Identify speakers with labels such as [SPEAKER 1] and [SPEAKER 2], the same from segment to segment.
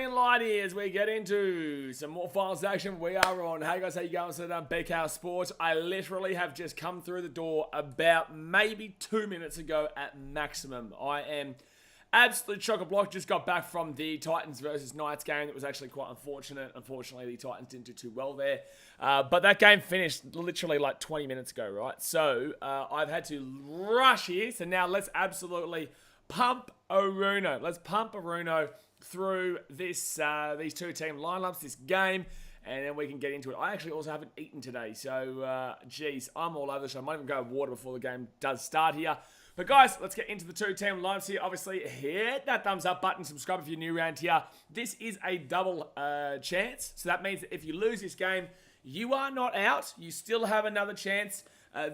[SPEAKER 1] green light here as we get into some more finals action. We are on. Hey guys, how you going? So BKR Sports. I literally have just come through the door about maybe 2 minutes ago at maximum. I am absolutely chock-a-block. Just got back from the Titans versus Knights game. It was actually quite unfortunate. Unfortunately, the Titans didn't do too well there. But that game finished literally like 20 minutes ago, right? So I've had to rush here. So now let's absolutely pump Aruno. Let's pump Aruno through this these two team lineups, this game, and then we can get into it. I actually also haven't eaten today, so geez, I'm all over the show. I might even go water before the game does start here. But guys, let's get into the two team lineups here. Obviously, hit that thumbs up button, subscribe if you're new around here. This is a double chance, so that means that if you lose this game, you are not out. You still have another chance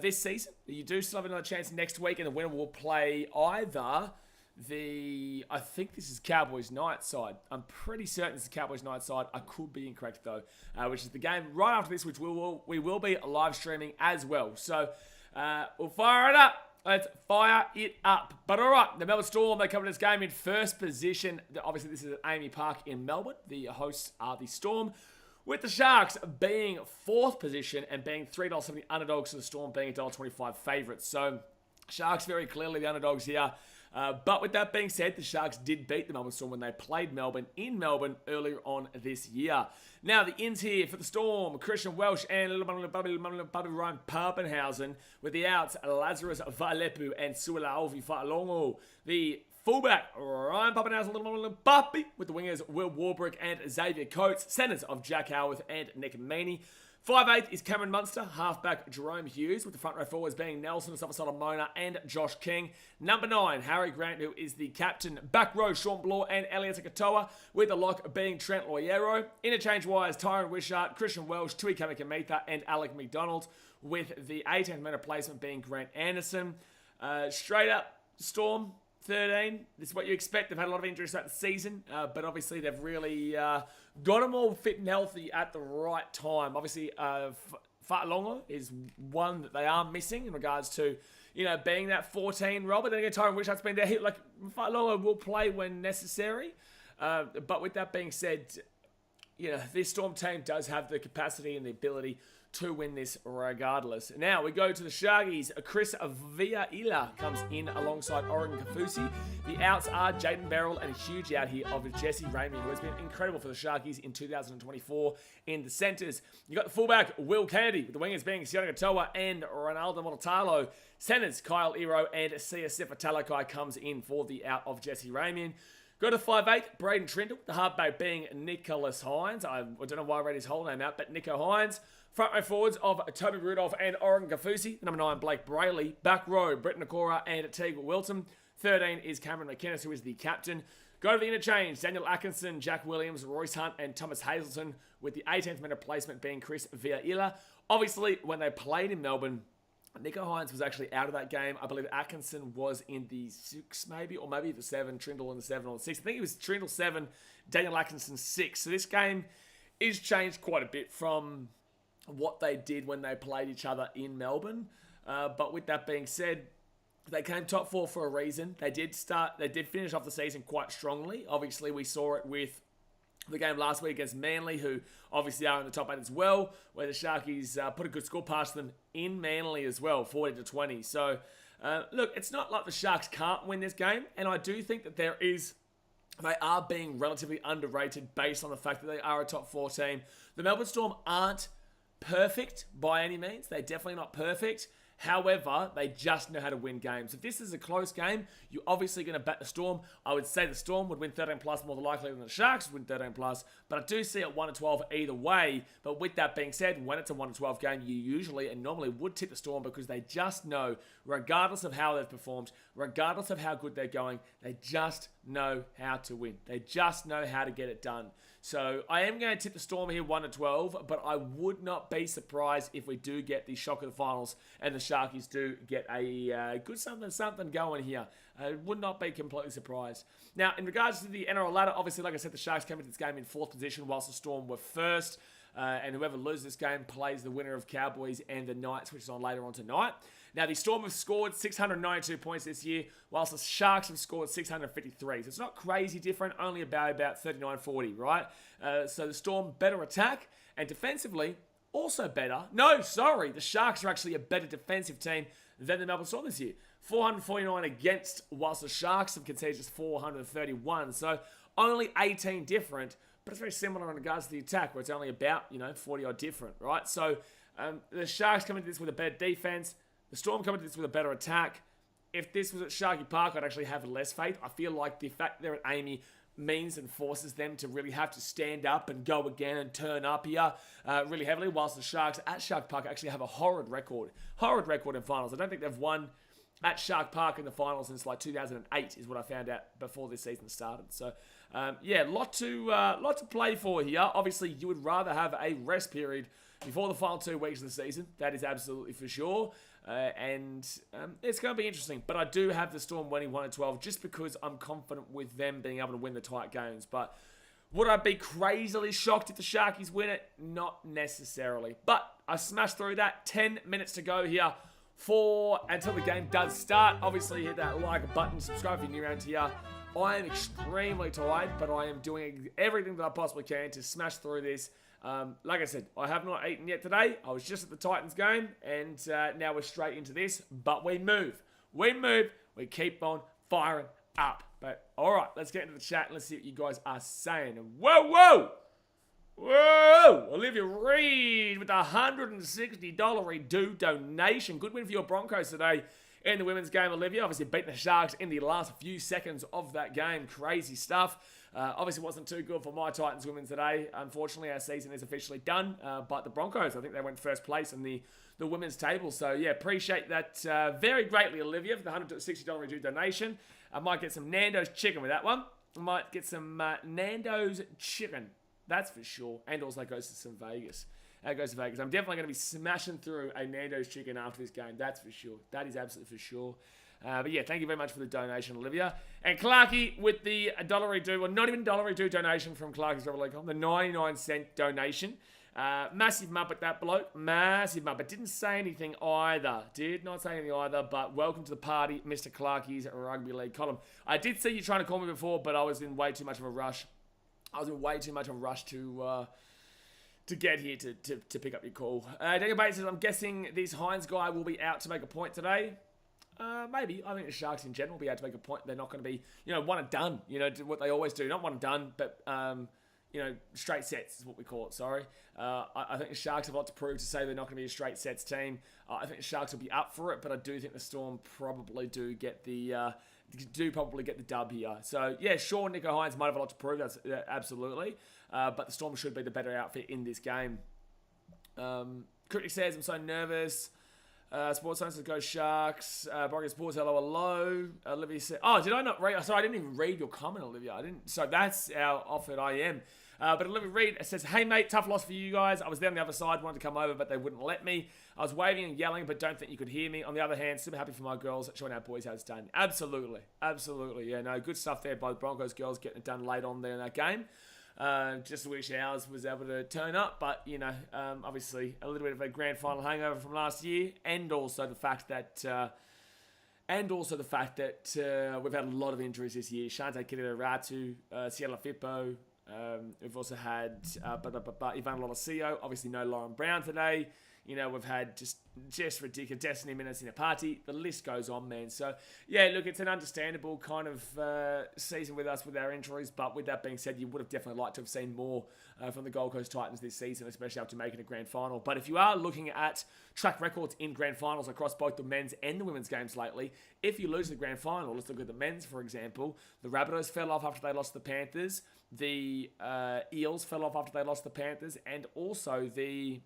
[SPEAKER 1] this season. You do still have another chance next week, and the winner will play either I think this is Cowboys Knights side. I'm pretty certain this is Cowboys Knights side. I could be incorrect though, which is the game right after this, which we will be live streaming as well. So we'll fire it up. Let's fire it up. But all right, the Melbourne Storm, they covered this game in first position. Obviously, this is at AAMI Park in Melbourne. The hosts are the Storm, with the Sharks being fourth position and being $3.70 underdogs, so the Storm being $1.25 favourites. So Sharks very clearly the underdogs here. But with that being said, the Sharks did beat the Melbourne Storm when they played Melbourne in Melbourne earlier on this year. Now, the ins here for the Storm, Christian Welch and little Bobby Ryan Papenhausen, with the outs, Lazarus Valepu and Suelaovi Fa'alongo. The fullback, Ryan Papenhausen, little Papi, with the wingers, Will Warbrick and Xavier Coates, centers of Jack Howarth and Nick Meaney. 5'8" is Cameron Munster, halfback Jerome Hughes, with the front row forwards being Nelson Safasala-Mona and Josh King. Number 9, Harry Grant, who is the captain. Back row, Sean Bloor and Elias Katoa, with the lock being Trent Loiero. Interchange-wise, Tyron Wishart, Christian Welsh, Tui Kamikamitha and Alec McDonald, with the 18th minute placement being Grant Anderson. Straight up, Storm, 13. This is what you expect. They've had a lot of injuries throughout the season, but obviously they've really got them all fit and healthy at the right time. Obviously, Fa'alongo is one that they are missing in regards to, being that 14 role. But then again, Tyron Wishart's been there. Like, Fa'alongo will play when necessary. But with that being said, this Storm team does have the capacity and the ability to win this regardless. Now we go to the Sharkies. Chris Villa comes in alongside Oregon Kafusi. The outs are Jaden Beryl and a huge out here of Jesse Ramey, who has been incredible for the Sharkies in 2024 in the centres. You got the fullback, Will Kennedy, with the wingers being Sione Katoa and Ronaldo Montalvo. Centres, Kyle Ero and Sia Sifatalakai comes in for the out of Jesse Ramey. Go to 5'8", Braden Trindle, the halfback being Nicholas Hines. I don't know why I read his whole name out, but Nico Hines. Front row forwards of Toby Rudolph and Oregon Kafusi. Number 9, Blake Brayley. Back row, Brett Nakora and Teague Wilton. 13 is Cameron McInnes, who is the captain. Go to the interchange, Daniel Atkinson, Jack Williams, Royce Hunt and Thomas Hazelton, with the 18th minute placement being Chris Villa. Obviously, when they played in Melbourne, Nico Hines was actually out of that game. I believe Atkinson was in the 6 maybe, or maybe the 7, Trindle in the 7 or the 6. I think it was Trindle 7, Daniel Atkinson 6. So this game is changed quite a bit from what they did when they played each other in Melbourne. But with that being said, they came top 4 for a reason. They did finish off the season quite strongly. Obviously, we saw it with the game last week against Manly, who obviously are in the top 8 as well, where the Sharkies put a good score past them in Manly as well, 40-20. So, look, it's not like the Sharks can't win this game, and I do think that they are being relatively underrated based on the fact that they are a top 4 team. The Melbourne Storm aren't perfect by any means. They're definitely not perfect. However, they just know how to win games. If this is a close game, you're obviously going to bet the Storm. I would say the Storm would win 13 plus more than likely than the Sharks would win 13 plus, but I do see it 1-12 either way. But with that being said, when it's a 1-12 game, you usually and normally would tip the Storm because they just know, regardless of how they've performed, regardless of how good they're going, they just know how to win. They just know how to get it done. So I am going to tip the Storm here 1-12, but I would not be surprised if we do get the shock of the finals and the Sharkies do get a good something going here. I would not be completely surprised. Now, in regards to the NRL ladder, obviously, like I said, the Sharks came into this game in 4th position whilst the Storm were 1st. And whoever loses this game plays the winner of Cowboys and the Knights, which is on later on tonight. Now, the Storm have scored 692 points this year, whilst the Sharks have scored 653. So it's not crazy different, only about 39-40, right? So the Storm, better attack, and defensively, also better. No, sorry, the Sharks are actually a better defensive team than the Melbourne Storm this year. 449 against, whilst the Sharks have conceded just 431. So only 18 different, but it's very similar in regards to the attack, where it's only about, 40-odd different, right? So the Sharks come into this with a better defense. The Storm come into this with a better attack. If this was at Sharky Park, I'd actually have less faith. I feel like the fact they're at AAMI means and forces them to really have to stand up and go again and turn up here really heavily, whilst the Sharks at Shark Park actually have a horrid record in finals. I don't think they've won at Shark Park in the finals since like 2008 is what I found out before this season started. So, lot to play for here. Obviously, you would rather have a rest period before the final 2 weeks of the season. That is absolutely for sure. And it's going to be interesting. But I do have the Storm winning 1-12 just because I'm confident with them being able to win the tight games. But would I be crazily shocked if the Sharkies win it? Not necessarily. But I smashed through that. 10 minutes to go here until the game does start. Obviously, hit that like button. Subscribe if you're new around here. I am extremely tired, but I am doing everything that I possibly can to smash through this. Like I said, I have not eaten yet today. I was just at the Titans game, and now we're straight into this. But we move. We keep on firing up. But all right, let's get into the chat and let's see what you guys are saying. Whoa! Olivia Reed with a $160 redo donation. Good win for your Broncos today in the women's game, Olivia. Obviously beat the Sharks in the last few seconds of that game. Crazy stuff. Obviously wasn't too good for my Titans women today. Unfortunately, our season is officially done. But the Broncos, I think they went first place in the women's table. So, yeah, appreciate that very greatly, Olivia, for the $160 redo donation. I might get some Nando's chicken with that one. I might get some Nando's chicken. That's for sure. And also goes to some Vegas. I'm definitely going to be smashing through a Nando's chicken after this game. That's for sure. That is absolutely for sure. But yeah, thank you very much for the donation, Olivia. And Clarky with the $1 redo, well, not even $1 redo donation from Clarky's Travel.com, the 99-cent donation. Massive Muppet, that bloke. Massive Muppet. Didn't say anything either. Did not say anything either, but welcome to the party, Mr. Clarky's Rugby League column. I did see you trying to call me before, but I was in way too much of a rush. To get here to pick up your call. Daniel Bates says, I'm guessing this Hines guy will be out to make a point today. Maybe. I think the Sharks in general will be out to make a point. They're not going to be, one and done. What they always do. Not one and done, but, straight sets is what we call it, sorry. I think the Sharks have a lot to prove to say they're not going to be a straight sets team. I think the Sharks will be up for it, but I do think the Storm probably do get the dub here. So, yeah, sure, Nico Hines might have a lot to prove. That's absolutely. But the Storm should be the better outfit in this game. Critic says, I'm so nervous. Sports Science says, go Sharks. Broncos Sports, hello. Olivia said, oh, did I not read? Sorry, I didn't even read your comment, Olivia. I didn't. So that's how often I am. But Olivia Reed says, hey, mate, tough loss for you guys. I was there on the other side, wanted to come over, but they wouldn't let me. I was waving and yelling, but don't think you could hear me. On the other hand, super happy for my girls showing our boys how it's done. Absolutely. Yeah, no, good stuff there by the Broncos girls getting it done late on there in that game. Just wish ours was able to turn up, but, obviously a little bit of a grand final hangover from last year, and also the fact that we've had a lot of injuries this year. Shante Kirira-Ratu, Ciela Fippo. We've also had Ivan Lolosio. Obviously, no Lauren Brown today. We've had just ridiculous Destiny minutes in a party. The list goes on, man. So, yeah, look, it's an understandable kind of season with us with our injuries. But with that being said, you would have definitely liked to have seen more from the Gold Coast Titans this season, especially after making a grand final. But if you are looking at track records in grand finals across both the men's and the women's games lately, if you lose the grand final, let's look at the men's, for example. The Rabbitohs fell off after they lost the Panthers. The Eels fell off after they lost the Panthers. And also the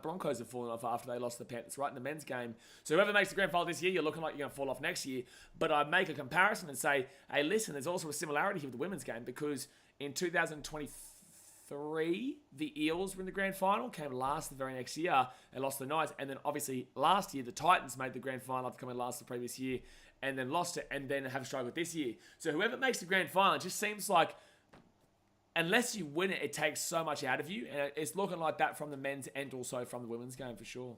[SPEAKER 1] Broncos have fallen off after they lost the Panthers right in the men's game. So whoever makes the grand final this year, you're looking like you're going to fall off next year. But I make a comparison and say, hey, listen, there's also a similarity here with the women's game because in 2023, the Eels were in the grand final, came last the very next year and lost the Knights. And then obviously last year, the Titans made the grand final after coming last the previous year and then lost it and then have struggled this year. So whoever makes the grand final, it just seems like unless you win it, it takes so much out of you. And it's looking like that from the men's and also from the women's game for sure.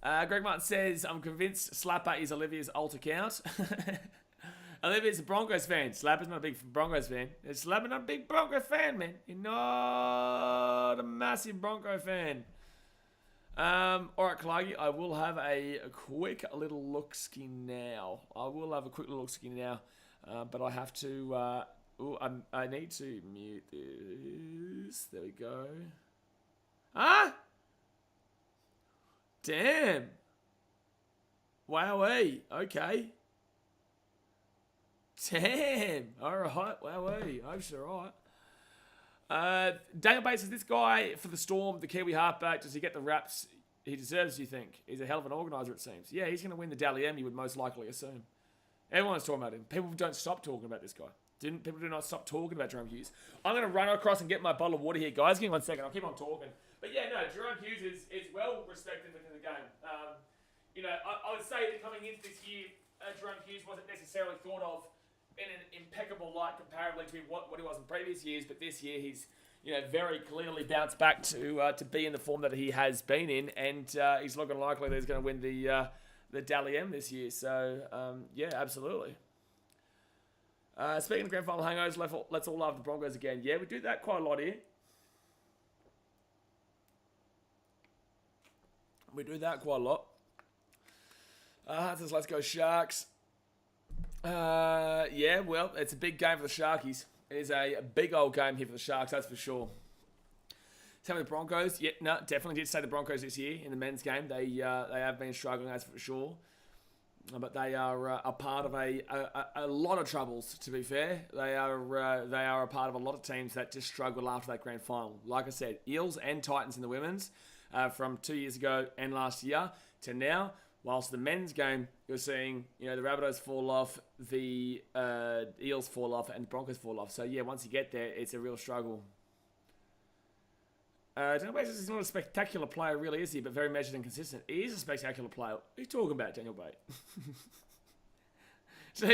[SPEAKER 1] Greg Martin says, I'm convinced Slapper is Olivia's alt account. Olivia's a Broncos fan. Slapper's not a big Broncos fan. Slapper's not a big Broncos fan, man. You're not a massive Bronco fan. Alright, Kalagi, I will have a quick little look-ski now. But I have to... I need to mute this. There we go. Huh? Damn. Wowee. Okay. Damn. Alright. Wowee. I'm sure alright. Daniel Bates says, this guy for the Storm, the Kiwi halfback, does he get the raps he deserves, you think? He's a hell of an organiser, it seems. Yeah, he's going to win the Dally-M, you would most likely assume. Everyone's talking about him. People don't stop talking about this guy. People do not stop talking about Jerome Hughes. I'm going to run across and get my bottle of water here, guys. Give me 1 second. I'll keep on talking. But yeah, no, Jerome Hughes is well respected within the game. I would say that coming into this year, Jerome Hughes wasn't necessarily thought of in an impeccable light comparably to what he was in previous years. But this year, he's very clearly bounced back to be in the form that he has been in, and he's looking likely that he's going to win the Dally-M this year. So yeah, absolutely. Speaking of grand final hangovers, let's all love the Broncos again. Yeah, we do that quite a lot here. We do that quite a lot. Says, let's go Sharks. Yeah, well, it's a big game for the Sharkies. It is a big old game here for the Sharks, that's for sure. Same with the Broncos. Yeah, no, definitely did say the Broncos this year in the men's game. They have been struggling, that's for sure. But they are a part of a lot of troubles, to be fair. They are a part of a lot of teams that just struggle after that grand final. Like I said, Eels and Titans in the women's from 2 years ago and last year to now. Whilst the men's game, you're seeing the Rabbitohs fall off, the Eels fall off, and the Broncos fall off. So yeah, once you get there, it's a real struggle. Daniel Bates is not a spectacular player, really, is he? But very measured and consistent. He is a spectacular player. What are you talking about, Daniel Bates? So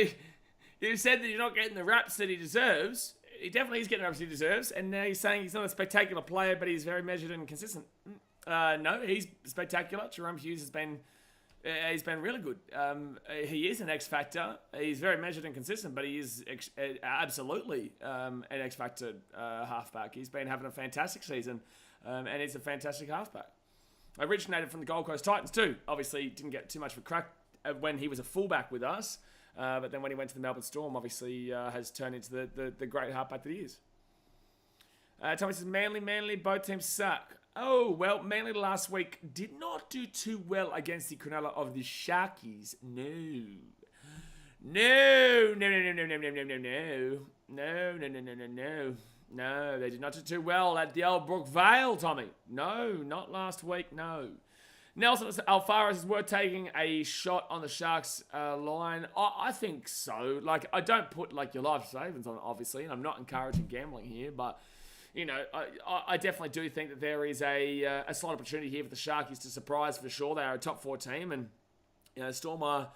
[SPEAKER 1] you said that you're not getting the raps that he deserves. He definitely is getting the raps he deserves. And now he's saying he's not a spectacular player, but he's very measured and consistent. No, he's spectacular. Jerome Hughes has been... he's been really good. He is an X factor. He's very measured and consistent, but he is absolutely an X factor halfback. He's been having a fantastic season, and he's a fantastic halfback. Originated from the Gold Coast Titans too. Obviously, didn't get too much of a crack when he was a fullback with us, but then when he went to the Melbourne Storm, obviously has turned into the great halfback that he is. Tommy says, Manly, both teams suck. Oh, well, Manly last week did not do too well against the Cronulla of the Sharkies. No, they did not do too well at the old Brook Vale, Tommy. No, not last week, no. Nelson Alfaris is worth taking a shot on the Sharks line. I think so. Like, I don't put, your life savings on it, obviously, and I'm not encouraging gambling here, but... I definitely do think that there is a slight opportunity here for the Sharkies to surprise for sure. They are a top 4 team, and Storm are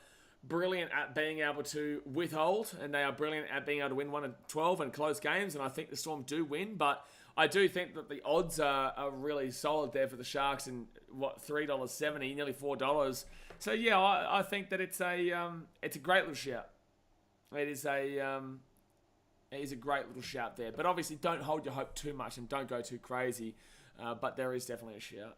[SPEAKER 1] brilliant at being able to withhold, and they are brilliant at being able to win 1 and 12 and close games, and I think the Storm do win, but I do think that the odds are really solid there for the Sharks, and $3.70, nearly $4. So yeah, I think that it's a great little shout. It is a great little shout there. But obviously, don't hold your hope too much and don't go too crazy. But there is definitely a shout.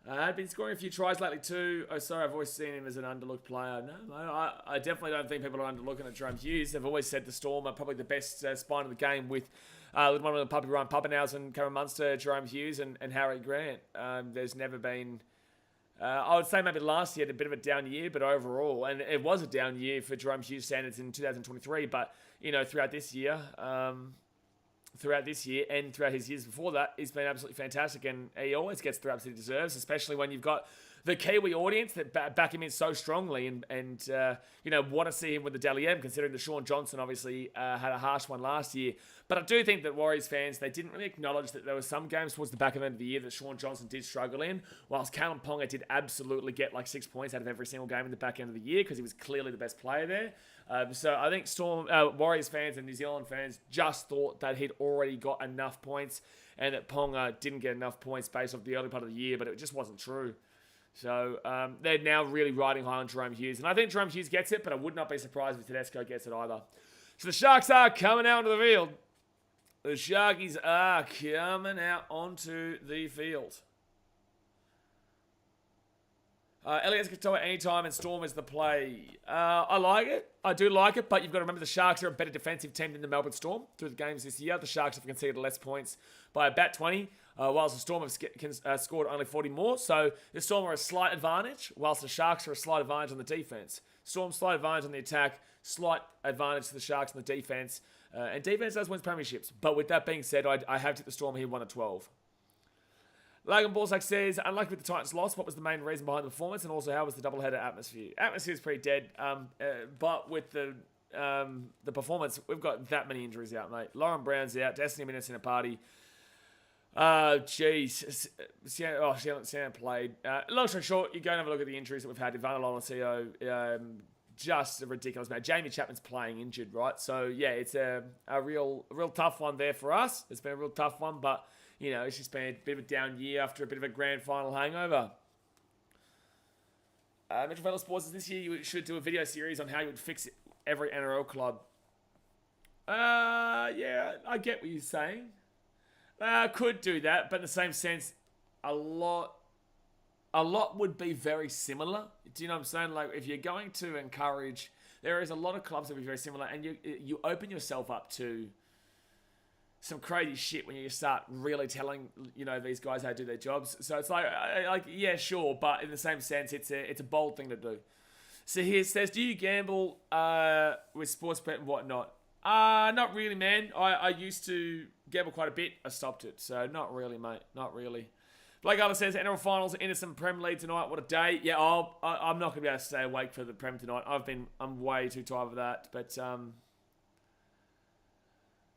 [SPEAKER 1] I've been scoring a few tries lately too. Oh, sorry, I've always seen him as an underlooked player. No, I definitely don't think people are underlooking at Jerome Hughes. They've always said the Storm are probably the best spine of the game with one of the puppy Ryan Pappenhausen, Cameron Munster, Jerome Hughes, and Harry Grant. There's never been... I would say maybe last year had a bit of a down year, but overall, and it was a down year for Jerome Hughes standards in 2023, but, throughout this year and throughout his years before that, he's been absolutely fantastic, and he always gets the raps he deserves, especially when you've got the Kiwi audience that back him in so strongly and want to see him with the Dally M, considering that Sean Johnson obviously had a harsh one last year. But I do think that Warriors fans, they didn't really acknowledge that there were some games towards the back end of the year that Sean Johnson did struggle in, whilst Callum Ponga did absolutely get like 6 points out of every single game in the back end of the year because he was clearly the best player there. So I think Warriors fans and New Zealand fans just thought that he'd already got enough points and that Ponga didn't get enough points based off the early part of the year, but it just wasn't true. So they're now really riding high on Jerome Hughes. And I think Jerome Hughes gets it, but I would not be surprised if Tedesco gets it either. So the Sharks are coming out onto the field. The Sharkies are coming out onto the field. Elias Katoa anytime and Storm is the play. I like it. I do like it, but you've got to remember the Sharks are a better defensive team than the Melbourne Storm through the games this year. The Sharks have conceded less points by about 20, whilst the Storm have scored only 40 more. So the Storm are a slight advantage, whilst the Sharks are a slight advantage on the defense. Storm slight advantage on the attack, slight advantage to the Sharks on the defense. And defense does win premierships. But with that being said, I have tipped the Storm here 1-12. Logan Borsak says, unlucky with the Titans' loss, what was the main reason behind the performance? And also, how was the doubleheader atmosphere? Atmosphere is pretty dead. But with the performance, we've got that many injuries out, mate. Lauren Brown's out. Destiny Minutes in a party. Jeez. She hasn't played. Long story short, you go and have a look at the injuries that we've had. Ivana Lolosio, just a ridiculous amount. Jamie Chapman's playing injured, right? So, yeah, it's a real tough one there for us. It's been a real tough one, but it's just been a bit of a down year after a bit of a grand final hangover. Metro Fellow Sports says this year you should do a video series on how you would fix every NRL club. Yeah, I get what you're saying. Could do that, but in the same sense, a lot would be very similar. Do you know what I'm saying? Like, if you're going to encourage, there is a lot of clubs that would be very similar, and you open yourself up to some crazy shit when you start really telling these guys how to do their jobs. So it's like yeah, sure, but in the same sense, it's a bold thing to do. So here it says, do you gamble with sports bet and whatnot? Not really, man. I used to gamble quite a bit. I stopped it, so not really, mate. Not really. Blake Arler says, NRL Finals, Innocent Prem lead tonight. What a day. Yeah, I'm not going to be able to stay awake for the Prem tonight. I'm way too tired for that.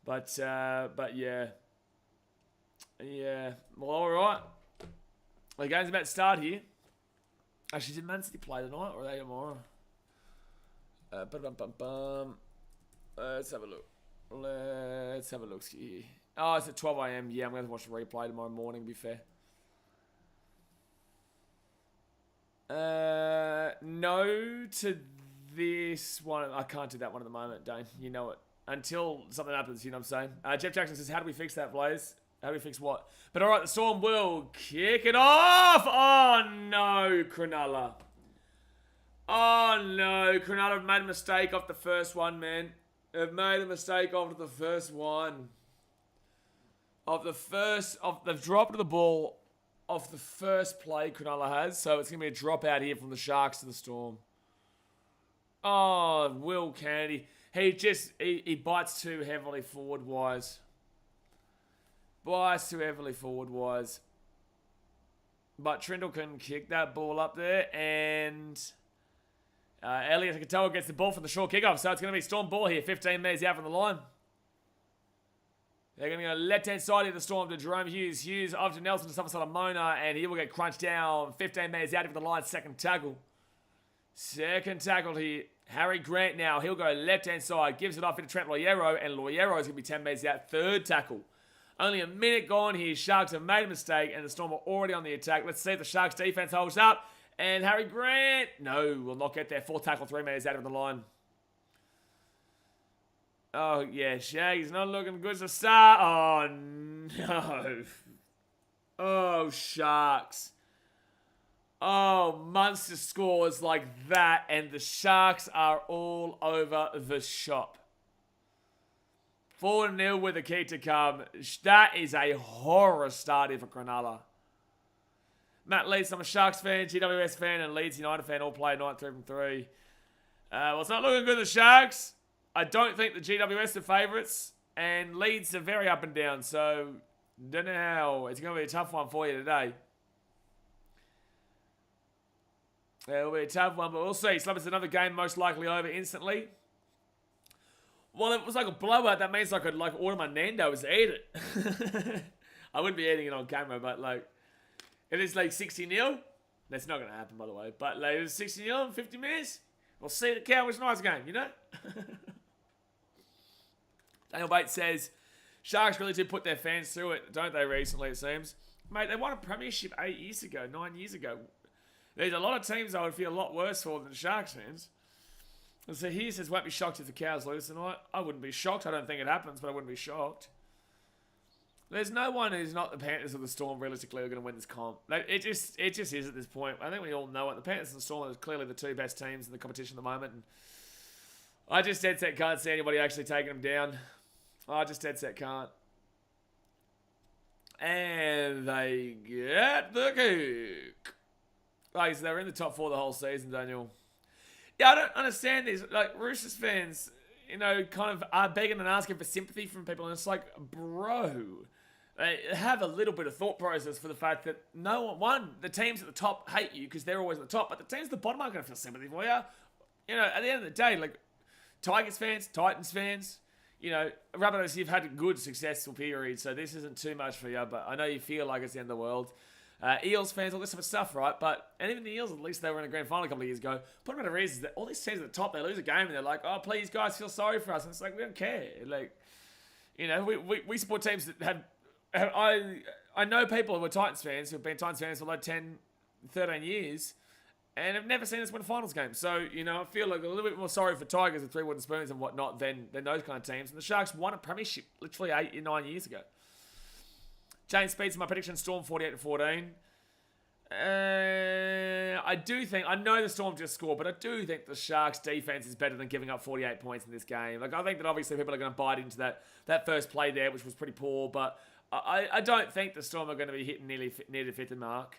[SPEAKER 1] But yeah. Yeah. Well, all right. The game's about to start here. Actually, did Man City play tonight or are they tomorrow? Let's have a look. Here. Oh, it's at 12 a.m. Yeah, I'm going to watch the replay tomorrow morning, to be fair. No to this one. I can't do that one at the moment, Dane. You know it. Until something happens, you know what I'm saying? Jeff Jackson says, how do we fix that, Blaze? How do we fix what? But all right, the Storm will kick it off. Oh, no, Cronulla. Oh, no. Cronulla have made a mistake off the first one, man. They've made a mistake off the first one. They've dropped the ball off the first play Cronulla has. So it's going to be a drop out here from the Sharks to the Storm. Oh, Will Kennedy. He bites too heavily forward-wise. But Trindle can kick that ball up there. And Elliot Katoa gets the ball from the short kickoff. So it's going to be Storm ball here. 15 metres out from the line. They're going to go left-hand side of the Storm to Jerome Hughes. Hughes over to Nelson to Somerset Mona. And he will get crunched down. 15 metres out of the line. Second tackle here. Harry Grant now. He'll go left-hand side. Gives it off into Trent Loiero. And Loiero is going to be 10 metres out. Third tackle. Only a minute gone here. Sharks have made a mistake. And the Storm are already on the attack. Let's see if the Sharks defense holds up. And Harry Grant. No, will not get there. Fourth tackle. 3 metres out of the line. Oh, yeah. Shaggy's not looking good to start. Oh, no. Oh, Sharks. Oh, Munster scores like that, and the Sharks are all over the shop. 4-0 with a key to come. That is a horror start here for Cronulla. Matt Leeds, I'm a Sharks fan, GWS fan, and Leeds United fan, all play night 3 from 3. Well, it's not looking good, the Sharks. I don't think the GWS are favourites, and Leeds are very up and down, so don't know how. It's going to be a tough one for you today. It'll be a tough one, but we'll see. It's another game most likely over instantly. Well, it was like a blowout. That means I could like order my Nando's and eat it. I wouldn't be eating it on camera, but like, if it's like 60-0, that's not going to happen, by the way. But like, if it's 60-0 in 50 minutes, we'll see the Cowboys nice game, you know? Daniel Bates says, Sharks really do put their fans through it, don't they, recently, it seems? Mate, they won a premiership 9 years ago. There's a lot of teams I would feel a lot worse for than Sharks fans. And so he says, won't be shocked if the Cows lose tonight. I wouldn't be shocked. I don't think it happens, but I wouldn't be shocked. There's no one who's not the Panthers or the Storm realistically are going to win this comp. Like, it just is at this point. I think we all know it. The Panthers and the Storm are clearly the two best teams in the competition at the moment. And I just dead set can't see anybody actually taking them down. I just dead set can't. And they get the kick. Like, so they're in the top 4 the whole season, Daniel. Yeah, I don't understand this. Like, Roosters fans, you know, kind of are begging and asking for sympathy from people. And it's like, bro, they have a little bit of thought process for the fact that the teams at the top hate you because they're always at the top. But the teams at the bottom aren't going to feel sympathy for you. You know, at the end of the day, like, Tigers fans, Titans fans, you know, Rabbitohs, you've had a good, successful period. So this isn't too much for you. But I know you feel like it's the end of the world. Eels fans, all this sort of stuff, right? And even the Eels, at least they were in a grand final a couple of years ago. Point of is that all these teams at the top, they lose a game and they're like, oh, please, guys, feel sorry for us. And it's like, we don't care. Like, you know, we support teams that I know people who are Titans fans who have been Titans fans for like 10, 13 years and have never seen us win a finals game. So, you know, I feel like a little bit more sorry for Tigers with 3 wooden spoons and whatnot than those kind of teams. And the Sharks won a premiership literally 9 years ago. James Speeds, my prediction, Storm 48-14. I know the Storm just scored, but I do think the Sharks defense is better than giving up 48 points in this game. Like, I think that obviously people are going to bite into that first play there, which was pretty poor, but I don't think the Storm are going to be hitting near the 50 mark.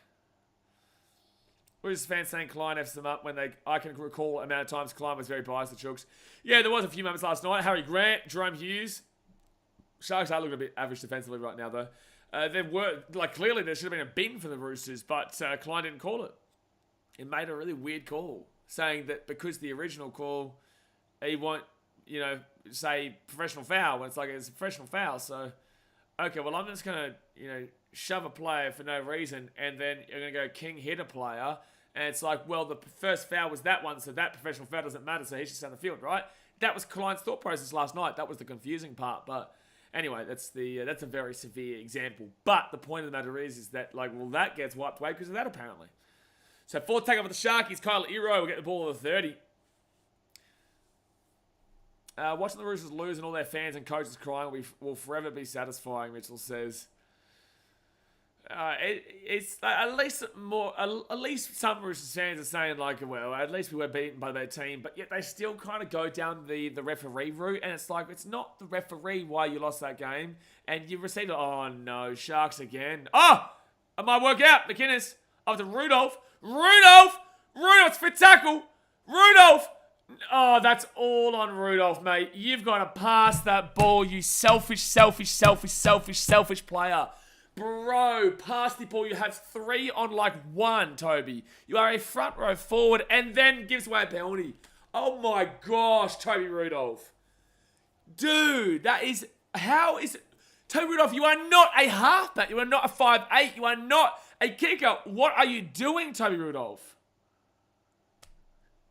[SPEAKER 1] Roosters fans saying Klein F's them up when I can recall the amount of times Klein was very biased to Chooks. Yeah, there was a few moments last night. Harry Grant, Jerome Hughes. Sharks are looking a bit average defensively right now, though. Clearly there should have been a bin for the Roosters, but Klein didn't call it. He made a really weird call, saying that because the original call, he won't, you know, say professional foul when it's like it's a professional foul. So, okay, well, I'm just going to, you know, shove a player for no reason, and then you're going to go king hit a player, and it's like, well, the first foul was that one, so that professional foul doesn't matter, so he's just on the field, right? That was Klein's thought process last night. That was the confusing part, but... Anyway, that's a very severe example. But the point of the matter is that, like, well, that gets wiped away because of that, apparently. So, 4th takeover for the Sharkies. Kyle Ero will get the ball at the 30. Watching the Roosters lose and all their fans and coaches crying will forever be satisfying, Mitchell says. It's at least some Roosters fans are saying, like, well, at least we were beaten by their team, but yet they still kind of go down the referee route, and it's like, it's not the referee why you lost that game, and you received it. Oh no, Sharks again. Oh, it might work out. McInnes after Rudolph, it's for tackle. Rudolph. Oh, that's all on Rudolph, mate. You've got to pass that ball, you selfish player. Bro, pass the ball. You have 3 on like 1, Toby. You are a front row forward and then gives away a penalty. Oh my gosh, Toby Rudolph. Dude, that is... How is it... Toby Rudolph, you are not a halfback. You are not a 5'8". You are not a kicker. What are you doing, Toby Rudolph?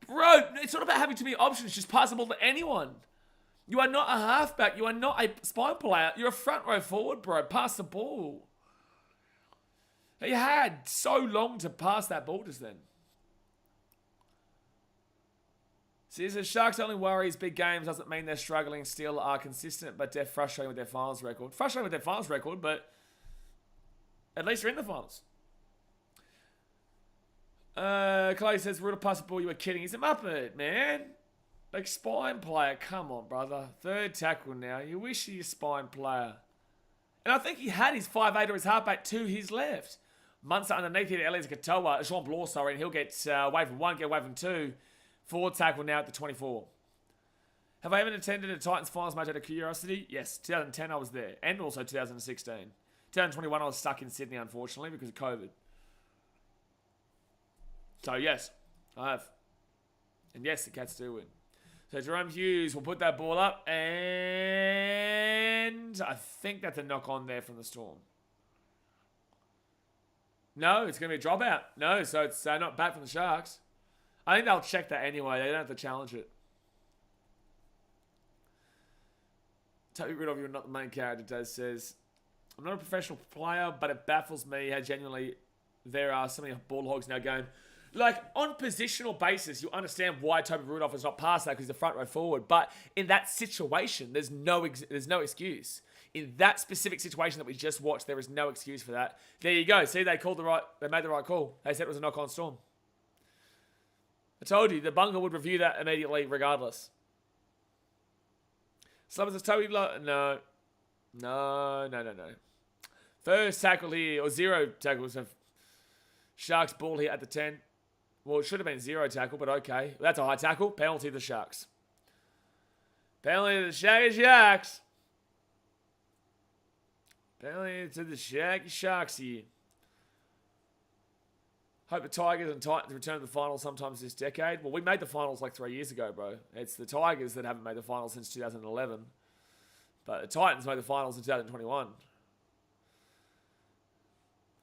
[SPEAKER 1] Bro, it's not about having too many options. Just pass the ball to anyone. You are not a halfback. You are not a spine player. You're a front row forward, bro. Pass the ball. He had so long to pass that ball just then. Says the Sharks' only worry is big games doesn't mean they're struggling, still are consistent, but they're frustrating with their finals record. Frustrating with their finals record, but at least they're in the finals. Clay says, Rudolph passed the ball, you were kidding. He's a muppet, man. Like, spine player, come on, brother. 3rd tackle now. You wish you're a spine player. And I think he had his 5'8" or his halfback to his left. Munster underneath here to Elias Katoa, Jean Blanc, sorry, and he'll get away from 1, get away from 2. 4th tackle now at the 24. Have I ever attended a Titans finals match out of curiosity? Yes, 2010 I was there, and also 2016. 2021 I was stuck in Sydney, unfortunately, because of COVID. So, yes. I have. And yes, the Cats do win. So Jerome Hughes will put that ball up, and I think that's a knock on there from the Storm. No, it's going to be a dropout. No, so it's not bad from the Sharks. I think they'll check that anyway. They don't have to challenge it. Toby Rudolph, you're not the main character, Daz says. I'm not a professional player, but it baffles me how genuinely there are so many ball hogs now going. Like, on positional basis, you understand why Toby Rudolph is not past that because he's the front row forward. But in that situation, there's no excuse. In that specific situation that we just watched, there is no excuse for that. There you go. See, they made the right call. They said it was a knock-on Storm. I told you, the bunker would review that immediately regardless. Slubbers is Toby No. First tackle here, or 0 tackles. Sharks ball here at the 10. Well, it should have been 0 tackle, but okay. That's a high tackle. Penalty to the Sharks. Penalty to the Sharks. Penalty to the Sharks here. Hope the Tigers and Titans return to the finals sometimes this decade. Well, we made the finals like 3 years ago, bro. It's the Tigers that haven't made the finals since 2011. But the Titans made the finals in 2021.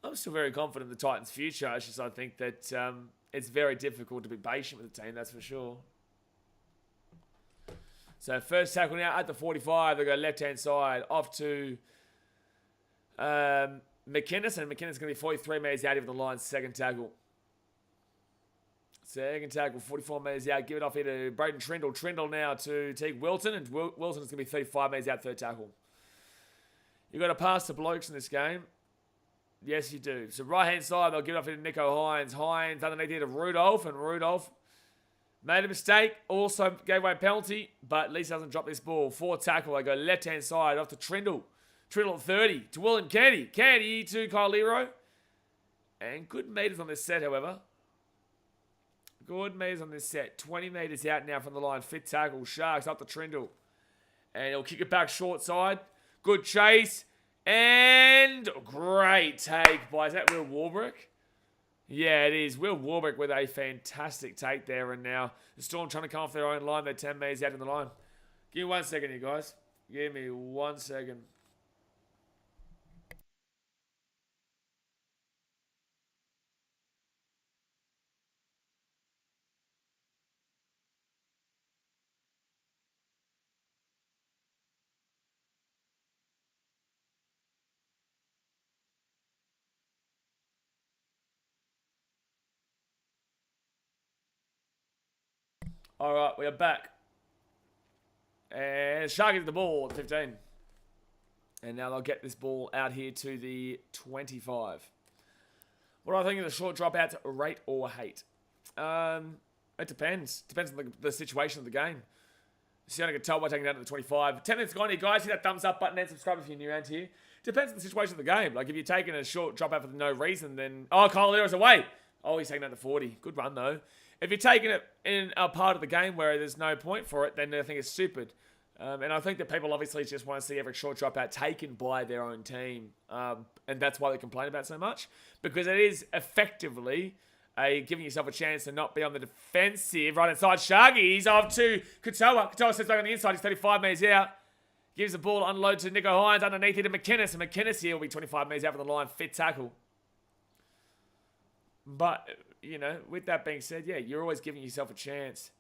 [SPEAKER 1] I'm still very confident in the Titans' future. It's just I think that it's very difficult to be patient with the team, that's for sure. So first tackle now at the 45. They go left-hand side off to McInnes. And McInnes is going to be 43 metres out of the line. Second tackle. 44 metres out. Give it off here to Braden Trindle. Trindle now to Teague Wilton. And Wilton is going to be 35 metres out. Third tackle. You've got to pass the blokes in this game. Yes, you do. So right-hand side, they'll give it off to Nico Hines. Hines underneath here to Rudolph. And Rudolph made a mistake. Also gave away a penalty. But at least doesn't drop this ball. Fourth tackle. They go left-hand side off to Trindle. Trindle at 30 to William Kennedy. Kennedy to Kyle Leroy. And good meters on this set, however. Good meters on this set. 20 meters out now from the line. Fifth tackle. Sharks up to Trindle. And he'll kick it back short side. Good chase. And great take by, is that Will Warbrick? Yeah, it is. Will Warbrick with a fantastic take there. And now the Storm trying to come off their own line. They're 10 meters out in the line. Give me 1 second here, guys. Give me 1 second. All right, we are back. And Shark gets the ball at 15. And now they'll get this ball out here to the 25. What do I think of the short dropouts, rate or hate? It depends. Depends on the situation of the game. Siona Katoa taking it down to the 25. 10 minutes gone here, guys. Hit that thumbs up button and subscribe if you're new around here. Depends on the situation of the game. Like, if you're taking a short dropout for no reason, then... Oh, Kyle Leroy's away. Oh, he's taking it down to 40. Good run, though. If you're taking it in a part of the game where there's no point for it, then I think it's stupid. And I think that people obviously just want to see every short dropout taken by their own team. And that's why they complain about it so much. Because it is effectively giving yourself a chance to not be on the defensive. Right inside, Sharkies off to Katoa. Katoa sits back on the inside. He's 35 metres out. Gives the ball unload to Nico Hines. Underneath it to McInnes. And McInnes here will be 25 metres out from the line. Fit tackle. But... you know, with that being said, yeah, you're always giving yourself a chance.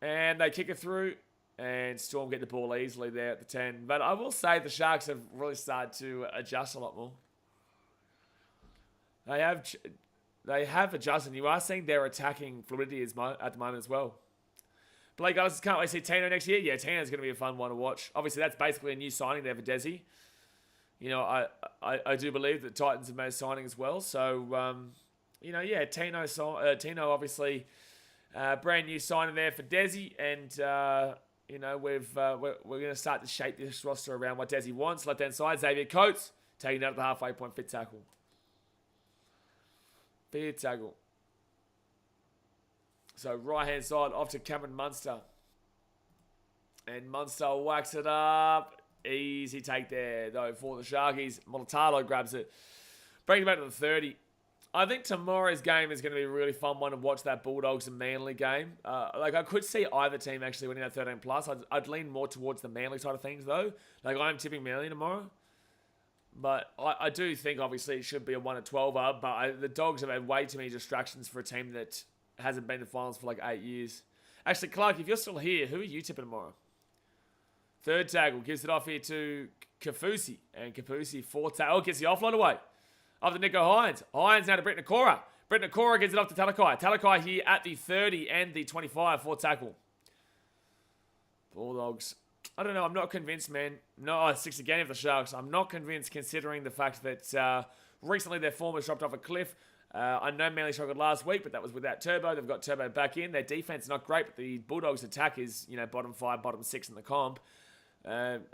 [SPEAKER 1] And they kick it through. And Storm get the ball easily there at the 10. But I will say the Sharks have really started to adjust a lot more. They have adjusted. You are seeing their attacking fluidity at the moment as well. Blake Ellis, can't wait to see Tino next year. Yeah, Tino's going to be a fun one to watch. Obviously, that's basically a new signing there for Desi. You know, I do believe that Titans have made a signing as well. So, you know, yeah, Tino obviously, brand new signing there for Desi. And, you know, we're going to start to shape this roster around what Desi wants. Left-hand side, Xavier Coates, taking out at the halfway point, fit tackle. Fit tackle. So, right-hand side, off to Cameron Munster. And Munster whacks it up. Easy take there, though, for the Sharkies. Molitalo grabs it. Brings it back to the 30. I think tomorrow's game is going to be a really fun one to watch, that Bulldogs and Manly game. Like, I could see either team actually winning that 13 plus. I'd lean more towards the Manly side of things, though. Like, I'm tipping Manly tomorrow. But I do think, obviously, it should be a 1-12er. But the Dogs have had way too many distractions for a team that hasn't been in the finals for like 8 years. Actually, Clark, if you're still here, who are you tipping tomorrow? Third tackle gives it off here to Kafusi. And Kafusi, fourth tackle, gets the offload away. Off to Nico Hines. Hines now to Brett Nakora. Brett Nakora gives it off to Talakai. Talakai here at the 30 and the 25 for tackle. Bulldogs. I don't know. I'm not convinced, man. No, 6 again of the Sharks. I'm not convinced considering the fact that recently their form has dropped off a cliff. I know Manly struggled last week, but that was without Turbo. They've got Turbo back in. Their defense is not great, but the Bulldogs' attack is, bottom 5, bottom 6 in the comp.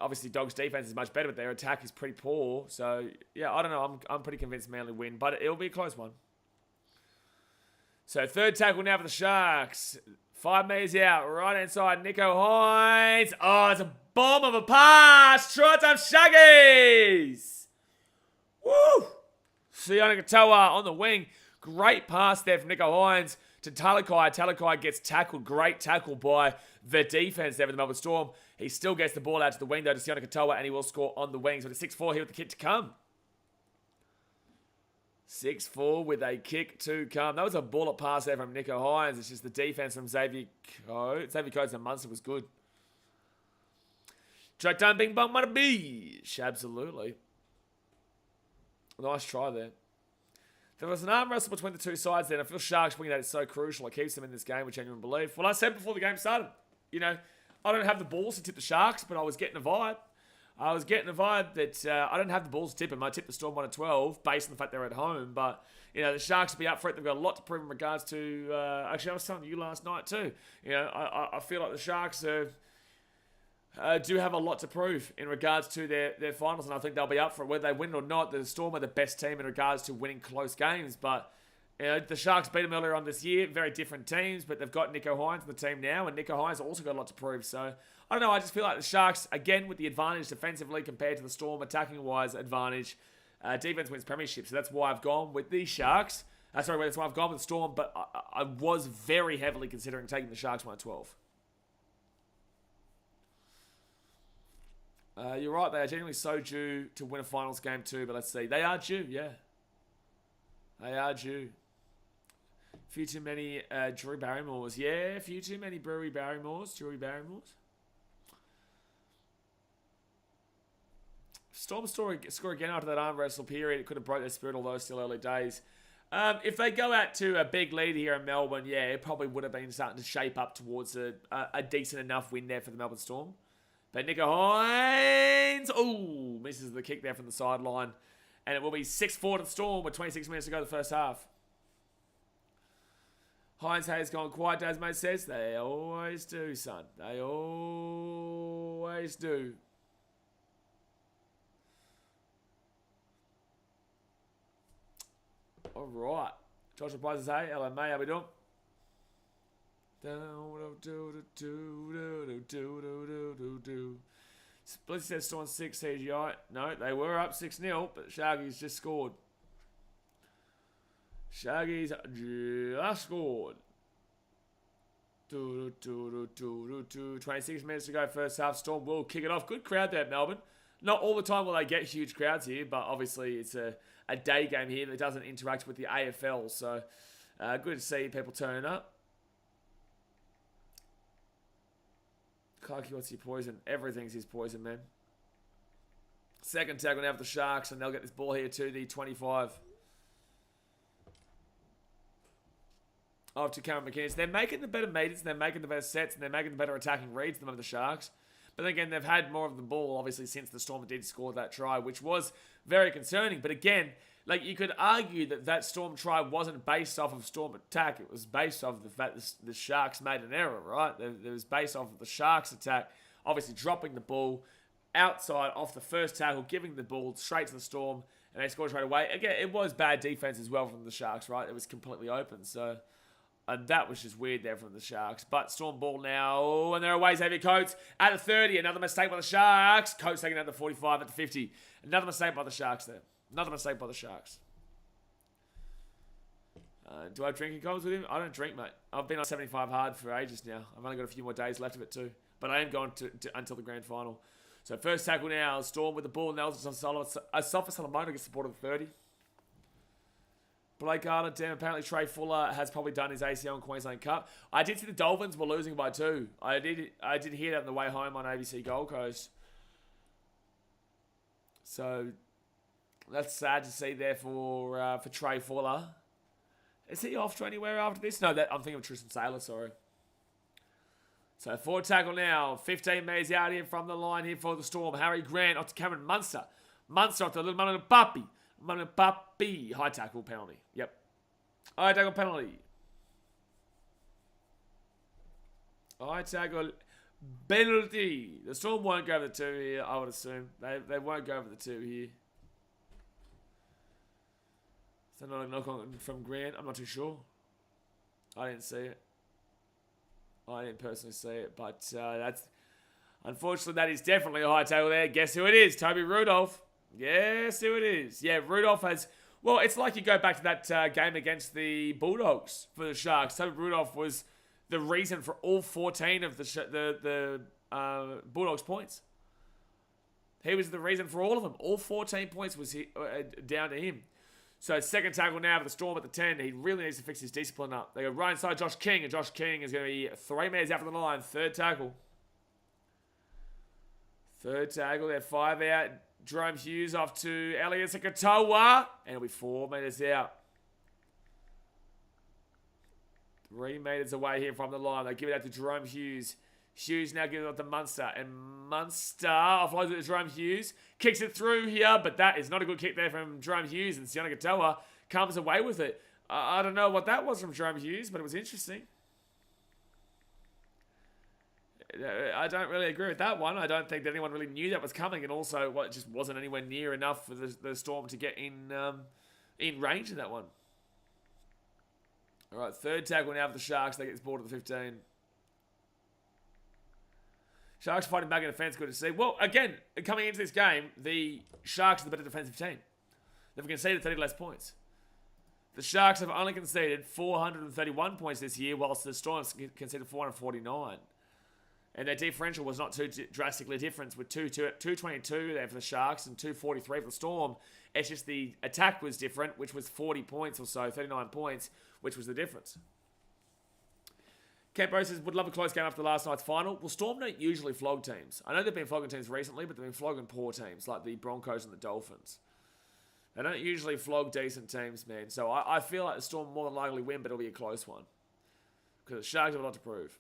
[SPEAKER 1] Obviously, Dogs' defense is much better, but their attack is pretty poor. So, yeah, I don't know. I'm pretty convinced Manly win, but it'll be a close one. So, third tackle now for the Sharks. 5 metres out, right hand side, Nico Hines. Oh, it's a bomb of a pass. Try time, Shaggies. Woo! Sione Katoa on the wing. Great pass there from Nico Hines to Talakai. Talakai gets tackled. Great tackle by the defense there for the Melbourne Storm. He still gets the ball out to the wing, though, to Sione Katoa, and he will score on the wing. So, it's 6-4 here with the kick to come. 6-4 with a kick to come. That was a bullet pass there from Nico Hines. It's just the defense from Xavier Coates. Xavier Coates and Munster was good. Track time, bing bong, mana beach. Absolutely. Nice try there. There was an arm wrestle between the two sides there, and I feel Sharks winning that is so crucial. It keeps them in this game with genuine belief. Well, I said before the game started, I don't have the balls to tip the Sharks, but I was getting a vibe. I was getting a vibe that I don't have the balls to tip them. I tipped the Storm 1-12 based on the fact they're at home. But, the Sharks will be up for it. They've got a lot to prove in regards to... actually, I was telling you last night too. I feel like the Sharks do have a lot to prove in regards to their finals. And I think they'll be up for it. Whether they win or not, the Storm are the best team in regards to winning close games. But... the Sharks beat them earlier on this year. Very different teams, but they've got Nico Hines in the team now, and Nico Hines also got a lot to prove. So, I don't know. I just feel like the Sharks, again, with the advantage defensively compared to the Storm, attacking-wise advantage, defense wins premiership. So, that's why I've gone with the Sharks. That's why I've gone with the Storm, but I was very heavily considering taking the Sharks 1-12. You're right. They are genuinely so due to win a finals game too, but let's see. They are due, yeah. They are due. Few too many Drew Barrymores. Yeah, a few too many Drew Barrymores. Storm score again after that arm wrestle period. It could have broke their spirit, although it's still early days. If they go out to a big lead here in Melbourne, yeah, it probably would have been starting to shape up towards a decent enough win there for the Melbourne Storm. But Nico Hines, misses the kick there from the sideline. And it will be 6-4 to the Storm with 26 minutes to go the first half. Hines has gone quiet, as mate says. They always do, son. They always do. All right. Joshua Price, hey, hello, mate. How we doing? Splitsy says Storm 6 CGI. No, they were up 6-0, but Sharkies just scored. Shaggy's just scored. 26 minutes to go first half. Storm will kick it off. Good crowd there at Melbourne. Not all the time will they get huge crowds here, but obviously it's a day game here that doesn't interact with the AFL. So good to see people turning up. Clarky, what's your poison? Everything's his poison, man. Second tackle now for the Sharks, and they'll get this ball here to the 25. To Cameron McInnes. They're making the better meters, they're making the better sets, and they're making the better attacking reads than the Sharks. But then again, they've had more of the ball, obviously, since the Storm did score that try, which was very concerning. But again, like, you could argue that Storm try wasn't based off of Storm attack. It was based off of the fact that the Sharks made an error, right? It was based off of the Sharks attack, obviously dropping the ball outside off the first tackle, giving the ball straight to the Storm, and they scored straight away. Again, it was bad defense as well from the Sharks, right? It was completely open, so... And that was just weird there from the Sharks. But Storm ball now. And they're away. Xavier Coates at the 30. Another mistake by the Sharks. Coates taking out the 45 at the 50. Another mistake by the Sharks there. Another mistake by the Sharks. Do I have drinking comments with him? I don't drink, mate. I've been on 75 hard for ages now. I've only got a few more days left of it too. But I am going to until the grand final. So first tackle now. Storm with the ball. Nelson Sofa Solomona gets support of the 30. Blake Arnold, damn, apparently Trey Fuller has probably done his ACL in Queensland Cup. I did see the Dolphins were losing by 2. I did hear that on the way home on ABC Gold Coast. So that's sad to see there for Trey Fuller. Is he off to anywhere after this? No, I'm thinking of Tristan Saylor, sorry. So forward tackle now. 15 metres out here from the line here for the Storm. Harry Grant off to Cameron Munster. Munster off to little Manu Papi. Manu Papi. High tackle penalty. Yep. High tackle penalty. High tackle penalty. The Storm won't go over the 2 here, I would assume. They won't go over the 2 here. Is that not a knock on from Grant? I'm not too sure. I didn't see it. I didn't personally see it, but that's... Unfortunately, that is definitely a high tackle there. Guess who it is? Toby Rudolph. Guess who it is? Yeah, Rudolph has... Well, it's like you go back to that game against the Bulldogs for the Sharks. Toby Rudolph was the reason for all 14 of the Bulldogs' points. He was the reason for all of them. All 14 points was down to him. So second tackle now for the Storm at the 10. He really needs to fix his discipline up. They go right inside Josh King, and Josh King is going to be 3 metres out from the line. Third tackle. Third tackle. They're 5 out. Jerome Hughes off to Elliot Katoa. And it'll be 4 metres out. 3 metres away here from the line. They give it out to Jerome Hughes. Hughes now gives it up to Munster. And Munster offloads it to Jerome Hughes. Kicks it through here, but that is not a good kick there from Jerome Hughes. And Sione Katoa comes away with it. I don't know what that was from Jerome Hughes, but it was interesting. I don't really agree with that one. I don't think that anyone really knew that was coming. And also, it just wasn't anywhere near enough for the Storm to get in range of that one. All right, third tackle now for the Sharks. They get this ball to the 15. Sharks fighting back in defence, good to see. Well, again, coming into this game, the Sharks are the better defensive team. They've conceded 30 less points. The Sharks have only conceded 431 points this year, whilst the Storm conceded 449. And their differential was not too drastically different, with 222 there for the Sharks and 243 for the Storm. It's just the attack was different, which was 40 points or so, 39 points, which was the difference. Campo says, would love a close game after last night's final. Well, Storm don't usually flog teams. I know they've been flogging teams recently, but they've been flogging poor teams, like the Broncos and the Dolphins. They don't usually flog decent teams, man. So I feel like the Storm more than likely win, but it'll be a close one. Because the Sharks have a lot to prove.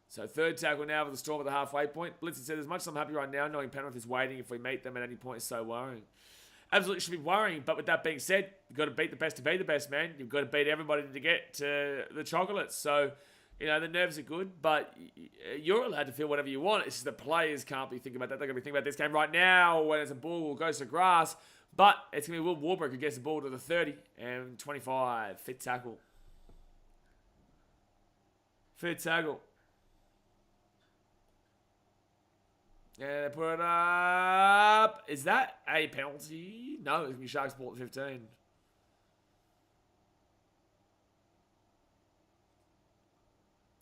[SPEAKER 1] So third tackle now for the Storm at the halfway point. Blitzen said, as much as I'm happy right now, knowing Penrith is waiting, if we meet them at any point is so worrying. Absolutely should be worrying, but with that being said, you've got to beat the best to be the best, man. You've got to beat everybody to get to the chocolates. So, you know, the nerves are good, but you're allowed to feel whatever you want. It's just the players can't be thinking about that. They're going to be thinking about this game right now when it's a ball goes to grass. But it's going to be Will Warbrick who gets the ball to the 30 and 25. Fifth tackle. Fifth tackle. Yeah, they put it up. Is that a penalty? No, it's going to be Sharks ball at 15.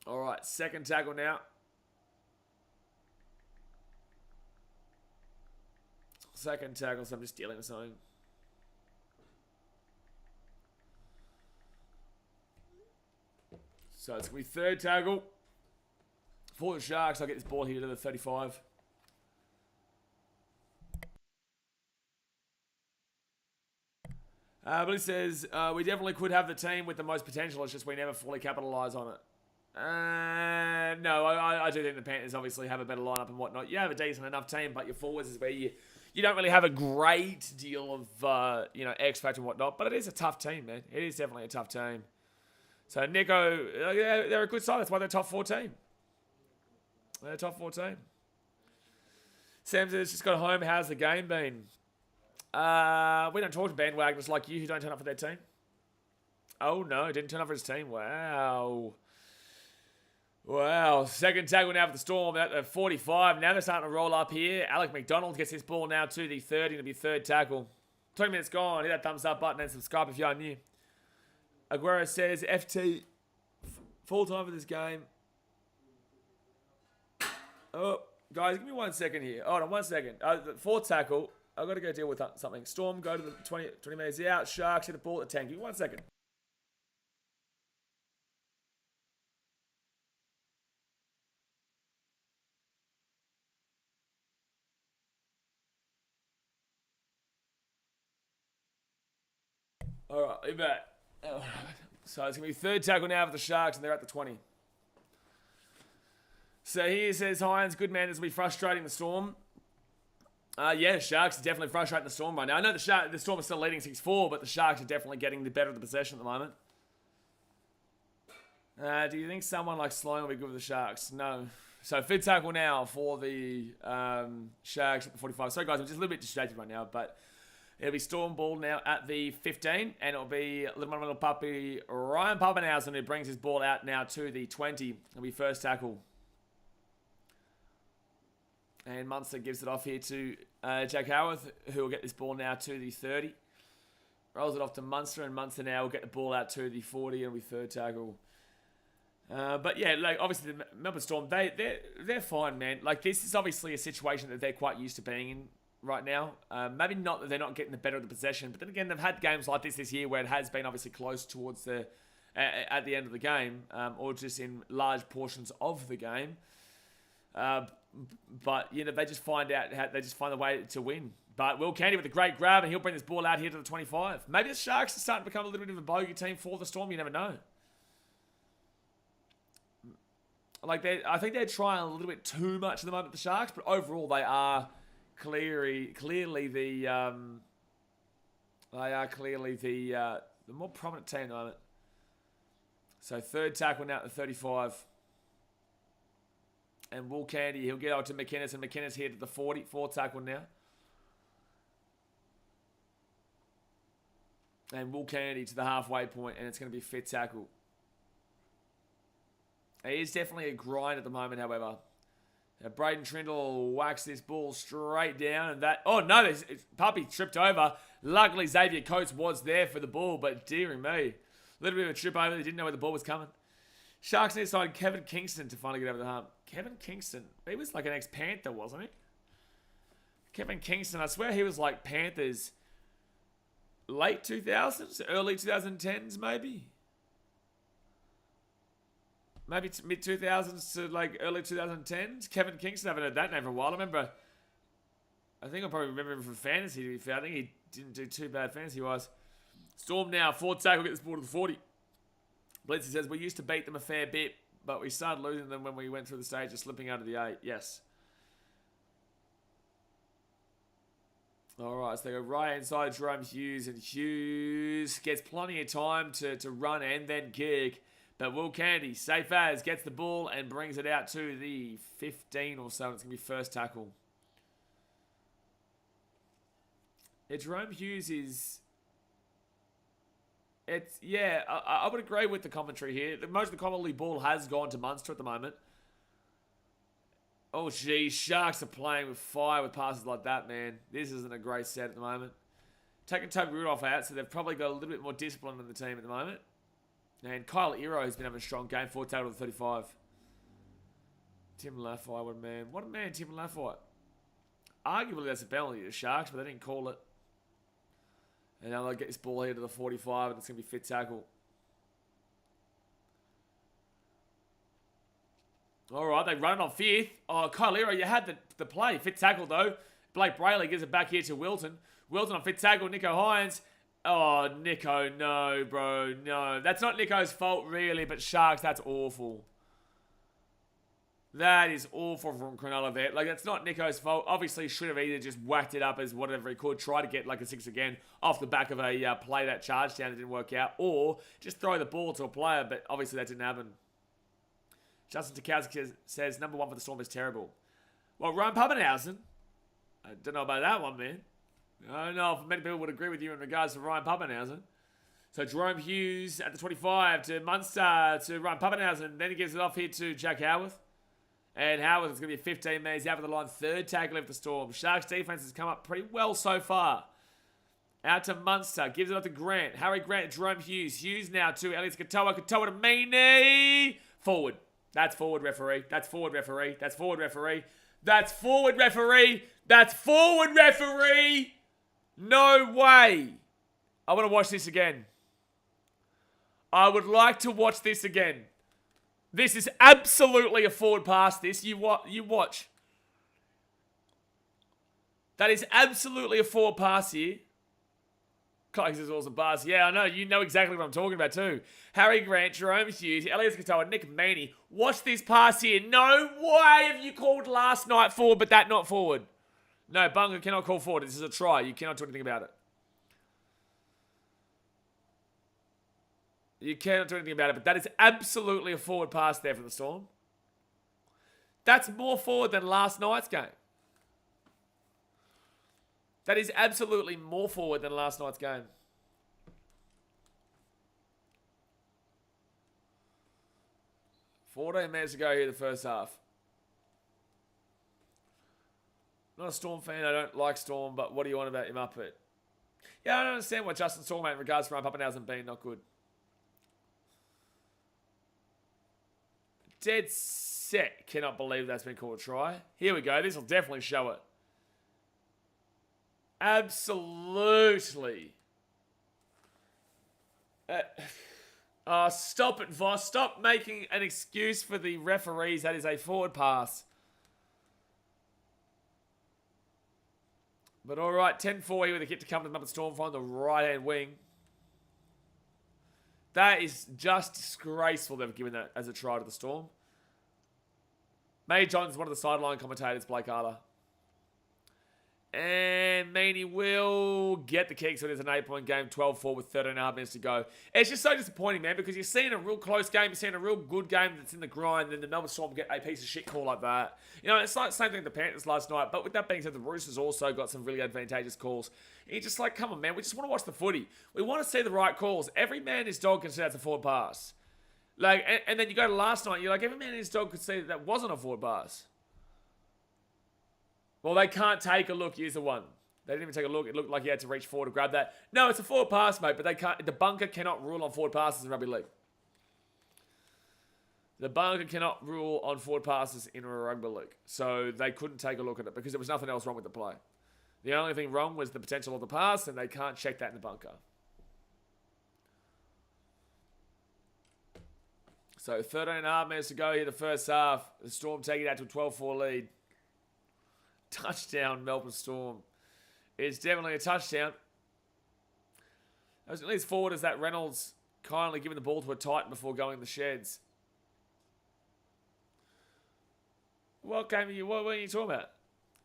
[SPEAKER 1] All right, second tackle now. Second tackle, so I'm just dealing with something. So it's going to be third tackle. For the Sharks, I'll get this ball here to the 35. But he says, we definitely could have the team with the most potential. It's just we never fully capitalise on it. No, I do think the Panthers obviously have a better lineup and whatnot. You have a decent enough team, but your forwards is where you don't really have a great deal of X factor and whatnot. But it is a tough team, man. It is definitely a tough team. So Nico, they're a good side. That's why they're a top 4 team. They're a top 4 team. Sam says, just got home. How's the game been? We don't talk to bandwagoners like you who don't turn up for their team. Oh no, didn't turn up for his team. Wow. Wow. Second tackle now for the Storm at the 45. Now they're starting to roll up here. Alec McDonald gets his ball now to the 30. It'll be third tackle. 20 minutes gone. Hit that thumbs up button and subscribe if you are new. Aguero says, FT, full time for this game. Oh, guys, give me 1 second here. Hold on, 1 second. Fourth tackle. I've got to go deal with something. Storm, go to the 20 minutes out. Sharks hit the ball at 10. Give me 1 second. All right, we're back. So it's going to be third tackle now for the Sharks, and they're at the 20. So here says Hines, good man, this will be frustrating the Storm. Yeah, Sharks are definitely frustrating the Storm right now. I know the Storm is still leading 6-4, but the Sharks are definitely getting the better of the possession at the moment. Do you think someone like Sloan will be good with the Sharks? No. So fifth tackle now for the Sharks at the 45. Sorry guys, I'm just a little bit distracted right now, but it'll be Storm ball now at the 15, and it'll be little puppy Ryan Pappenhausen who brings his ball out now to the 20. It'll be first tackle. And Munster gives it off here to Jack Howarth, who will get this ball now to the 30. Rolls it off to Munster, and Munster now will get the ball out to the 40, and it'll be third tackle. But yeah, like obviously the Melbourne Storm, they're fine, man. Like this is obviously a situation that they're quite used to being in right now. Maybe not that they're not getting the better of the possession, but then again, they've had games like this year where it has been obviously close towards the at the end of the game, or just in large portions of the game. But you know, they just find the way to win. But Will Candy with a great grab, and he'll bring this ball out here to the 25. Maybe the Sharks are starting to become a little bit of a bogey team for the Storm. You never know. Like I think they're trying a little bit too much at the moment, the Sharks, but overall they are clearly the more prominent team at the moment. So third tackle now at the 35. And Will Candy, he'll get out to McInnes, and McInnes here to the 40. Fourth tackle now. And Will Candy to the halfway point, and it's going to be fifth tackle. It is definitely a grind at the moment, however. Now Braden Trindle whacks this ball straight down, and that... Oh, no, Puppy tripped over. Luckily, Xavier Coates was there for the ball, but dearie me. A little bit of a trip over. They didn't know where the ball was coming. Sharks near side, Kevin Kingston to finally get over the hump. Kevin Kingston. He was like an ex-Panther, wasn't he? Kevin Kingston, I swear he was like Panthers late 2000s, early 2010s maybe. Maybe mid-2000s to like early 2010s. Kevin Kingston, I haven't heard that name for a while. I think I'll probably remember him from fantasy to be fair. I think he didn't do too bad fantasy-wise. Storm now, fourth tackle, get this ball to the 40. Blitzy says, we used to beat them a fair bit, but we started losing them when we went through the stage of slipping out of the 8. Yes. All right, so they go right inside Jerome Hughes, and Hughes gets plenty of time to run and then kick. But Will Candy, safe as, gets the ball and brings it out to the 15 or so. It's going to be first tackle. Yeah, Jerome Hughes is... I would agree with the commentary here. Most of the Commonwealth ball has gone to Munster at the moment. Oh, geez. Sharks are playing with fire with passes like that, man. This isn't a great set at the moment. Taking Toby Rudolph out, so they've probably got a little bit more discipline in the team at the moment. And Kyle Ero has been having a strong game. Fourth tackle to 35. Tim Laffey, what a man. What a man, Tim Laffey. Arguably, that's a penalty to the Sharks, but they didn't call it. And now they'll get this ball here to the 45, and it's going to be fifth tackle. All right, they run it on fifth. Oh, Kyle Ero, you had the play. Fifth tackle, though. Blake Brayley gives it back here to Wilton. Wilton on fifth tackle. Nico Hines. Oh, Nico, no, bro, no. That's not Nico's fault, really, but Sharks, that's awful. That is awful from Cronulla there. Like, that's not Nico's fault. Obviously, he should have either just whacked it up as whatever he could, try to get like a 6 again off the back of a play that charged down that didn't work out, or just throw the ball to a player, but obviously that didn't happen. Justin Tukowski says, number 1 for the Storm is terrible. Well, Ryan Pappenhausen, I don't know about that one, man. I don't know if many people would agree with you in regards to Ryan Pappenhausen. So Jerome Hughes at the 25 to Munster to Ryan Pappenhausen. Then he gives it off here to Jack Howarth. And Howarth is going to be 15 metres out of the line. Third tackle of the Storm. Sharks defense has come up pretty well so far. Out to Munster. Gives it up to Grant. Harry Grant, Jerome Hughes. Hughes now to Elias Katoa. Katoa to Meany. Forward. That's forward, referee. That's forward, referee. That's forward, referee. That's forward, referee. That's forward, referee. No way. I want to watch this again. I would like to watch this again. This is absolutely a forward pass, this. You watch. That is absolutely a forward pass here. Clark is also bars. Yeah, I know. You know exactly what I'm talking about too. Harry Grant, Jerome Hughes, Elias Katoa, Nick Meany. Watch this pass here. No way have you called last night forward, but that not forward. No, Bunga cannot call forward. This is a try. You cannot do anything about it. You cannot do anything about it, but that is absolutely a forward pass there for the Storm. That's more forward than last night's game. That is absolutely more forward than last night's game. $14 minutes to go here the first half. Not a Storm fan. I don't like Storm, but what do you want about him up at? Yeah, I don't understand what Justin's talking about in regards to up and hasn't been not good. Dead set. Cannot believe that's been called a try. Here we go. This will definitely show it. Absolutely. Stop it, Voss. Stop making an excuse for the referees. That is a forward pass. But all right, 10-4 here with a kick to come to the Melbourne Storm from the right-hand wing. That is just disgraceful they've given that as a try to the Storm. May Johns is one of the sideline commentators, Blake Arler. And Meany will get the kick, so it is an 8-point game, 12-4 with 13.5 minutes to go. It's just so disappointing, man, because you're seeing a real close game, you're seeing a real good game that's in the grind, then the Melbourne Storm get a piece of shit call like that. You know, it's like the same thing with the Panthers last night, but with that being said, the Roosters also got some really advantageous calls. And you're just like, come on, man, we just want to watch the footy. We want to see the right calls. Every man and his dog can see that's a forward pass. Like, and then you go to last night, you're like, every man and his dog could see that wasn't a forward pass. Well, they can't take a look. Here's the one. They didn't even take a look. It looked like he had to reach forward to grab that. No, it's a forward pass, mate, but they can't. The bunker cannot rule on forward passes in rugby league. The bunker cannot rule on forward passes in a rugby league. So they couldn't take a look at it because there was nothing else wrong with the play. The only thing wrong was the potential of the pass, and they can't check that in the bunker. So 13.5 minutes to go here the first half. The Storm taking it out to a 12-4 lead. Touchdown, Melbourne Storm. It's definitely a touchdown. As at least forward as that Reynolds kindly giving the ball to a Titan before going in the sheds. What game are you? What are you talking about?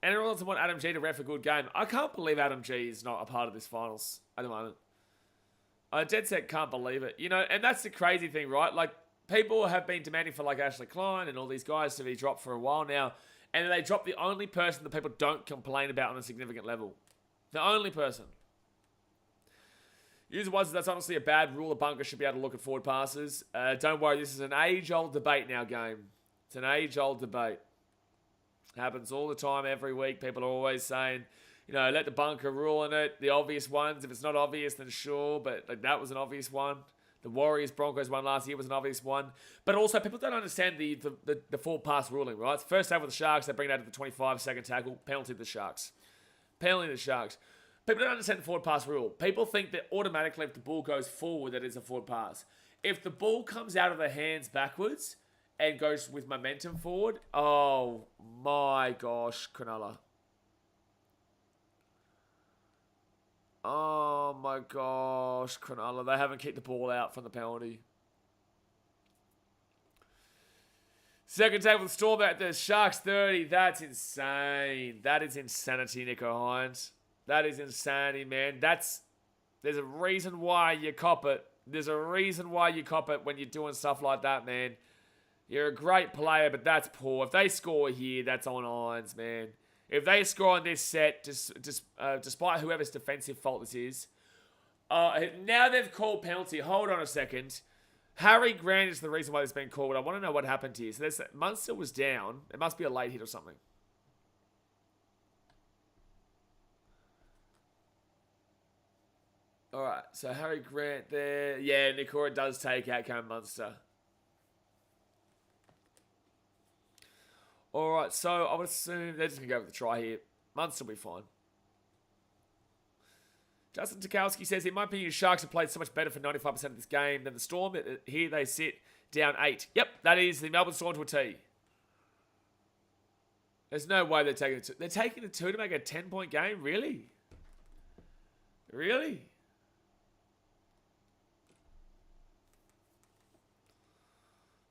[SPEAKER 1] And everyone want Adam G to ref a good game. I can't believe Adam G is not a part of this finals at the moment. I dead set can't believe it. You know, and that's the crazy thing, right? Like, people have been demanding for like Ashley Klein and all these guys to be dropped for a while now. And they drop the only person that people don't complain about on a significant level. The only person. User was that's honestly a bad rule. A bunker should be able to look at forward passes. Don't worry, this is an age-old debate now, game. It's an age-old debate. Happens all the time, every week. People are always saying, you know, let the bunker rule on it. The obvious ones. If it's not obvious, then sure. But like, that was an obvious one. The Warriors-Broncos one last year was an obvious one. But also, people don't understand the forward pass ruling, right? First half with the Sharks, they bring it out to the 25-second tackle. Penalty to the Sharks. Penalty to the Sharks. People don't understand the forward pass rule. People think that automatically if the ball goes forward, that it's a forward pass. If the ball comes out of the hands backwards and goes with momentum forward, oh my gosh, Cronulla. Oh my gosh, Cronulla. They haven't kicked the ball out from the penalty. Second tackle with the Storm at the Sharks 30. That's insane. That is insanity, Nico Hines. That is insanity, man. There's a reason why you cop it. There's a reason why you cop it when you're doing stuff like that, man. You're a great player, but that's poor. If they score here, that's on Hines, man. If they score on this set, despite whoever's defensive fault this is, now they've called penalty. Hold on a second. Harry Grant is the reason why this has been called. I want to know what happened here. So Munster was down. It must be a late hit or something. All right, so Harry Grant there. Yeah, Nikora does take out Cam Munster. All right, so I would assume they're just going to go with the try here. Munster will be fine. Justin Tukowski says, in my opinion, Sharks have played so much better for 95% of this game than the Storm. Here they sit down 8. Yep, that is the Melbourne Storm to a T. There's no way they're taking the 2. They're taking the 2 to make a 10-point game? Really? Really?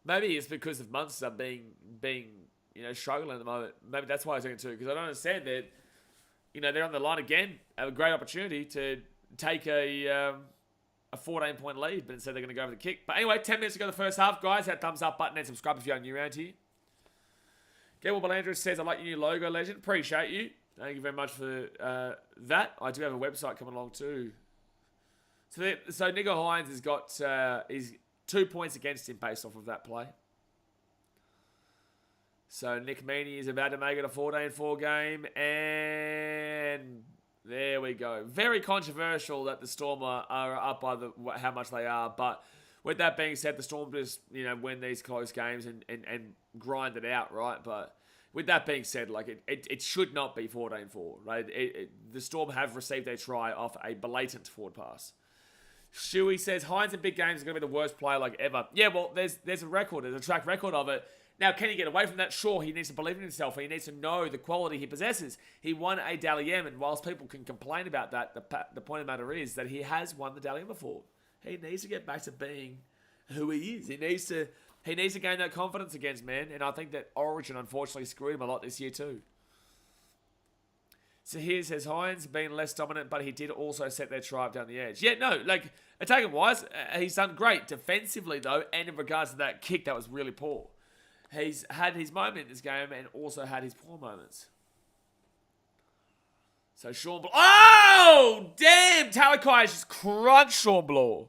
[SPEAKER 1] Maybe it's because of Munster being struggling at the moment. Maybe that's why he's taking 2. Because I don't understand that, they're on the line again. Have a great opportunity to take a 14-point lead, but instead they're going to go for the kick. But anyway, 10 minutes to go the first half, guys. Hit that thumbs up button and subscribe if you're new around here. Gabriel Belandris says, I like your new logo, legend. Appreciate you. Thank you very much for that. I do have a website coming along too. So Nico Hines has got his 2 points against him based off of that play. So Nick Meaney is about to make it a 14-4 game. And there we go. Very controversial that the Storm are up by how much they are. But with that being said, the Storm just win these close games and grind it out, right? But with that being said, it should not be 14-4, right? The Storm have received a try off a blatant forward pass. Shuey says, Hines in big games is going to be the worst player ever. Yeah, well, there's a record. There's a track record of it. Now, can he get away from that? Sure, he needs to believe in himself. He needs to know the quality he possesses. He won a Dally M, and whilst people can complain about that, the point of the matter is that he has won the Dally M before. He needs to get back to being who he is. He needs to gain that confidence against, man. And I think that Origin, unfortunately, screwed him a lot this year too. So here says, Hines been less dominant, but he did also set their tribe down the edge. Yeah, no, attacking-wise, he's done great. Defensively, though, and in regards to that kick, that was really poor. He's had his moment in this game and also had his poor moments. So Sean Bloor. Oh, damn! Talakai just crunched Sean Bloor.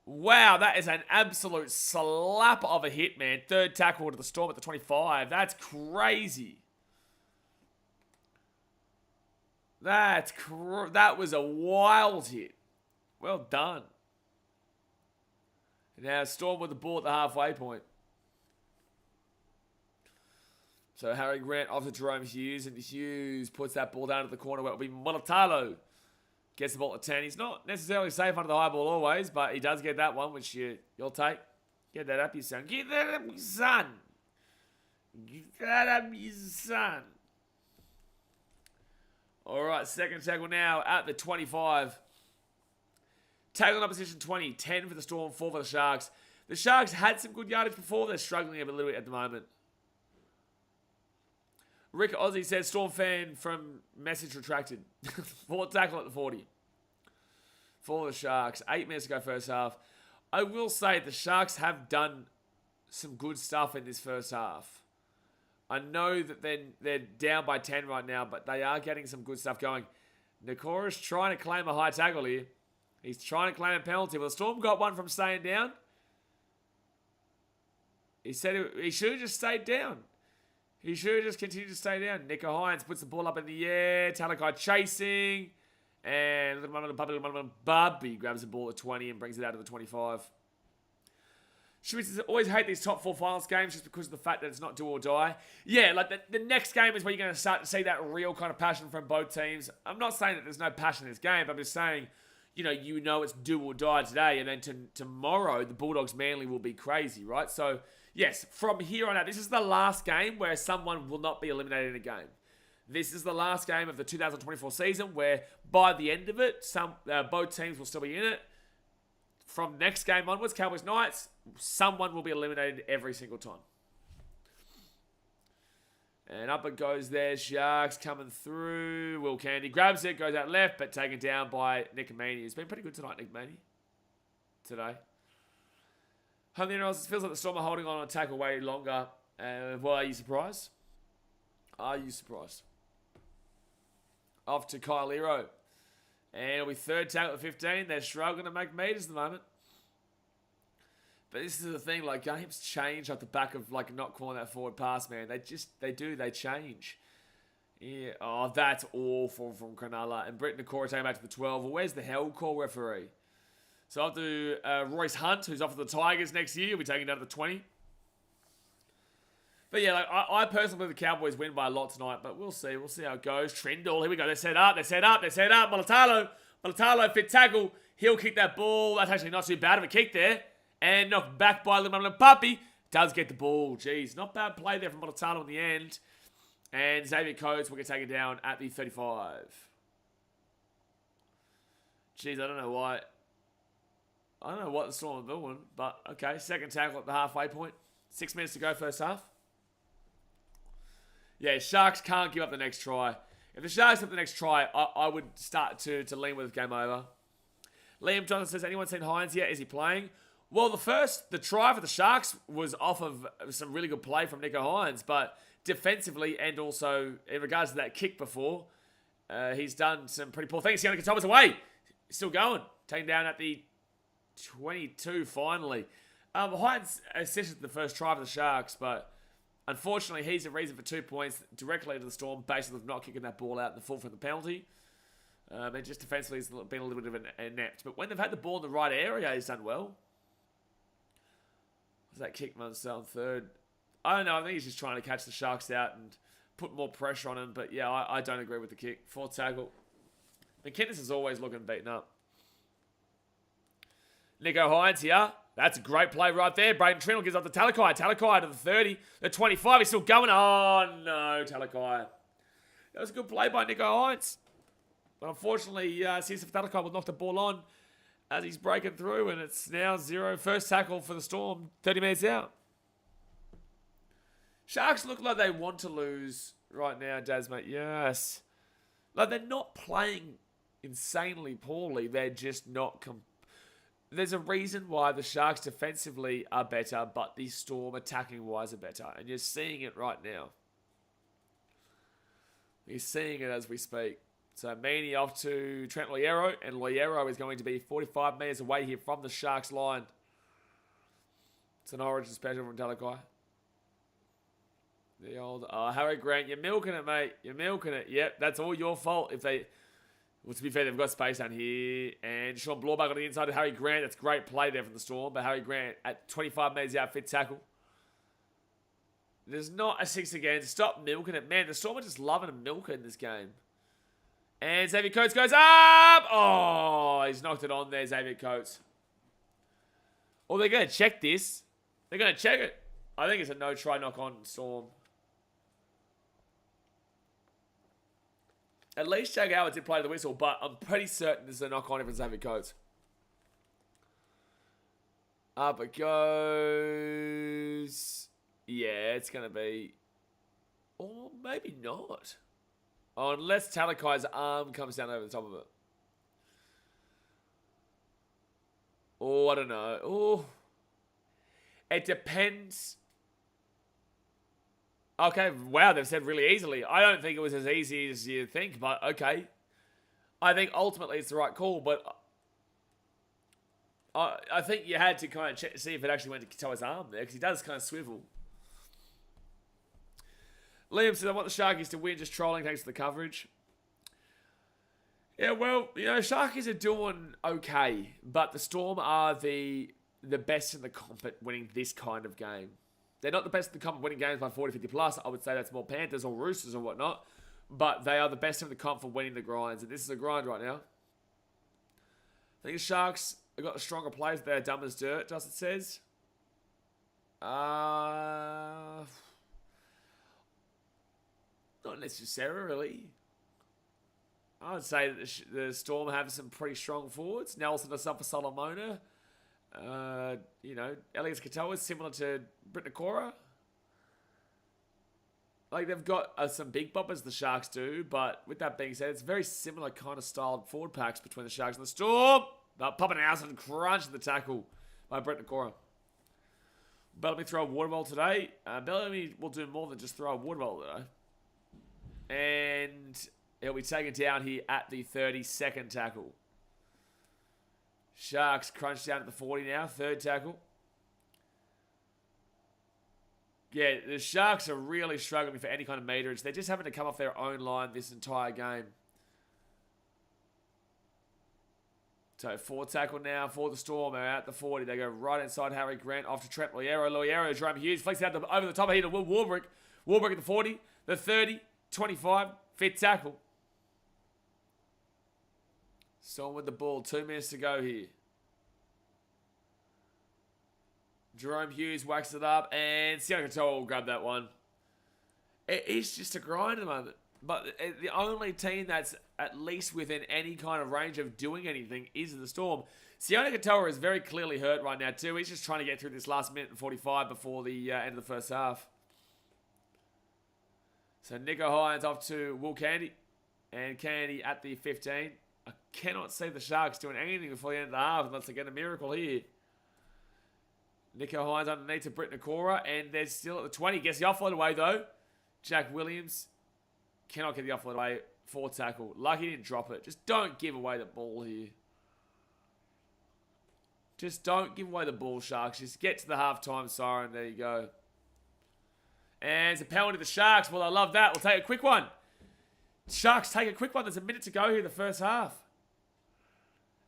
[SPEAKER 1] Wow, that is an absolute slap of a hit, man. Third tackle to the Storm at the 25. That's crazy. That was a wild hit. Well done. Now Storm with the ball at the halfway point. So Harry Grant off to Jerome Hughes, and Hughes puts that ball down to the corner where it'll be Monotalo. Gets the ball at 10. He's not necessarily safe under the high ball always, but he does get that one, which you'll take. Get that up, you son. Get that up, you son. Get that up, you son. All right, second tackle now at the 25. Tackle in opposition 20. 10 for the Storm, 4 for the Sharks. The Sharks had some good yardage before. They're struggling a little bit at the moment. Rick Ozzy says, Storm fan from message retracted. Fourth tackle at the 40. For the Sharks. 8 minutes to go first half. I will say the Sharks have done some good stuff in this first half. I know that they're down by 10 right now, but they are getting some good stuff going. Nikora's trying to claim a high tackle here. He's trying to claim a penalty. Well, the Storm got one from staying down. He said he should have just stayed down. He should have just continued to stay down. Nico Hines puts the ball up in the air. Talakai chasing. And Bubby grabs the ball at 20 and brings it out to the 25. Schmitz always hate these top 4 finals games just because of the fact that it's not do or die. Yeah, the next game is where you're going to start to see that real kind of passion from both teams. I'm not saying that there's no passion in this game, but I'm just saying, you know it's do or die today, and then tomorrow, the Bulldogs Manly will be crazy, right? So, yes, from here on out, this is the last game where someone will not be eliminated in a game. This is the last game of the 2024 season where, by the end of it, both teams will still be in it. From next game onwards, Cowboys Knights, someone will be eliminated every single time. And up it goes there. Sharks coming through. Will Candy grabs it, goes out left, but taken down by Nick Meaney. He's been pretty good tonight, Nick Meaney. Today. Home NRL, it feels like the Storm are holding on a tackle way longer. Well, are you surprised? Are you surprised? Off to Kyle Ero. And it'll be third tackle at 15. They're struggling to make meters at the moment. But this is the thing, games change off the back of, not calling that forward pass, man. They change. Yeah. Oh, that's awful from Cronulla. And Britton Nakora taking back to the 12. Well, where's the hell call referee? So I'll do Royce Hunt, who's off to the Tigers next year. He'll be taking down to the 20. But yeah, like, I personally believe the Cowboys win by a lot tonight, but we'll see. We'll see how it goes. Trindle, here we go. They're set up. Mulatalo, fit tackle. He'll kick that ball. That's actually not too bad of a kick there. And knocked back by little Puppy. Does get the ball. Jeez, not bad play there from Mulatalo in the end. And Xavier Coates will get taken down at the 35. Jeez, I don't know why. I don't know what the Storm are doing, but okay. Second tackle at the halfway point. 6 minutes to go first half. Yeah, Sharks can't give up the next try. If the Sharks have the next try, I would start to lean with game over. Liam Johnson says, anyone seen Hines yet? Is he playing? Well, the try for the Sharks was off of some really good play from Nico Hines, but defensively and also in regards to that kick before, he's done some pretty poor things. Sione Katoa's away. Still going. Taken down at the 22 finally. Hines assisted the first try for the Sharks, but unfortunately he's the reason for 2 points directly into the Storm, basically not kicking that ball out in the full for the penalty. And just defensively he's been a little bit of an inept. But when they've had the ball in the right area, he's done well. Was that kick Munster on third? I don't know. I think he's just trying to catch the Sharks out and put more pressure on him. But yeah, I don't agree with the kick. Fourth tackle. McInnes is always looking beaten up. Nico Hines here. That's a great play right there. Braden Trindle gives up to Talakai. Talakai to the 30. The 25. He's still going. Oh, no, Talakai. That was a good play by Nico Hines. But unfortunately, Cesar Talakai will knock the ball on as he's breaking through. And it's now 0. First tackle for the Storm. 30 minutes out. Sharks look like they want to lose right now, Daz, mate. Yes. Like, they're not playing insanely poorly. They're just not... There's a reason why the Sharks defensively are better, but the Storm attacking-wise are better. And you're seeing it right now. You're seeing it as we speak. So, Meany off to Trent Loiero, and Loiero is going to be 45 metres away here from the Sharks line. It's an origin special from Talakai. The old, Harry Grant, you're milking it, mate. You're milking it. Yep, that's all your fault. If they... Well, to be fair, they've got space down here. And Sean Blorback on the inside of Harry Grant. That's great play there from the Storm. But Harry Grant at 25 metres out, fit tackle. There's not a 6 again. Stop milking it. Man, the Storm are just loving to milk it in this game. And Xavier Coates goes up. Oh, he's knocked it on there, Xavier Coates. Oh, they're going to check this. They're going to check it. I think it's a no-try knock-on Storm. At least Jack Howard did play the whistle, but I'm pretty certain there's a knock-on if it's Xavier Coates. Up it goes. Yeah, it's going to be... Or maybe not. Oh, unless Talakai's arm comes down over the top of it. Oh, I don't know. Oh. It depends. Okay, wow, they've said really easily. I don't think it was as easy as you think, but okay. I think ultimately it's the right call, but I think you had to kind of check to see if it actually went to Katoa's arm there, because he does kind of swivel. Liam says, I want the Sharkies to win, just trolling thanks to the coverage. Yeah, well, you know, Sharkies are doing okay, but the Storm are the best in the comp at winning this kind of game. They're not the best in the comp at winning games by 40, 50 plus. I would say that's more Panthers or Roosters or whatnot. But they are the best in the comp for winning the grinds. And this is a grind right now. I think the Sharks have got the stronger players. They're dumb as dirt, Justin says. Not necessarily. I would say that the Storm have some pretty strong forwards. Nelson Asafa Solomona. You know, Elias Katoa is similar to Britton Nakora. Like, they've got some big boppers, the Sharks do, but with that being said, it's very similar kind of styled forward packs between the Sharks and the Storm. But Pappenhausen crunched the tackle by Britton Nakora. Bellamy throw a water ball today. Bellamy will do more than just throw a water ball though. And he'll be taken down here at the 32nd tackle. Sharks crunch down at the 40 now. Third tackle. Yeah, the Sharks are really struggling for any kind of meterage. They're just having to come off their own line this entire game. So, 4 tackle now for the Storm. They're at the 40. They go right inside Harry Grant off to Trent Loiero. Loiero, Jerome Hughes, flicks out over the top here to Will Warbrick. Warbrick at the 40, the 30, 25, fit tackle. Storm with the ball. 2 minutes to go here. Jerome Hughes whacks it up, and Sione Katoa will grab that one. It's just a grind at the moment. But the only team that's at least within any kind of range of doing anything is the Storm. Sione Katoa is very clearly hurt right now too. He's just trying to get through this last minute and 45 before the end of the first half. So Nico Hines off to Will Candy. And Candy at the 15. I cannot see the Sharks doing anything before the end of the half unless they get a miracle here. Nico Hines underneath to Britt Nakora. And they're still at the 20. Gets the offload away though. Jack Williams cannot get the offload away. 4 tackle. Lucky he didn't drop it. Just don't give away the ball here. Just don't give away the ball, Sharks. Just get to the halftime siren. There you go. And it's a penalty to the Sharks. Well, I love that. We'll take a quick one. Sharks take a quick one. There's a minute to go here in the first half.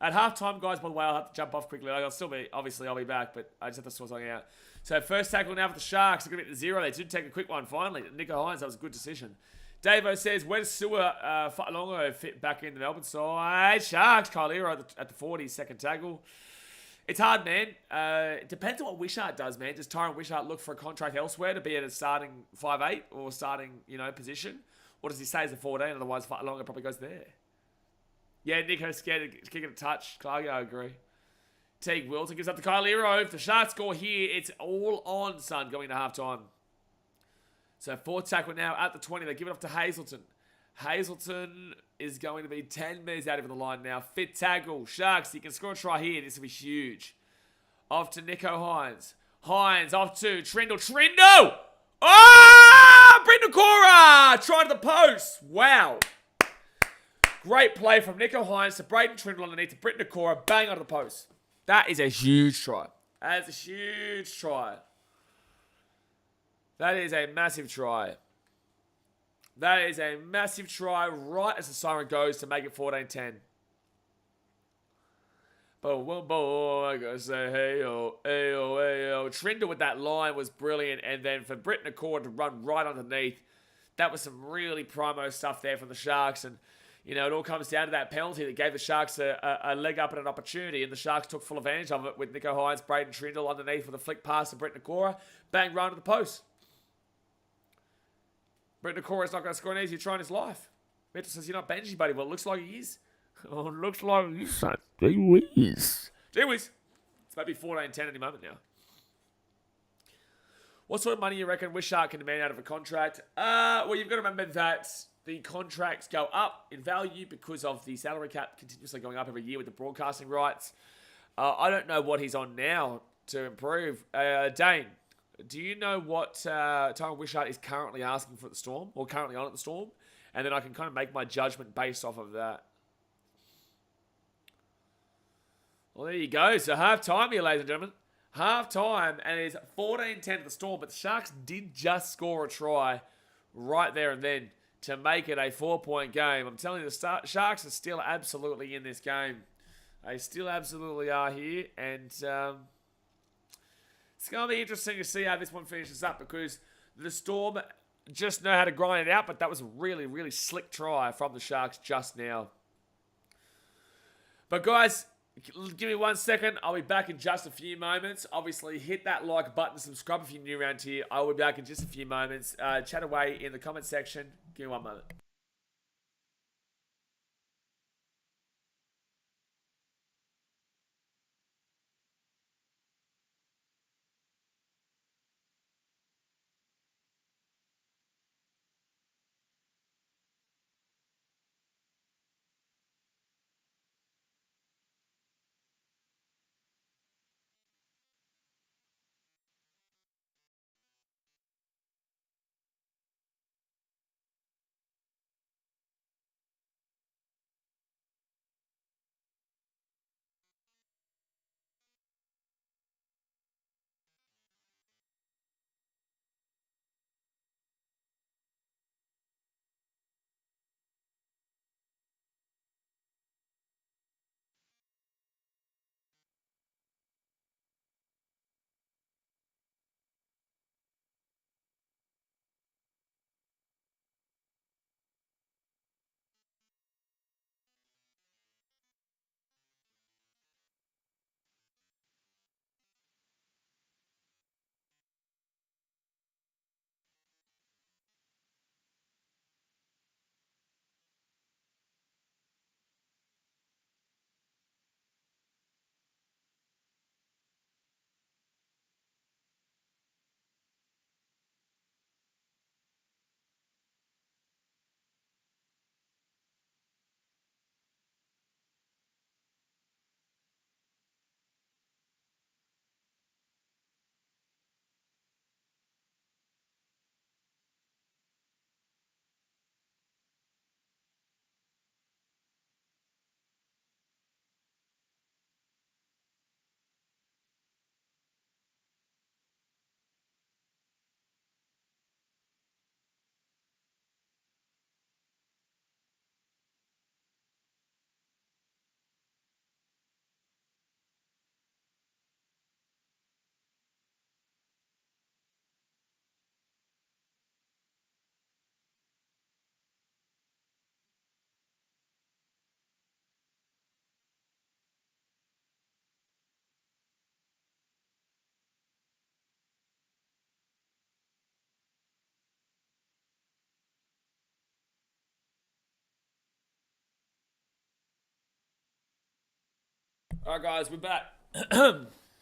[SPEAKER 1] At halftime, guys, by the way, I'll have to jump off quickly. I'll still be, obviously, I'll be back, but I just have to sort something out. So, first tackle now for the Sharks. They're going to get to 0. They did take a quick one, finally. Nico Hines, that was a good decision. Davo says, where's Sewer Fa'alongo fit back in the Melbourne side? Sharks, Kyle Ero at the 40, second tackle. It's hard, man. It depends on what Wishart does, man. Does Tyron Wishart look for a contract elsewhere to be at a starting 5'8" or starting, position? Or does he stay as a 14? Otherwise, Fa'alongo probably goes there. Yeah, Nico's scared to kick it a touch. Clark, I agree. Teague Wilton gives up to Kyle Ero. If the Sharks score here, it's all on, son, going to halftime. So, 4th tackle now at the 20. They give it off to Hazelton. Hazelton is going to be 10 metres out of the line now. Fit tackle. Sharks, you can score a try here. This will be huge. Off to Nico Hines. Hines off to Trindle. Trindle! Oh! Brendan Cora! Try to the post. Wow. Great play from Nico Hines to Braden Trindle underneath to Brendan Cora. Bang onto the post. That is a huge try. That is a huge try. That is a massive try. That is a massive try right as the siren goes to make it 14-10. Boom, I gotta say, hey-oh, hey-oh, hey-oh. Trindle with that line was brilliant. And then for Britt Nakor to run right underneath, that was some really primo stuff there from the Sharks. And, it all comes down to that penalty that gave the Sharks a leg up and an opportunity. And the Sharks took full advantage of it with Nico Hines, Braden Trindle underneath with a flick pass to Britt Nakora. Bang, run to the post. Britt Nakora's not going to score an easy try in his life. Mitchell says, you're not Benji, buddy. Well, it looks like he is. Oh, it looks like he is, son. Gee whiz. Gee whiz. It's maybe 14-10 any moment now. What sort of money you reckon Wishart can demand out of a contract? Well, you've got to remember that the contracts go up in value because of the salary cap continuously going up every year with the broadcasting rights. I don't know what he's on now to improve. Dane, do you know what Tyron Wishart is currently asking for at the Storm, or currently on at the Storm? And then I can kind of make my judgment based off of that. Well, there you go. So half-time here, ladies and gentlemen. Half-time, and it is 14-10 to the Storm, but the Sharks did just score a try right there and then to make it a 4-point game. I'm telling you, the Sharks are still absolutely in this game. They still absolutely are here, and it's going to be interesting to see how this one finishes up, because the Storm just know how to grind it out, but that was a really, really slick try from the Sharks just now. But guys, give me 1 second. I'll be back in just a few moments. Obviously, hit that like button, subscribe if you're new around here. I will be back in just a few moments. Chat away in the comment section. Give me 1 moment. All right, guys, we're back.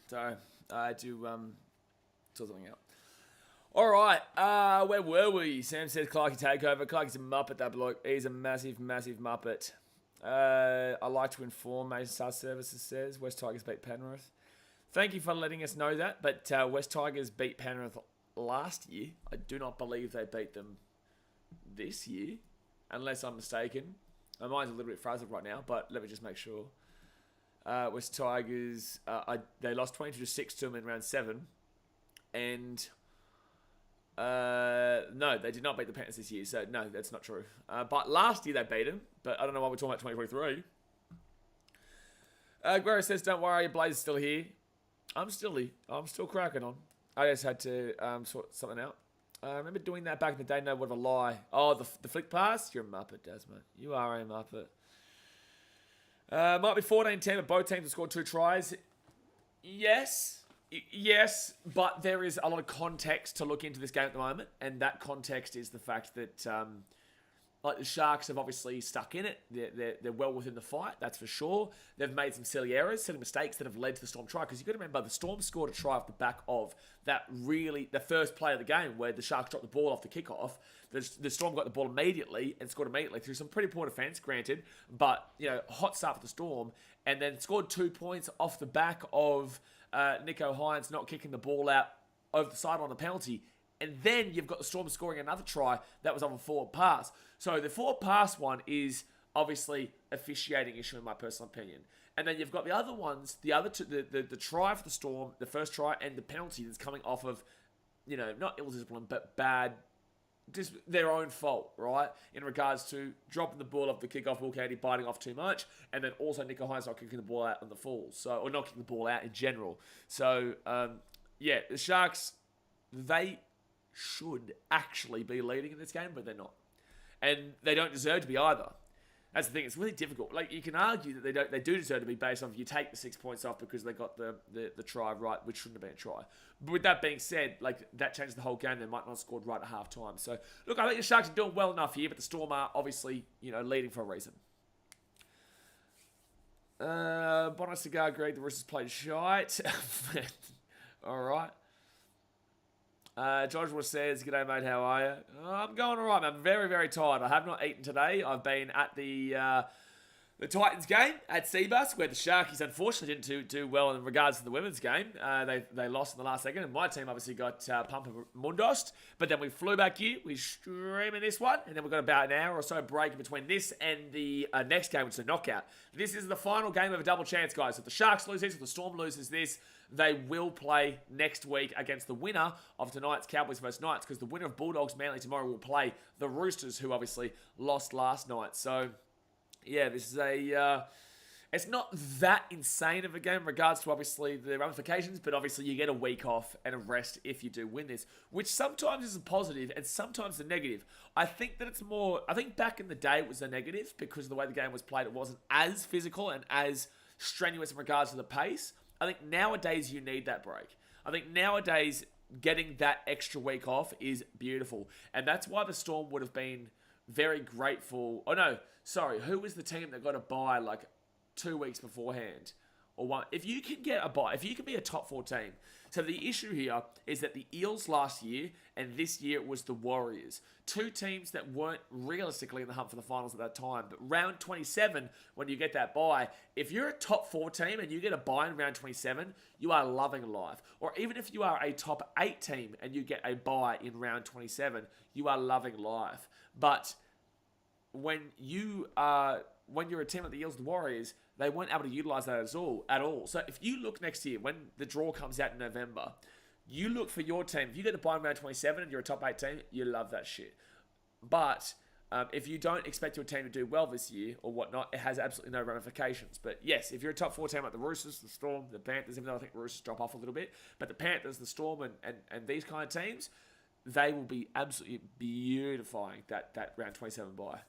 [SPEAKER 1] Sorry, I had to sort something out. All right, where were we? Sam says Clarkie takeover. Clarkie's a muppet, that bloke. He's a massive, massive muppet. I like to inform, Mason Star Services says West Tigers beat Penrith. Thank you for letting us know that, but West Tigers beat Penrith last year. I do not believe they beat them this year, unless I'm mistaken. My mind's a little bit frazzled right now, but let me just make sure. West Tigers, they lost 22-6 to them in round 7. And, no, they did not beat the Panthers this year. So, no, that's not true. But last year they beat them. But I don't know why we're talking about 2023. Guerrero says, don't worry, Blaze is still here. I'm still here. I'm still cracking on. I just had to sort something out. I remember doing that back in the day. No, what of a lie. Oh, the flick pass? You're a muppet, Desmond. You are a muppet. Might be 14-10, but both teams have scored 2 tries. Yes, but there is a lot of context to look into this game at the moment, and that context is the fact that like the Sharks have obviously stuck in it. They're well within the fight, that's for sure. They've made some silly errors, silly mistakes that have led to the Storm try. Because you've got to remember, the Storm scored a try off the back of the first play of the game where the Sharks dropped the ball off the kickoff. The Storm got the ball immediately and scored immediately through some pretty poor defense, granted. But, hot start for the Storm. And then scored 2 points off the back of Nico Hines not kicking the ball out over the sideline on a penalty. And then you've got the Storm scoring another try that was on a forward pass. So the forward pass one is obviously officiating issue in my personal opinion. And then you've got the other ones, the other two, the try for the Storm, the first try, and the penalty that's coming off of, not ill-discipline, but bad, just their own fault, right? In regards to dropping the ball off the kickoff, Will Kennedy biting off too much, and then also Nico Hines not kicking the ball out on the full, or not kicking the ball out in general. So, the Sharks, they should actually be leading in this game, but they're not. And they don't deserve to be either. That's the thing. It's really difficult. Like, you can argue that they do deserve to be based on if you take the 6 points off because they got the try right, which shouldn't have been a try. But with that being said, like, that changes the whole game. They might not have scored right at half time. So, look, I think the Sharks are doing well enough here, but the Storm are obviously, leading for a reason. Bono Cigar agreed the Roosters played shite. All right. Joshua says, g'day mate, how are you? I'm going alright, I'm very, very tired. I have not eaten today. I've been at the Titans game at Seabus, where the Sharkies unfortunately didn't do well in regards to the women's game. They lost in the last second, and my team obviously got Pumper Mundost. But then we flew back here, we streaming this one, and then we've got about an hour or so break between this and the next game, which is a knockout. This is the final game of a double chance, guys. If the Sharks lose this, if the Storm loses this, they will play next week against the winner of tonight's Cowboys vs Knights, because the winner of Bulldogs Manly tomorrow will play the Roosters, who obviously lost last night. So, yeah, this is it's not that insane of a game in regards to obviously the ramifications, but obviously you get a week off and a rest if you do win this, which sometimes is a positive and sometimes a negative. I think back in the day it was a negative because of the way the game was played. It wasn't as physical and as strenuous in regards to the pace. I think nowadays you need that break. I think nowadays getting that extra week off is beautiful. And that's why the Storm would have been very grateful. Oh, no, sorry. Who was the team that got a bye like 2 weeks beforehand? Or one? If you can get a bye, if you can be a top 4 team. So the issue here is that the Eels last year and this year it was the Warriors. 2 teams that weren't realistically in the hunt for the finals at that time. But round 27, when you get that bye, if you're a top 4 team and you get a bye in round 27, you are loving life. Or even if you are a top 8 team and you get a bye in round 27, you are loving life. But when you're a team like the Eels and the Warriors, they weren't able to utilise that at all. So if you look next year, when the draw comes out in November, you look for your team. If you get the bye in round 27 and you're a top 8 team, you love that shit. But if you don't expect your team to do well this year or whatnot, it has absolutely no ramifications. But yes, if you're a top 4 team like the Roosters, the Storm, the Panthers, even though I think the Roosters drop off a little bit, but the Panthers, the Storm, and these kind of teams, they will be absolutely beautifying that round 27 bye.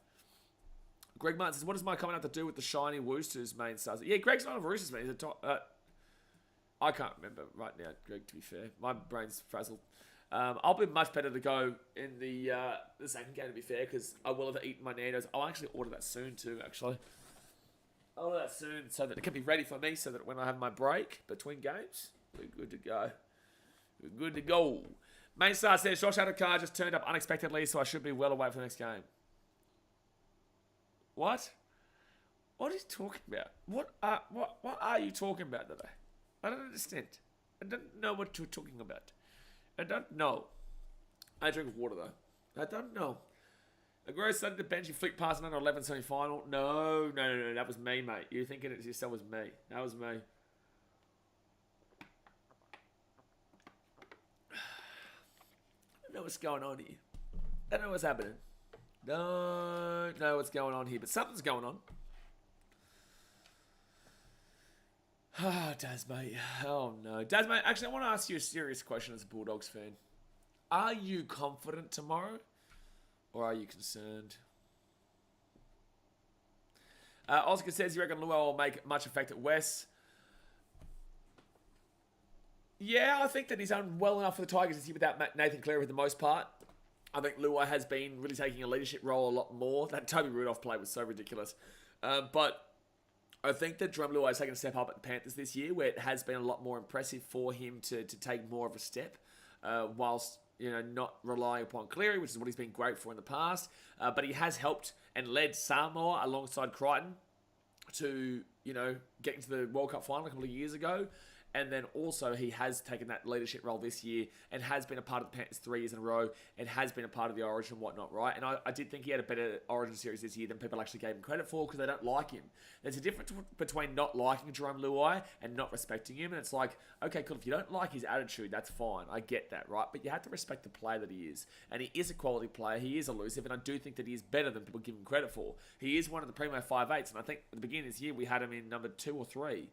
[SPEAKER 1] Greg Martin says, what does my comment have to do with the shiny Woosters main stars? Yeah, Greg's not a Roosters man. He's a top... I can't remember right now, Greg, to be fair. My brain's frazzled. I'll be much better to go in the second game, to be fair, because I will have eaten my Nando's. I'll actually order that soon, too, actually. I'll do that soon so that it can be ready for me so that when I have my break between games, we're good to go. We're good to go. Main Star says, Josh Adokar just turned up unexpectedly, so I should be well away for the next game. What? What are you talking about? What are you talking about today? I don't understand. I don't know what you're talking about. I don't know. I drink water though. I don't know. A gross Sunday to bench, you flick past an under 11 semi-final. No. That was me, mate. You're thinking it yourself was me. That was me. I don't know what's going on here. I don't know what's happening. Don't know what's going on here, but something's going on. Ah, Daz, mate. Oh, no. Daz, mate, actually, I want to ask you a serious question as a Bulldogs fan. Are you confident tomorrow, or are you concerned? Oscar says, you reckon Luai will make much effect at West? Yeah, I think that he's done well enough for the Tigers this year without Nathan Cleary for the most part. I think Luai has been really taking a leadership role a lot more. That Toby Rudolph play was so ridiculous. But I think that Jerome Luai has taken a step up at the Panthers this year, where it has been a lot more impressive for him to take more of a step, whilst not relying upon Cleary, which is what he's been great for in the past. But he has helped and led Samoa alongside Crichton to get into the World Cup final a couple of years ago. And then also he has taken that leadership role this year and has been a part of the Panthers 3 years in a row and has been a part of the Origin and whatnot, right? And I did think he had a better Origin series this year than people actually gave him credit for because they don't like him. There's a difference between not liking Jerome Luai and not respecting him. And it's like, okay, cool, if you don't like his attitude, that's fine. I get that, right? But you have to respect the player that he is. And he is a quality player. He is elusive. And I do think that he is better than people give him credit for. He is one of the primo 5'8s. And I think at the beginning of this year, we had him in number 2 or 3.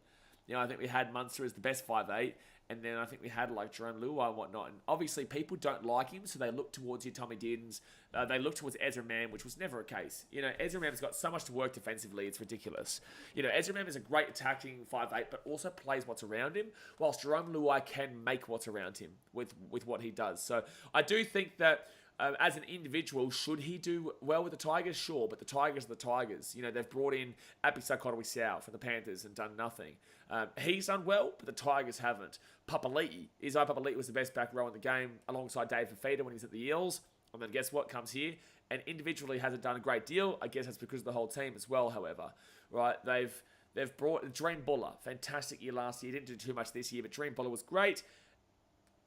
[SPEAKER 1] I think we had Munster as the best 5'8", and then I think we had like Jerome Luai and whatnot. And obviously people don't like him, so they look towards your Tommy Deardens. They look towards Ezra Mam, which was never a case. Ezra Mam's got so much to work defensively, it's ridiculous. Ezra Mam is a great attacking 5'8", but also plays what's around him, whilst Jerome Luai can make what's around him with what he does. So I do think that as an individual, should he do well with the Tigers? Sure, but the Tigers are the Tigers. They've brought in Apisai Koroisau for the Panthers and done nothing. He's done well, but the Tigers haven't. Papali'i. Isaiah Papali'i was the best back row in the game alongside Dave Fafita when he was at the Eels. And then guess what comes here? And individually hasn't done a great deal. I guess that's because of the whole team as well, however. Right? They've brought Dream Buller. Fantastic year last year. Didn't do too much this year, but Dream Buller was great.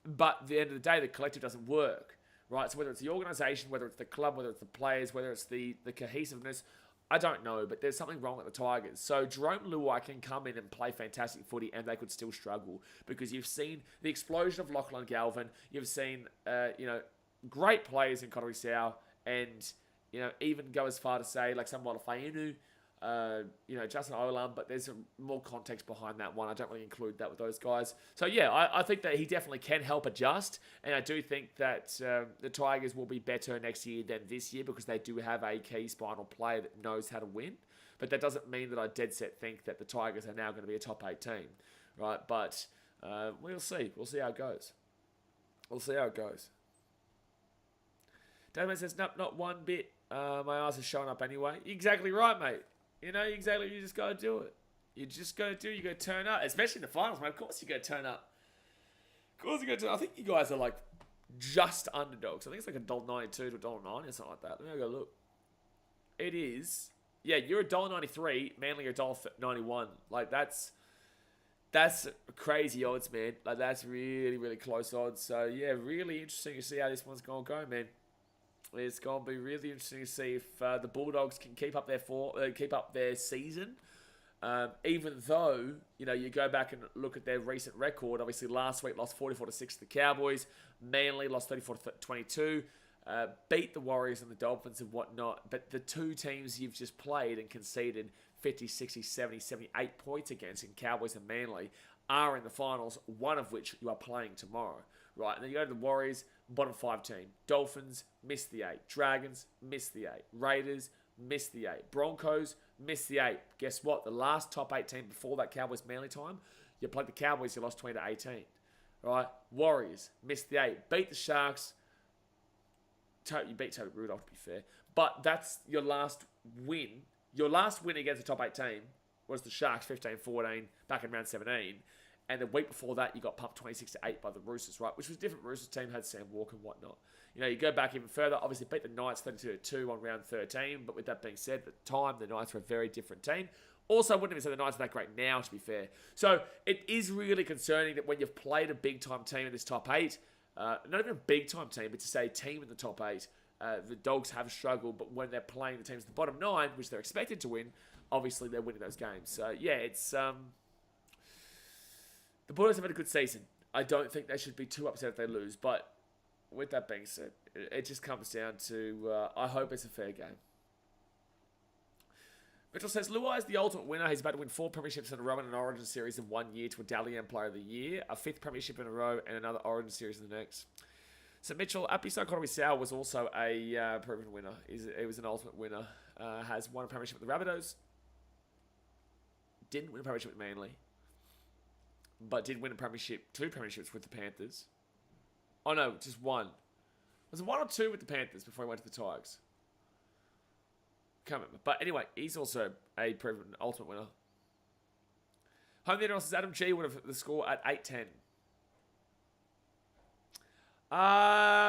[SPEAKER 1] But at the end of the day, the collective doesn't work. Right, so whether it's the organisation, whether it's the club, whether it's the players, whether it's the cohesiveness, I don't know, but there's something wrong with the Tigers. So Jerome Luai can come in and play fantastic footy and they could still struggle because you've seen the explosion of Lachlan Galvin, you've seen, great players in Koroisau and, even go as far to say like someone like Fainu, Justin Olam, but there's more context behind that one. I don't really include that with those guys. So yeah, I think that he definitely can help adjust, and I do think that the Tigers will be better next year than this year because they do have a key spinal player that knows how to win. But that doesn't mean that I dead set think that the Tigers are now going to be a top 8 team, right? But we'll see. We'll see how it goes. We'll see how it goes. David says, nope, not one bit. My eyes are showing up anyway. Exactly right, mate. Exactly. You just got to do it. You just got to do it. You got to turn up. Especially in the finals, man. Of course you got to turn up. Of course you got to turn up. I think you guys are like just underdogs. I think it's like $1.92 to $1.90 or something like that. Let me go look. It is. Yeah, you're $1.93. Manly are $1.91. Like that's crazy odds, man. Like that's really, really close odds. So yeah, really interesting to see how this one's going to go, man. It's going to be really interesting to see if the Bulldogs can keep up their season. Even though, you go back and look at their recent record. Obviously, last week lost 44-6 to the Cowboys. Manly lost 34-22. Beat the Warriors and the Dolphins and whatnot. But the two teams you've just played and conceded 50, 60, 70, 78 points against in Cowboys and Manly are in the finals, one of which you are playing tomorrow. Right, and then you go to the Warriors, bottom 5 team. Dolphins, missed the 8. Dragons, missed the 8. Raiders, missed the 8. Broncos, missed the 8. Guess what? The last top 8 team before that Cowboys Manly time, you played the Cowboys, you lost 20-18. Right? Warriors, missed the 8. Beat the Sharks. You beat Toby Rudolph, to be fair. But that's your last win. Your last win against the top 8 team was the Sharks 15-14 back in round 17. And the week before that, you got pumped 26-8 by the Roosters, right? Which was different. Roosters team had Sam Walker and whatnot. You know, you go back even further, obviously beat the Knights 32-2 on round 13. But with that being said, at the time, the Knights were a very different team. Also, I wouldn't even say the Knights are that great now, to be fair. So, it is really concerning that when you've played a big-time team in this top 8, not even a big-time team, but to say team in the top 8, the Dogs have struggled, but when they're playing the teams in the bottom 9, which they're expected to win, obviously they're winning those games. So, yeah, it's... The Bulldogs have had a good season. I don't think they should be too upset if they lose, but with that being said, it just comes down to, I hope it's a fair game. Mitchell says, Luai is the ultimate winner. He's about to win 4 premierships in a row in an Origin Series in 1 year to a Dally M Player of the Year, a 5th premiership in a row, and another Origin Series in the next. So Mitchell, Api Connery Sow was also a proven winner. He was an ultimate winner. Has won a premiership with the Rabbitohs. Didn't win a premiership with Manly. But did win a premiership, 2 premierships with the Panthers. Oh no, just 1. Was it 1 or 2 with the Panthers before he went to the Tigers? Can't remember. But anyway, he's also a proven ultimate winner. Home Theatre says Adam G would have the score at 8-10.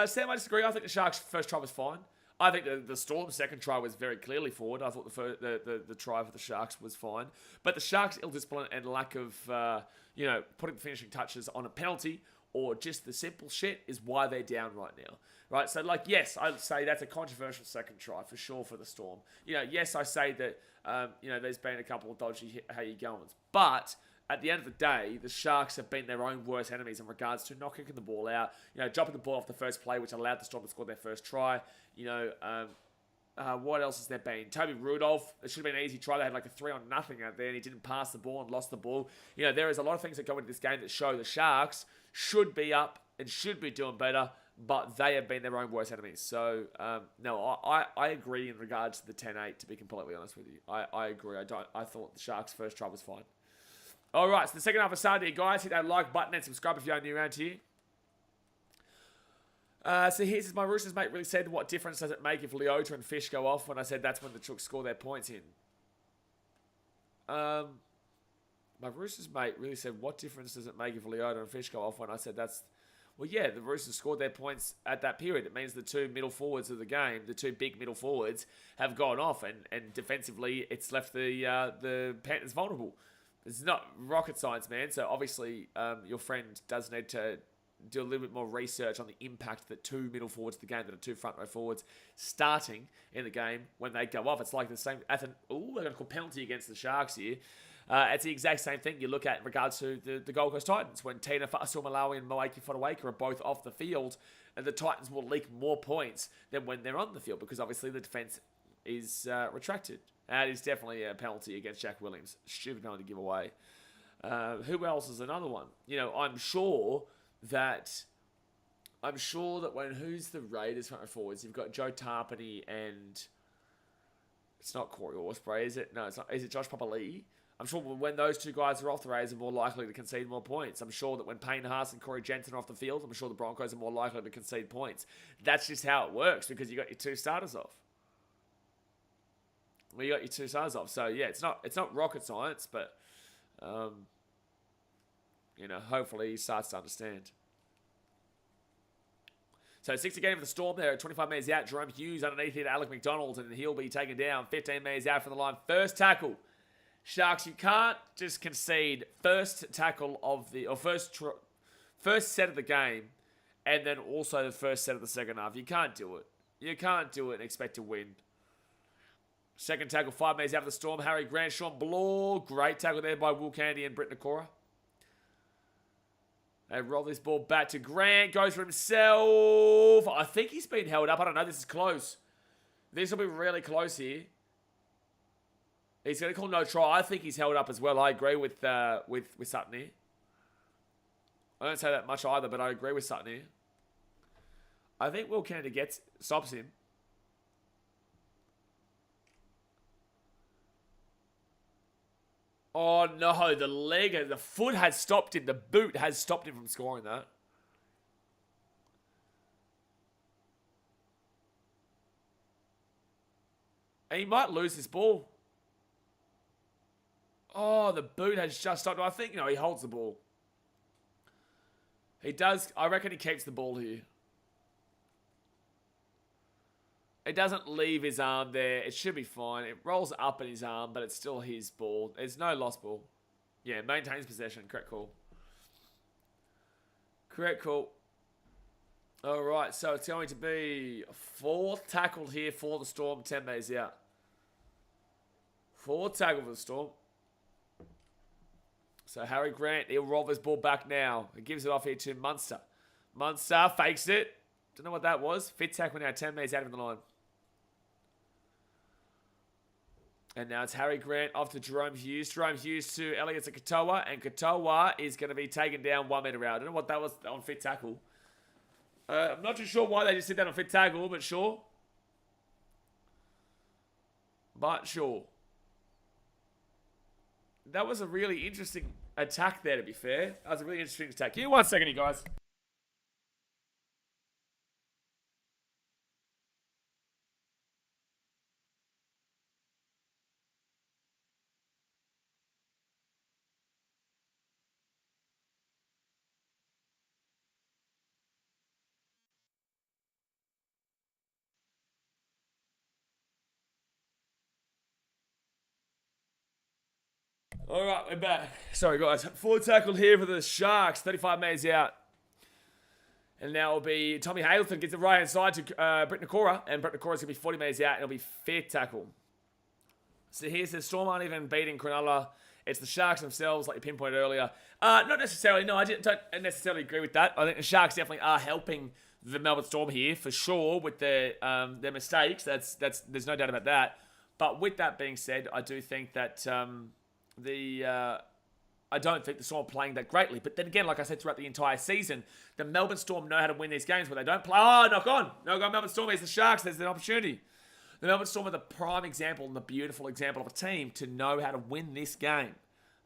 [SPEAKER 1] Sam, I disagree. I think the Sharks' first try was fine. I think the Storm's second try was very clearly forward. I thought the try for the Sharks was fine. But the Sharks' ill discipline and lack of, putting finishing touches on a penalty or just the simple shit is why they're down right now. Right? So, yes, I'd say that's a controversial second try for sure for the Storm. Yes, I say that, there's been a couple of dodgy how you goings. But at the end of the day, the Sharks have been their own worst enemies in regards to not kicking the ball out, dropping the ball off the first play, which allowed the Storm to score their first try. What else has there been? Toby Rudolph, it should have been an easy try. They had like a 3-0 out there, and he didn't pass the ball and lost the ball. There is a lot of things that go into this game that show the Sharks should be up and should be doing better, but they have been their own worst enemies. So, no, I agree in regards to the 10-8, to be completely honest with you. I agree. I thought the Sharks' first try was fine. All right, so the second half of Saturday, guys. Hit that like button and subscribe if you're new around here. So here's my Roosters mate really said, what difference does it make if Leota and Fish go off? When I said that's when the Chooks score their points in. My Roosters mate really said, what difference does it make if Leota and Fish go off? When I said that's... Well, yeah, the Roosters scored their points at that period. It means the 2 middle forwards of the game, the 2 big middle forwards, have gone off. And defensively, it's left the Panthers vulnerable. It's not rocket science, man. So obviously, your friend does need to do a little bit more research on the impact that 2 middle forwards of the game, that are 2 front row forwards starting in the game when they go off. It's like the same. They're going to call penalty against the Sharks here. It's the exact same thing you look at in regards to the Gold Coast Titans when Tina Fa'asuamaleaui and Moaki Fotuaika are both off the field, and the Titans will leak more points than when they're on the field because obviously the defense is retracted. That is definitely a penalty against Jack Williams. Stupid penalty to give away. Who else is another one? I'm sure that when who's the Raiders front row forwards? You've got Joe Tarpany and it's not Corey Osprey, is it? No, it's not. Is it Josh Papali'i? I'm sure when those 2 guys are off, the Raiders are more likely to concede more points. I'm sure that when Payne Haas and Corey Jensen are off the field, I'm sure the Broncos are more likely to concede points. That's just how it works because you got your 2 starters off. Well, you got your 2 starters off. So yeah, it's not rocket science, but hopefully he starts to understand. So 60 game for the Storm there, 25 metres out. Jerome Hughes underneath here to Alec McDonald, and he'll be taken down. 15 metres out from the line. First tackle. Sharks, you can't just concede first tackle of the, or first set of the game, and then also the first set of the second half. You can't do it. You can't do it and expect to win. Second tackle, 5 metres out of the Storm. Harry Grant, Sean Bloor. Great tackle there by Will Candy and Britt Nakora. They roll this ball back to Grant. Goes for himself. I think he's been held up. I don't know. This is close. This will be really close here. He's going to call no try. I think he's held up as well. I agree with Sutton here. I don't say that much either, but I agree with Sutton here. I think Will Canada stops him. Oh no, the foot has stopped him. The boot has stopped him from scoring that. And he might lose this ball. Oh, the boot has just stopped. I think, he holds the ball. He does. I reckon he keeps the ball here. It doesn't leave his arm there. It should be fine. It rolls up in his arm, but it's still his ball. There's no lost ball. Yeah, maintains possession. Correct call. Correct call. All right, so it's going to be 4th tackle here for the Storm. 10 metres out. 4th tackle for the Storm. So Harry Grant, he'll roll this ball back now. He gives it off here to Munster. Munster fakes it. Don't know what that was. 5th tackle now, 10 metres out of the line. And now it's Harry Grant off to Jerome Hughes. Jerome Hughes to Elliott Katoa. And Katoa is going to be taken down 1 metre out. I don't know what that was on 5th tackle. I'm not too sure why they just did that on 5th tackle, but sure. But sure. That was a really interesting attack there, to be fair. That was a really interesting attack. Give me 1 second, you guys. All right, we're back. Sorry, guys. 4th tackle here for the Sharks. 35 metres out. And now it'll be Tommy Hazelton gets the right-hand side to Britt Nakora. And Britt Nakora's going to be 40 metres out. And it'll be 5th tackle. So here's the Storm aren't even beating Cronulla. It's the Sharks themselves, like you pinpointed earlier. Not necessarily. No, I don't necessarily agree with that. I think the Sharks definitely are helping the Melbourne Storm here, for sure, with their mistakes. There's no doubt about that. But with that being said, I do think that... I don't think the Storm are playing that greatly. But then again, like I said throughout the entire season, the Melbourne Storm know how to win these games where they don't play. Oh, knock on. No go Melbourne Storm. Here's the Sharks. There's an opportunity. The Melbourne Storm are the prime example and the beautiful example of a team to know how to win this game.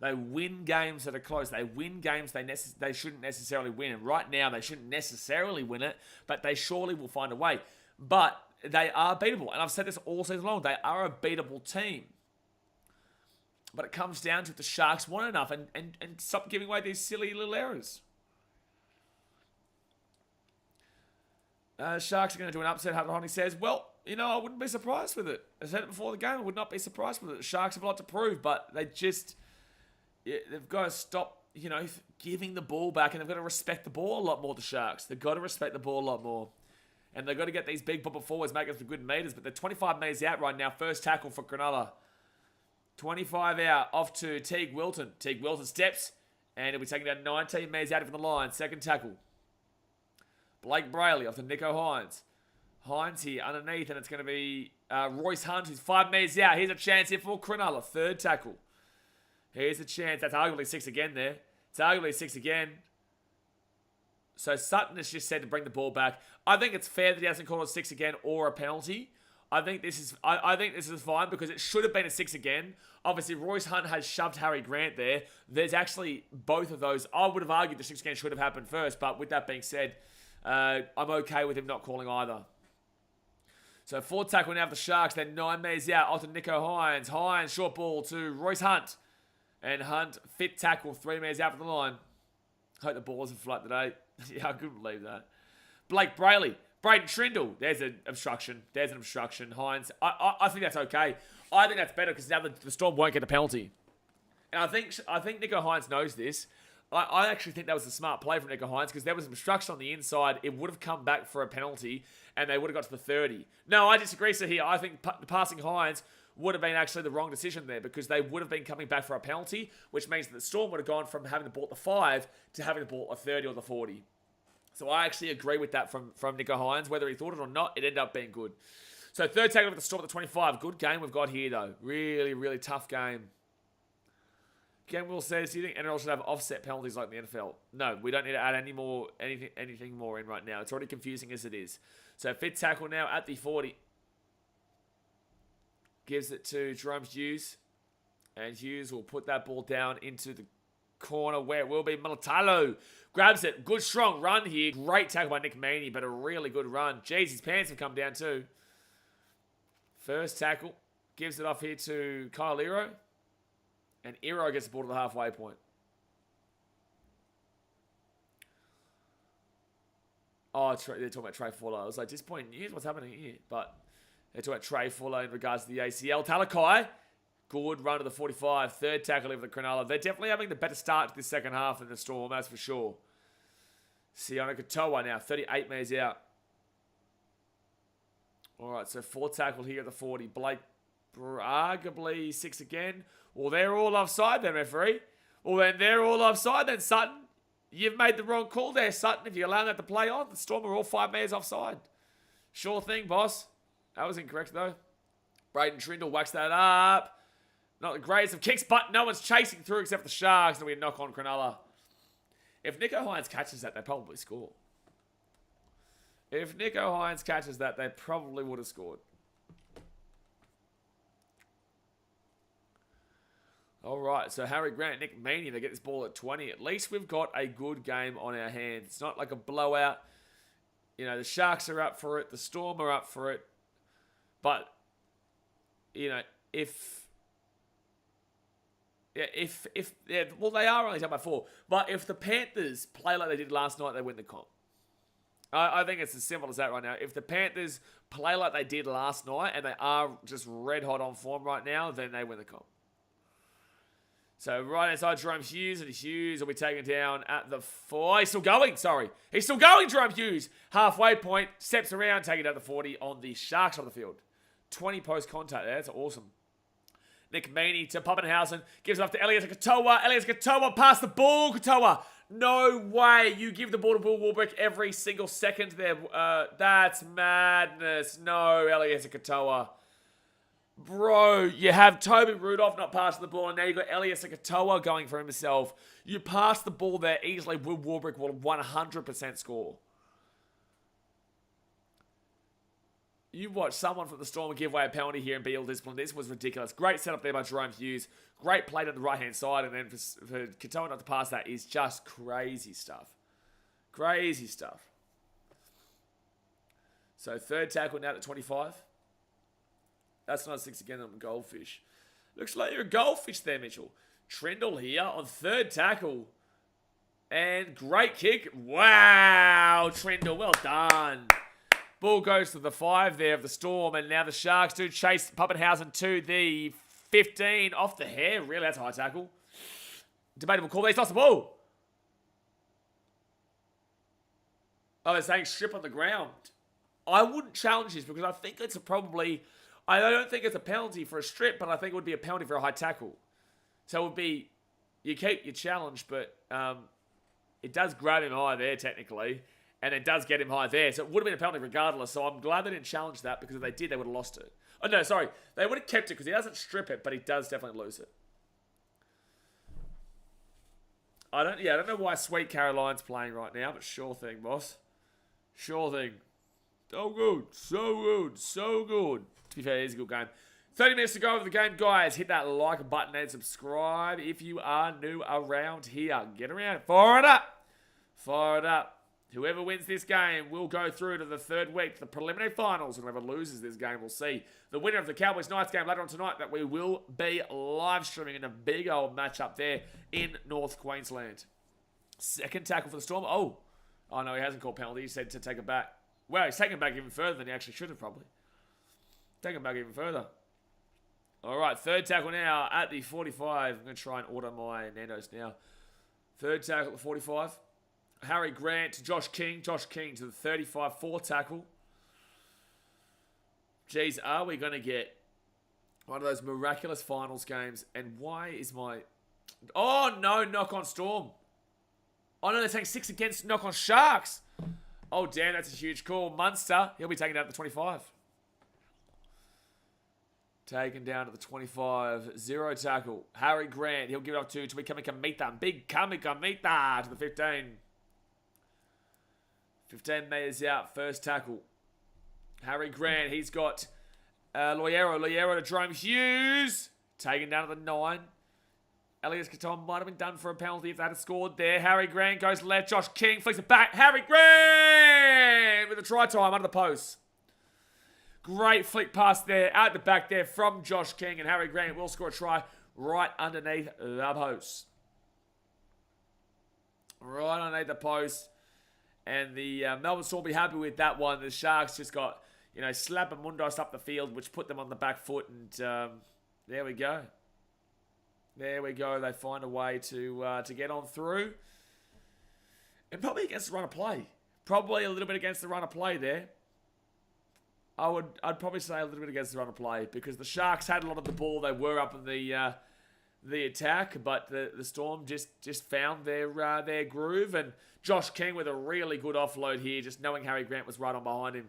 [SPEAKER 1] They win games that are close. They win games they shouldn't necessarily win. And right now, they shouldn't necessarily win it, but they surely will find a way. But they are beatable. And I've said this all season long. They are a beatable team. But it comes down to if the Sharks want enough and stop giving away these silly little errors. Sharks are going to do an upset. Honey says, well, I wouldn't be surprised with it. I said it before the game. I would not be surprised with it. The Sharks have a lot to prove, but they've got to stop, giving the ball back, and they've got to respect the ball a lot more, the Sharks. They've got to respect the ball a lot more. And they've got to get these big bumper forwards making for good meters, but they're 25 metres out right now. First tackle for Cronulla. 25 out, off to Teague Wilton. Teague Wilton steps, and he'll be taking down 19 metres out from the line. Second tackle. Blake Brayley off to Nico Hines. Hines here underneath, and it's going to be Royce Hunt, who's 5 metres out. Here's a chance here for Cronulla. Third tackle. Here's a chance. That's arguably 6 again there. It's arguably 6 again. So Sutton has just said to bring the ball back. I think it's fair that he hasn't called a 6 again or a penalty. I think this is fine because it should have been a 6 again. Obviously, Royce Hunt has shoved Harry Grant there. There's actually both of those. I would have argued the 6 again should have happened first, but with that being said, I'm okay with him not calling either. So 4th tackle now for the Sharks. Then 9 metres out. Off to Nico Hines. Hines, short ball to Royce Hunt. And Hunt, 5th tackle, 3 metres out from the line. Hope the ball's in flight today. Yeah, I couldn't believe that. Blake Brayley. Braden Trindle. There's an obstruction. There's an obstruction. Hines. I think that's okay. I think that's better because now the Storm won't get a penalty. And I think Nico Hines knows this. I actually think that was a smart play from Nico Hines because there was an obstruction on the inside. It would have come back for a penalty and they would have got to the 30. No, I disagree. So here, I think passing Hines would have been actually the wrong decision there because they would have been coming back for a penalty, which means that the Storm would have gone from having the ball at the 5 to having the ball at 30 or the 40. So I actually agree with that from Nico Hines. Whether he thought it or not, it ended up being good. So third tackle for the Storm at the 25. Good game we've got here, though. Really, really tough game. Ken Will says, do you think NRL should have offset penalties like the NFL? No, we don't need to add anything more in right now. It's already confusing as it is. So fifth tackle now at the 40. Gives it to Jerome Hughes. And Hughes will put that ball down into the corner where it will be. Militalo grabs it. Good strong run here. Great tackle by Nick Meaney, but a really good run. Jeez, his pants have come down too. First tackle. Gives it off here to Kyle Lero. And Iro gets the ball to the halfway point. Oh, they're talking about Trey Fuller. I was like, disappointing news. What's happening here? But they're talking about Trey Fuller in regards to the ACL. Talakai, good run to the 45. Third tackle over the Cronulla. They're definitely having the better start to this second half than the Storm, that's for sure. Siona Katoa now, 38 metres out. All right, so fourth tackle here at the 40. Blake, arguably 6 again. Well, they're all offside then, referee. Well, then they're all offside then, Sutton. You've made the wrong call there, Sutton. If you allow that to play on, the Storm are all 5 metres offside. Sure thing, boss. That was incorrect, though. Braden Trindle whacks that up. Not the greatest of kicks, but no one's chasing through except the Sharks. And we knock on Cronulla. If Nico Hines catches that, they probably score. If Nico Hines catches that, they probably would have scored. All right, so Harry Grant, Nick Meaney, they get this ball at 20. At least we've got a good game on our hands. It's not like a blowout. You know, the Sharks are up for it. The Storm are up for it. But, you know, well, they are only down by 4. But if the Panthers play like they did last night, they win the comp. I think it's as simple as that right now. If the Panthers play like they did last night and they are just red hot on form right now, then they win the comp. So right inside Jerome Hughes, and Hughes will be taken down at the 4. He's still going, sorry. He's still going, Jerome Hughes. Halfway point, steps around, taking down the 40 on the Sharks on the field. 20 post contact there, that's awesome. Nick Meaney to Pappenhausen, gives it up to Elias Katoa. Elias Katoa past the ball, Katoa. No way, you give the ball to Will Warbrick every single second there. That's madness. No, Elias Katoa. Bro, you have Toby Rudolph not passing the ball, and now you've got Elias Katoa going for himself. You pass the ball there easily, Will Warbrick will 100% score. You watch someone from the Storm give away a penalty here and be ill-disciplined. This was ridiculous. Great setup there by Jerome Hughes. Great play on the right-hand side, and then for Katoa not to pass that is just crazy stuff. Crazy stuff. So third tackle now at 25. That's not 6 again on the goldfish. Looks like you're a goldfish there, Mitchell. Trindle here on third tackle. And great kick. Wow, Trindle, well done. Ball goes to the 5 there of the Storm. And now the Sharks do chase Pappenhausen to the 15. Off the hair. Really, that's a high tackle. Debatable call there. He's lost the ball. Oh, they're saying strip on the ground. I wouldn't challenge this because I think it's probably... I don't think it's a penalty for a strip, but I think it would be a penalty for a high tackle. So it would be, you keep your challenge, but it does grab him high there, technically, and it does get him high there. So it would have been a penalty regardless, so I'm glad they didn't challenge that, because if they did, they would have lost it. Oh, no, sorry. They would have kept it, because he doesn't strip it, but he does definitely lose it. I don't know why Sweet Caroline's playing right now, but sure thing, boss. Sure thing. So good, so good, so good. To be fair, it is a good game. 30 minutes to go of the game, guys. Hit that like button and subscribe if you are new around here. Get around. Fire it up. Fire it up. Whoever wins this game will go through to the third week, the preliminary finals, and whoever loses this game will see the winner of the Cowboys-Knights game later on tonight that we will be live streaming in a big old matchup there in North Queensland. Second tackle for the Storm. Oh no, he hasn't called penalty. He said to take it back. Well, he's taken it back even further than he actually should have probably. Take him back even further. All right, third tackle now at the 45. I'm going to try and order my Nando's now. Third tackle at the 45. Harry Grant to Josh King. Josh King to the 35. Fourth tackle. Geez, are we going to get one of those miraculous finals games? And why is my... Oh, no, knock on Storm. Oh, no, they're taking 6 against knock on Sharks. Oh, damn, that's a huge call. Munster, he'll be taken down at the 25. Taken down to the 25. 0 tackle. Harry Grant. He'll give it up to Kamika. Big Kamika to the 15. 15 metres out. First tackle. Harry Grant. He's got Loiero. Loiero to Jerome Hughes. Taken down to the 9. Elias Katoa might have been done for a penalty if they had scored there. Harry Grant goes left. Josh King flicks it back. Harry Grant with a try time under the post. Great flick pass there, out the back there from Josh King, and Harry Grant will score a try. right underneath the post. Right underneath the post. And the Melbourne Storm will be happy with that one. The Sharks just got, slap and mundos up the field, which put them on the back foot. And there we go. There we go. They find a way to get on through. And probably against the run of play. Probably a little bit against the run of play there. I'd probably say a little bit against the run of play, because the Sharks had a lot of the ball. They were up in the attack, but the Storm just found their groove. And Josh King with a really good offload here, just knowing Harry Grant was right on behind him.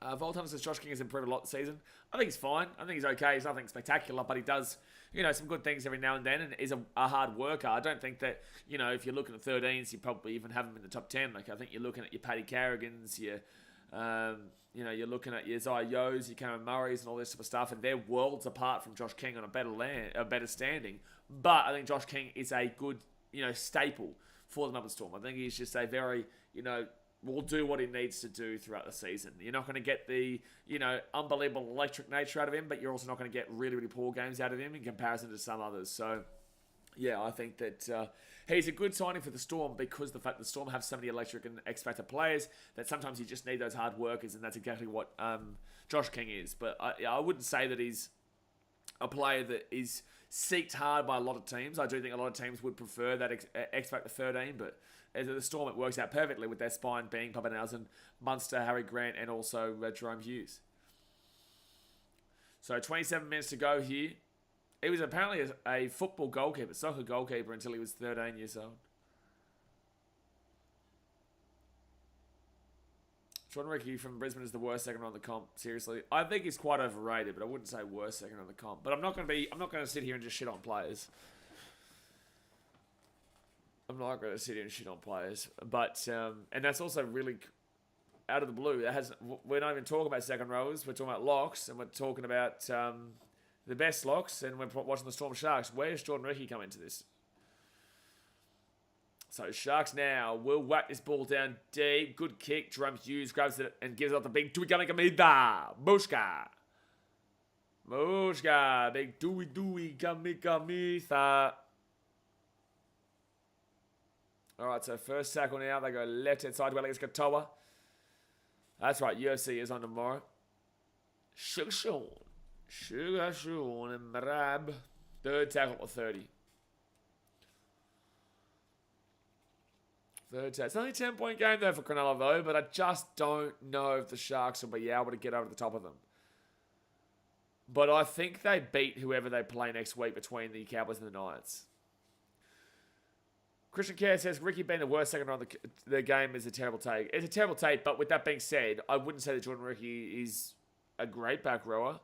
[SPEAKER 1] Volton says Josh King has improved a lot this season. I think he's fine. I think he's okay. He's nothing spectacular, but he does, some good things every now and then, and is a hard worker. I don't think that, if you're looking at 13s, you probably even have him in the top 10. Like, I think you're looking at your Paddy Carrigans, your, you're looking at your Zai Yos, your Cameron Murrays, and all this sort of stuff, and they're worlds apart from Josh King on a better standing. But I think Josh King is a good, staple for the Melbourne Storm. I think he's just a very, will do what he needs to do throughout the season. You're not going to get the, unbelievable electric nature out of him, but you're also not going to get really, really poor games out of him in comparison to some others. So, yeah, I think that he's a good signing for the Storm, because the fact the Storm have so many electric and X-Factor players that sometimes you just need those hard workers, and that's exactly what Josh King is. But I wouldn't say that he's a player that is seeked hard by a lot of teams. I do think a lot of teams would prefer that X-Factor 13, but as the Storm, it works out perfectly with their spine being Papenhuyzen, Munster, Harry Grant, and also Jerome Hughes. So 27 minutes to go here. He was apparently a football goalkeeper, soccer goalkeeper, until he was 13 years old. Jordan Ricky from Brisbane is the worst second on the comp. Seriously, I think he's quite overrated, but I wouldn't say worst second on the comp. But I'm not going to sit here and just shit on players. I'm not going to sit here and shit on players, but and that's also really out of the blue. We're not even talking about second rowers. We're talking about locks, and we're talking about the best locks, and we're watching the Storm Sharks. Where's Jordan Ricky come into this? So Sharks now will whack this ball down deep. Good kick. Jerome Hughes grabs it and gives it up the big Tui Kamika. Mushka. Big Tui Kamika. All right, so first tackle now. They go left-hand side to Alex Katoa. That's right, UFC is on tomorrow. Sugar Sean and Marab. Third tackle at 30. Third tackle. It's only a 10-point game though for Cronulla though, but I just don't know if the Sharks will be able to get over the top of them. But I think they beat whoever they play next week between the Cowboys and the Knights. Christian Kerr says, Ricky being the worst second on the game is a terrible take. It's a terrible take, but with that being said, I wouldn't say that Jordan Ricky is a great back rower.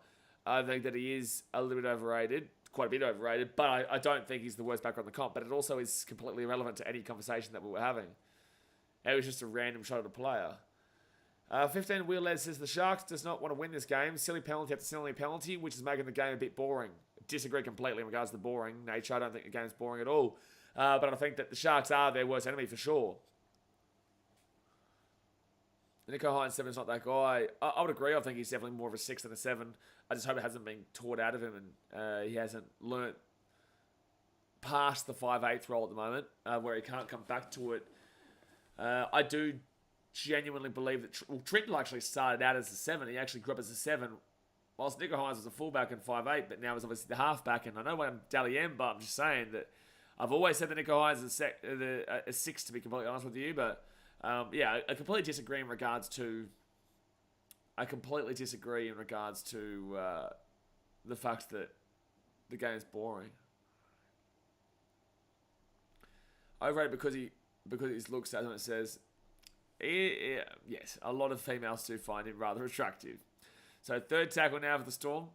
[SPEAKER 1] I think that he is a little bit overrated, quite a bit overrated, but I don't think he's the worst backer on the comp. But it also is completely irrelevant to any conversation that we were having. It was just a random shot at a player. 15 Wheelhead says, the Sharks does not want to win this game. Silly penalty after silly penalty, which is making the game a bit boring. Disagree completely in regards to the boring nature. I don't think the game's boring at all. But I think that the Sharks are their worst enemy for sure. Nico Hines 7 is not that guy. I would agree. I think he's definitely more of a 6 than a 7. I just hope it hasn't been taught out of him and he hasn't learnt past the 5/8 role at the moment where he can't come back to it. I do genuinely believe that Trenton actually started out as a 7. He actually grew up as a 7, whilst Nico Hines was a fullback in 5/8, but now he's obviously the halfback. And I know I'm Dally M, but I'm just saying that I've always said that Nico Hines is a 6, to be completely honest with you. But yeah, I completely disagree in regards to. I completely disagree in regards to the fact that the game is boring. Overrated because his looks, as it says. Yes, a lot of females do find him rather attractive. So third tackle now for the Storm.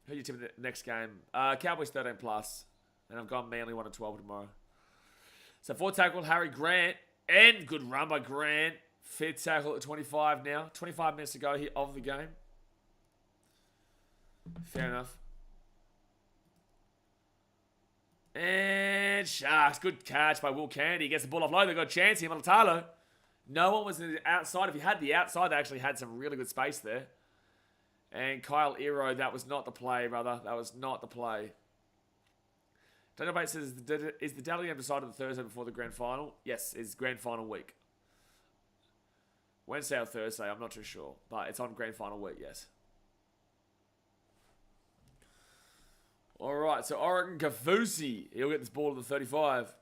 [SPEAKER 1] Who do you tip in the next game? Cowboys 13 plus. And I've gone Manly 1-12 tomorrow. So fourth tackle, Harry Grant. And good run by Grant. Fifth tackle at 25 now. 25 minutes to go here of the game. Fair enough. And Sharks. Good catch by Will Candy. Gets the ball offload. They've got a chance here. Malatalo. No one was in the outside. If you had the outside, they actually had some really good space there. And Kyle Ero, that was not the play, brother. That was not the play. Daniel Bates says, is the Dally M decided the Thursday before the grand final? Yes, it's grand final week. Wednesday or Thursday, I'm not too sure. But it's on grand final week, yes. Alright, so Oregon Kafusi. He'll get this ball to the 35.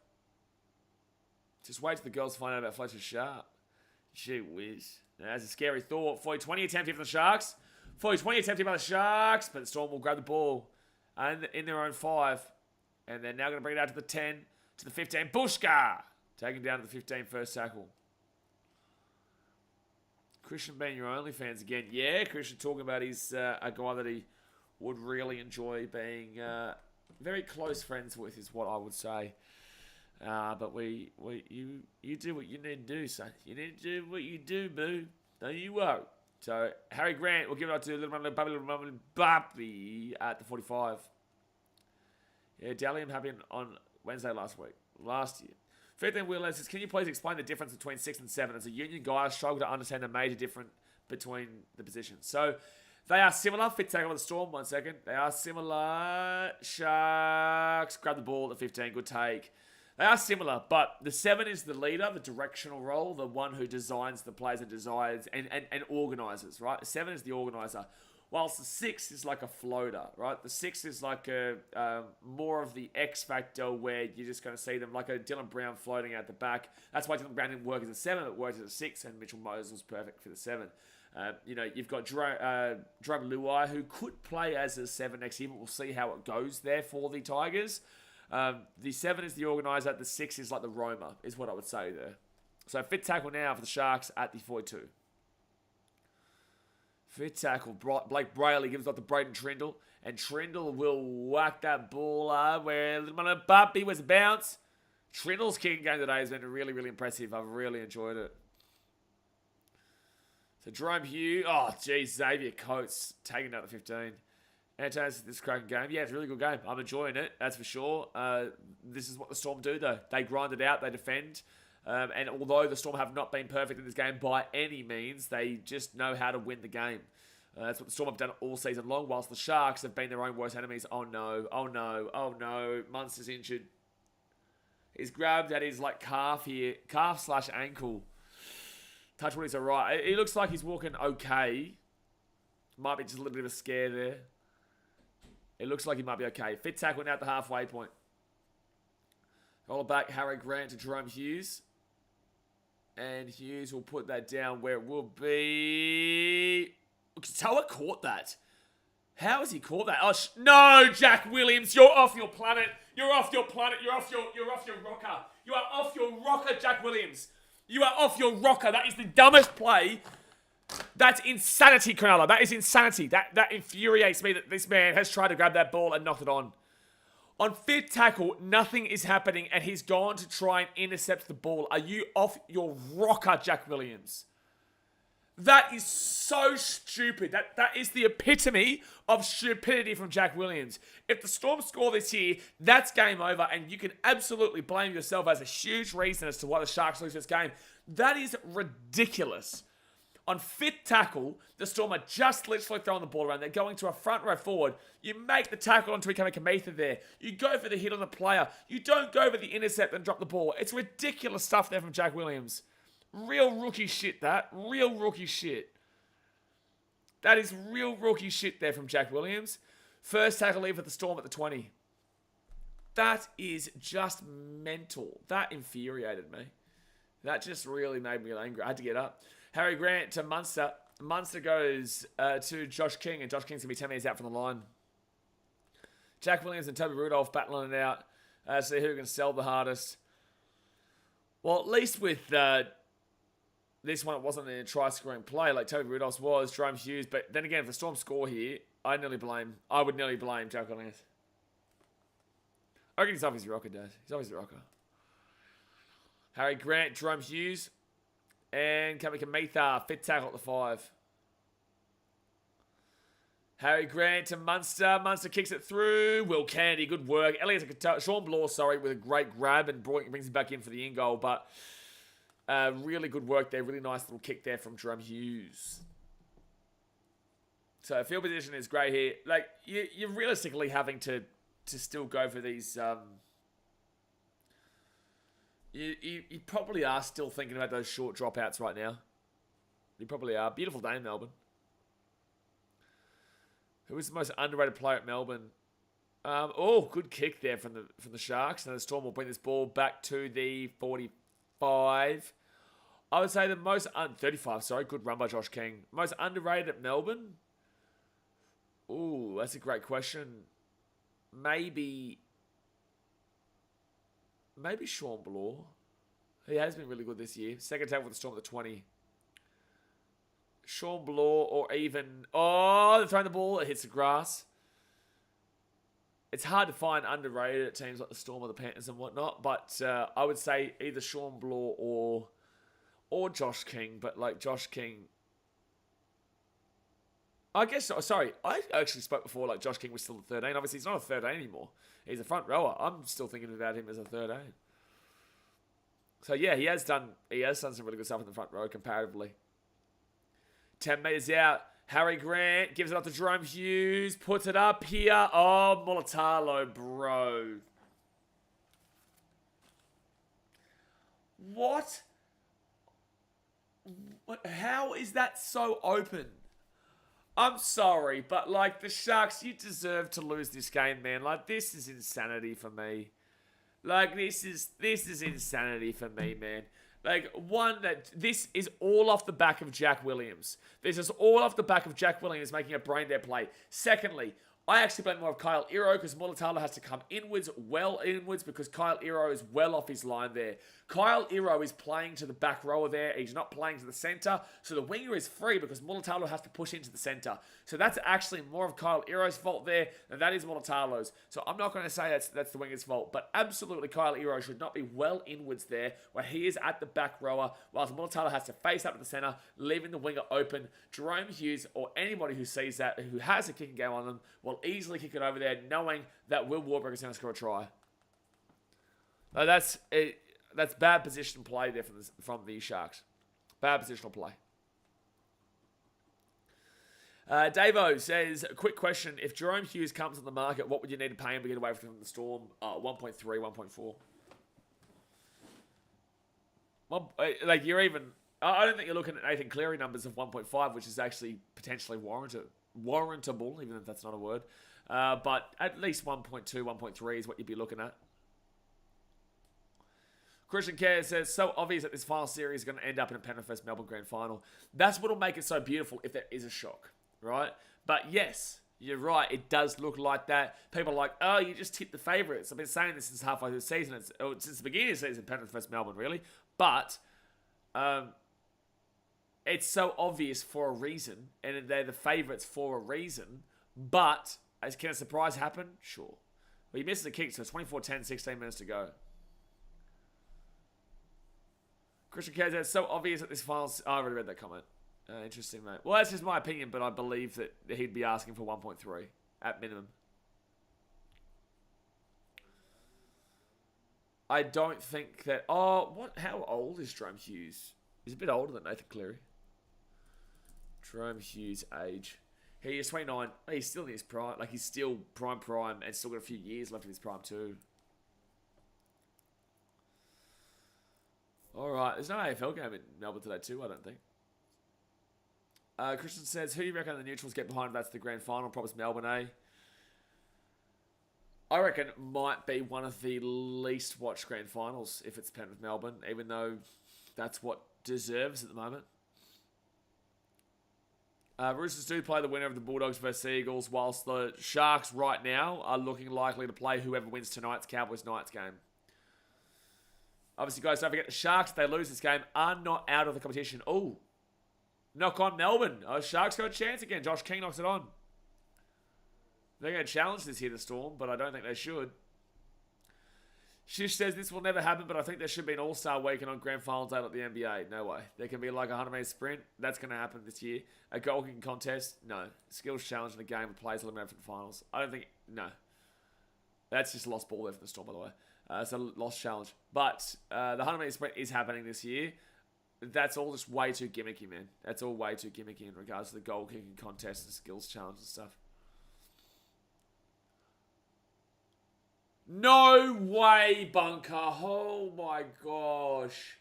[SPEAKER 1] Just wait till the girls find out about Fletcher Sharp. Gee whiz. Now, that's a scary thought. 40-20 attempt here for the Sharks. 40-20 attempt here by the Sharks. But the Storm will grab the ball in their own 5. And they're now going to bring it out to the 10, to the 15. Bushka! Taking down to the 15 first tackle. Christian being your OnlyFans again. Yeah, Christian talking about he's a guy that he would really enjoy being very close friends with, is what I would say. But you do what you need to do, son. You need to do what you do, boo. Don't you worry. So, Harry Grant will give it out to little Bappy at the 45. Yeah, Dalian happened on Wednesday last year. 15 Wheeler says, can you please explain the difference between 6 and 7? As a union guy, I struggle to understand the major difference between the positions. So, they are similar. Fit tackle with the Storm, 1 second. They are similar. Sharks, grab the ball at the 15, good take. They are similar, but the 7 is the leader, the directional role, the one who designs the plays and decides and organises, right? The 7 is the organiser. Whilst the 6 is like a floater, right? The 6 is like a more of the X factor where you're just going to see them like a Dylan Brown floating out the back. That's why Dylan Brown didn't work as a 7, it worked as a 6, and Mitchell Moses was perfect for the 7. You've got Jerome Luai, who could play as a 7 next year, but we'll see how it goes there for the Tigers. The 7 is the organiser, the 6 is like the roamer, is what I would say there. So fit tackle now for the Sharks at the 42. Fit tackle, Blake Brayley gives up to Braden Trindle, and Trindle will whack that ball up where Buppy was a bounce. Trindle's kicking game today has been really, really impressive. I've really enjoyed it. So Jerome Hugh, Xavier Coates taking down the 15. Anton's this cracking game. Yeah, it's a really good game. I'm enjoying it, that's for sure. This is what the Storm do, though. They grind it out, they defend. And although the Storm have not been perfect in this game by any means, they just know how to win the game. That's what the Storm have done all season long, whilst the Sharks have been their own worst enemies. Oh no, oh no, oh no. Munster's injured. He's grabbed at his calf here. Calf/ankle. Touch wood, he's alright. He looks like he's walking okay. Might be just a little bit of a scare there. It looks like he might be okay. Fit tackle now at the halfway point. Roll it back, Harry Grant to Jerome Hughes. And Hughes will put that down where it will be. Katoa caught that. How has he caught that? No, Jack Williams, you're off your planet. You're off your planet. You're off your rocker. You are off your rocker, Jack Williams. You are off your rocker. That is the dumbest play. That's insanity, Cronulla. That is insanity. That infuriates me that this man has tried to grab that ball and knocked it on. On fit tackle, nothing is happening, and he's gone to try and intercept the ball. Are you off your rocker, Jack Williams? That is so stupid. That is the epitome of stupidity from Jack Williams. If the Storm score this year, that's game over, and you can absolutely blame yourself as a huge reason as to why the Sharks lose this game. That is ridiculous. On fit tackle, the Storm are just literally throwing the ball around. They're going to a front row forward. You make the tackle onto Ikamekameta there. You go for the hit on the player. You don't go for the intercept and drop the ball. It's ridiculous stuff there from Jack Williams. Real rookie shit, that. Real rookie shit. That is real rookie shit there from Jack Williams. First tackle lead for the Storm at the 20. That is just mental. That infuriated me. That just really made me angry. I had to get up. Harry Grant to Munster. Munster goes to Josh King, and Josh King's going to be 10 minutes out from the line. Jack Williams and Toby Rudolph battling it out. See who can sell the hardest. Well, at least with this one, it wasn't a try-scoring play like Toby Rudolph's was, Jerome Hughes. But then again, if the Storm score here, I would nearly blame Jack Williams. I reckon he's obviously rocker, Dad. He's obviously rocker. Harry Grant, Jerome Hughes. And Ikamekameta, fit tackle at the 5. Harry Grant to Munster. Munster kicks it through. Will Kennedy, good work. Sean Bloor, with a great grab and brings him back in for the in-goal. But really good work there. Really nice little kick there from Jerome Hughes. So field position is great here. Like you're realistically having to still go for these. You probably are still thinking about those short dropouts right now. You probably are. Beautiful day in Melbourne. Who is the most underrated player at Melbourne? Oh, good kick there from the Sharks. And the Storm will bring this ball back to the 45. I would say the most 35. Sorry, good run by Josh King. Most underrated at Melbourne. Ooh, that's a great question. Maybe Sean Bloor. He has been really good this year. Second tackle for the Storm at the 20. Sean Bloor or even... Oh, they're throwing the ball. It hits the grass. It's hard to find underrated at teams like the Storm or the Panthers and whatnot. But I would say either Sean Bloor or Josh King. But like Josh King... I guess... Sorry, I actually spoke before like Josh King was still a 13. Obviously, he's not a 13 anymore. He's a front rower. I'm still thinking about him as a 13. So yeah, he has done some really good stuff in the front row comparatively. 10 metres out. Harry Grant gives it up to Jerome Hughes. Puts it up here. Oh, Mulatalo, bro. What? How is that so open? I'm sorry, but like the Sharks, you deserve to lose this game, man. Like this is insanity for me. Like this is insanity for me, man. Like this is all off the back of Jack Williams. This is all off the back of Jack Williams making a brain dead play. Secondly, I actually blame more of Kyle Iro because Mulatalo has to come inwards because Kyle Iro is well off his line there. Kyle Iro is playing to the back rower there. He's not playing to the centre. So the winger is free because Mulatalo has to push into the centre. So that's actually more of Kyle Iro's fault there than that is Mulatalo's. So I'm not going to say that's the winger's fault. But absolutely Kyle Iro should not be well inwards there where he is at the back rower whilst Mulatalo has to face up to the centre, leaving the winger open. Jerome Hughes or anybody who sees that, who has a kicking game on them, will easily kick it over there knowing that Will Warburg is going to score a try. No, that's bad position play there from the Sharks. Bad positional play. Davo says, quick question. If Jerome Hughes comes on the market, what would you need to pay him to get away from the Storm? 1.3, 1.4. Well, like you're even... I don't think you're looking at Nathan Cleary numbers of 1.5, which is actually potentially warrantable, even if that's not a word. But at least 1.2, 1.3 is what you'd be looking at. Christian Kerr says, so obvious that this final series is going to end up in a Penrith vs Melbourne Grand Final. That's what will make it so beautiful if there is a shock, right? But yes, you're right. It does look like that. People are like, oh, you just tipped the favourites. I've been saying this since halfway through the season. Since the beginning of the season, Penrith vs Melbourne, really. But it's so obvious for a reason, and they're the favourites for a reason. But can a surprise happen? Sure. Well, he misses the kick, so it's 24-10, 16 minutes to go. Christian Kerr says, it's so obvious that this finals... Oh, I already read that comment. Interesting, mate. Well, that's just my opinion, but I believe that he'd be asking for 1.3 at minimum. I don't think that... Oh, what? How old is Jerome Hughes? He's a bit older than Nathan Cleary. Jerome Hughes' age. He is 29. He's still in his prime. Like, he's still prime, and still got a few years left in his prime, too. Alright, there's no AFL game in Melbourne today too, I don't think. Christian says, who do you reckon the neutrals get behind if that's the grand final? Probably Melbourne, eh? I reckon it might be one of the least watched grand finals if it's Penrith Melbourne, even though that's what deserves at the moment. Roosters do play the winner of the Bulldogs versus Eagles, whilst the Sharks right now are looking likely to play whoever wins tonight's Cowboys-Knights game. Obviously, guys, don't forget the Sharks, if they lose this game, are not out of the competition. Oh, knock on Melbourne. Sharks got a chance again. Josh King knocks it on. They're going to challenge this here, the Storm, but I don't think they should. Shish says this will never happen, but I think there should be an all-star weekend on grand final day at the NBA. No way. There can be like a 100-metre sprint. That's going to happen this year. A goal-kicking contest. No. Skills challenge in a game with players eliminated from the finals. I don't think... No. That's just a lost ball there for the Storm, by the way. It's a lost challenge. But the 100-metre sprint is happening this year. that's all just way too gimmicky, man. That's all way too gimmicky in regards to the goal kicking contest and skills challenge and stuff. No way, Bunker. Oh my gosh.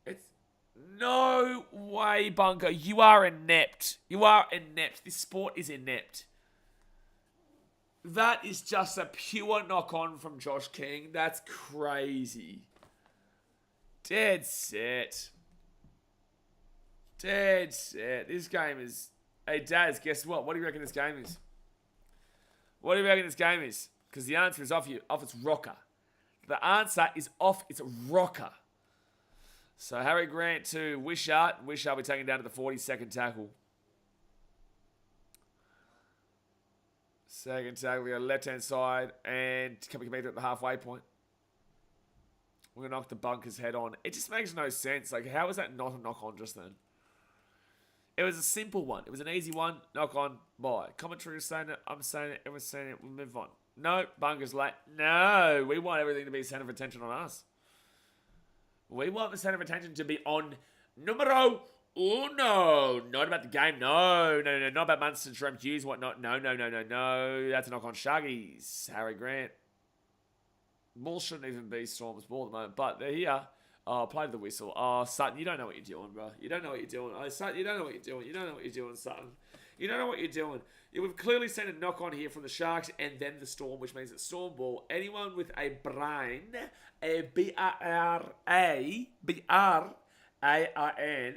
[SPEAKER 1] It's no way, Bunker. You are inept. You are inept. This sport is inept. That is just a pure knock-on from Josh King. That's crazy. Dead set. Dead set. This game is... Hey, Daz, guess what? What do you reckon this game is? What do you reckon this game is? Because the answer is off its rocker. The answer is off its rocker. So Harry Grant to Wishart. Wishart will be taken down to the 42nd tackle. Second tackle, we got left-hand side. And can we make it at the halfway point? We're going to knock the Bunker's head on. It just makes no sense. Like, how is that not a knock-on just then? It was a simple one. It was an easy one. Knock-on. Bye. Commentary is saying it. I'm saying it. Everyone's saying it. We'll move on. No, Bunker's late. No, we want everything to be center of attention on us. We want the center of attention to be on numero uno. Not about the game. No. Not about Munster, Trump, Hughes, whatnot. No. That's a knock on Shuggies. Harry Grant. Ball shouldn't even be Storm's ball at the moment, but they're here. Oh, play to the whistle. Oh, Sutton, you don't know what you're doing, bro. You don't know what you're doing. Oh, Sutton, you don't know what you're doing. You don't know what you're doing, Sutton. You don't know what you're doing. We've clearly seen a knock on here from the Sharks and then the Storm, which means it's Storm ball. Anyone with a brain, a B-R-A-B-R-A-I-N,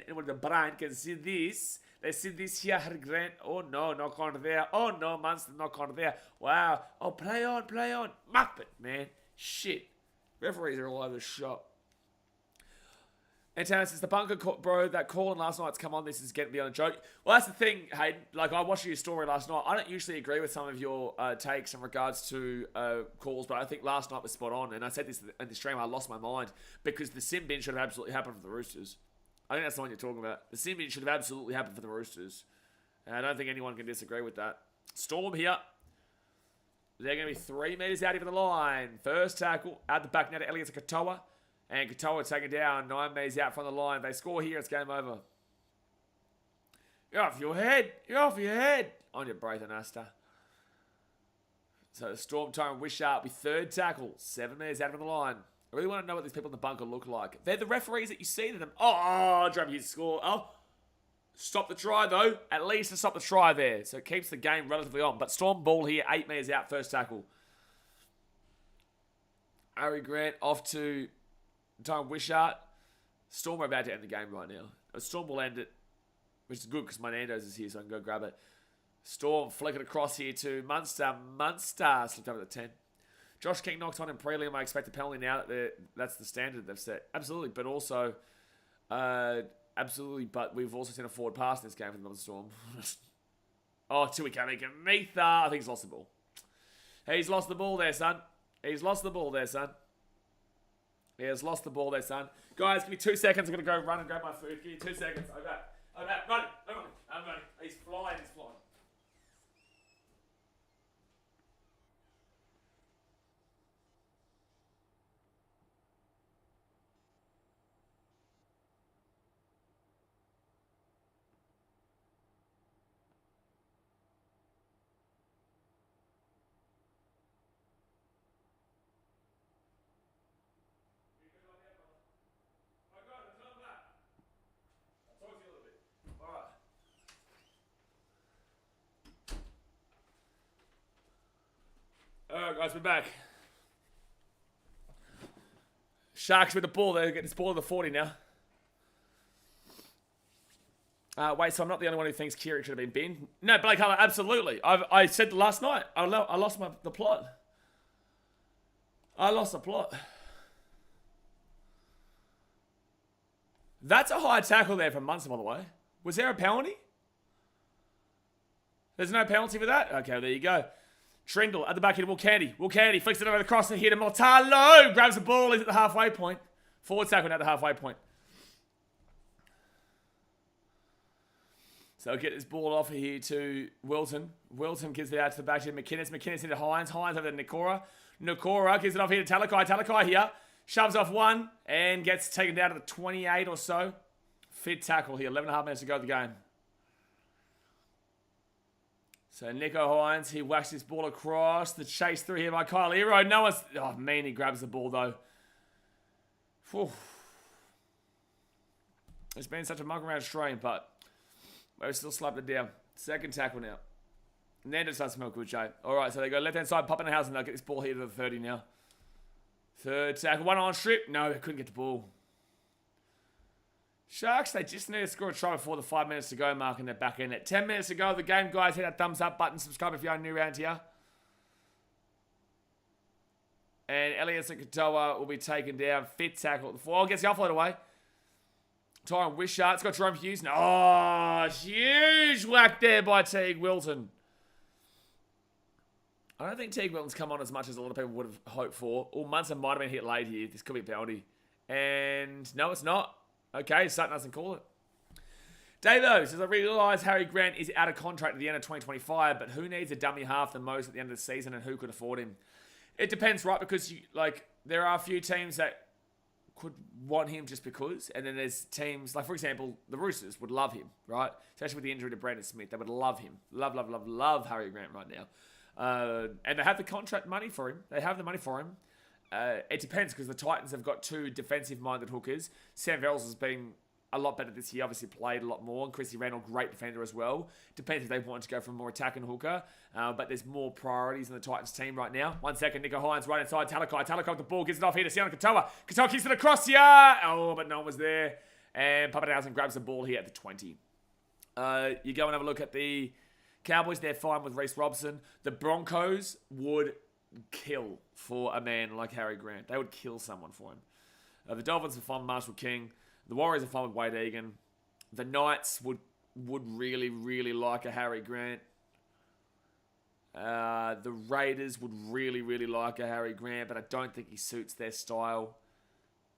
[SPEAKER 1] anyone with a brain can see this. They see this here, Harry Grant. Oh no, knock on there. Oh no, Munster, knock on there. Wow. Oh, play on. Muppet, man. Shit. Referees are all over the shop. And Tannis, it's the Bunker, bro. That call in last night's come on. This is getting beyond a joke. Well, that's the thing, Hayden. Like, I watched your story last night. I don't usually agree with some of your takes in regards to calls, but I think last night was spot on. And I said this in the stream. I lost my mind because the sin bin should have absolutely happened for the Roosters. I think that's the one you're talking about. The sin bin should have absolutely happened for the Roosters. And I don't think anyone can disagree with that. Storm here. They're going to be 3 metres out of the line. First tackle out the back net to Elliott Katoa. And Katoa taken down, 9 metres out from the line. They score here, it's game over. You're off your head. On your Braithen Asta. So the Storm Tyrant Wishart with third tackle, 7 metres out from the line. I really want to know what these people in the bunker look like. They're the referees that you see to them. Oh, Drum his score. Oh, stop the try though. At least to stop the try there. So it keeps the game relatively on. But Storm ball here, 8 metres out, first tackle. Harry Grant off to Time Wishart. Storm are about to end the game right now. Storm will end it, which is good because my Nando's is here, so I can go grab it. Storm flick it across here to Munster. Munster slipped over the 10. Josh King knocked on in prelim. I expect a penalty now that that's the standard they've set. Absolutely, but also, but we've also seen a forward pass in this game for the Melbourne Storm. Oh, Tui Kamika. Metha. I think he's lost the ball. He's lost the ball there, son. He has lost the ball there, son. Guys, give me 2 seconds. I'm going to go run and grab my food. Give me 2 seconds. I'm back. Running. I'm running. He's flying. Alright guys, we're back. Sharks with the ball. They're getting this ball to the 40 now. Wait, so I'm not the only one who thinks Keurig should have been binned? No, Blake Huller, absolutely. I said last night. I lost the plot. I lost the plot. That's a high tackle there from Munster, by the way. Was there a penalty? There's no penalty for that? Okay, there you go. Trindle at the back here to Will Candy. Will Candy flicks it over the cross and here to Mortalo. Grabs the ball. He's at the halfway point. Forward tackle at the halfway point. So get this ball off here to Wilton. Wilton gives it out to the back to McInnes. McInnes into Hines. Hines over to Nikora. Nikora gives it off here to Talakai. Talakai here. Shoves off one and gets taken down to the 28 or so. Fit tackle here. 11.5 minutes to go of the game. So Nico Hines, he whacks his ball across. The chase through here by Kyle Hero. No one's... Oh, man, he grabs the ball, though. Whew. It's been such a mug around stream, but we've still slapped it down. Second tackle now. And then it starts to smell good, Jay. All right, so they go left-hand side, pop in the house, and they'll get this ball here to the 30 now. Third tackle. One on strip. No, they couldn't get the ball. Sharks, they just need to score a try before the 5 minutes to go mark in their back end. At 10 minutes to go of the game, guys, hit that thumbs up button. Subscribe if you're new around here. And Elias and Katoa will be taken down. Fit tackle at the 4. Gets the offload away. Tyron Wishart. It's got Jerome Hughes. Oh, huge whack there by Teague Wilton. I don't think Teague Wilton's come on as much as a lot of people would have hoped for. Oh, Munson might have been hit late here. This could be a penalty. And no, it's not. Okay, Sutton doesn't call it. Davo says, I realise Harry Grant is out of contract at the end of 2025, but who needs a dummy half the most at the end of the season and who could afford him? It depends, right? Because there are a few teams that could want him just because, and then there's teams, like for example, the Roosters would love him, right? Especially with the injury to Brandon Smith. They would love him. Love Harry Grant right now. And they have the contract money for him. They have the money for him. It depends because the Titans have got two defensive-minded hookers. Sam Verrills has been a lot better this year, obviously played a lot more. And Chrissy Randall, great defender as well. Depends if they want to go for a more attacking hooker. But there's more priorities in the Titans team right now. 1 second, Nico Hines right inside Talakai. Talakai with the ball, gives it off here to Siona Katoa. Katoa kicks it across here. Oh, but no one was there. And Papadousen grabs the ball here at the 20. You go and have a look at the Cowboys. They're fine with Reece Robson. The Broncos would kill for a man like Harry Grant. They would kill someone for him. The Dolphins are fine with Marshall King. The Warriors are fine with Wade Egan. The Knights would really, really like a Harry Grant. The Raiders would really, really like a Harry Grant, but I don't think he suits their style.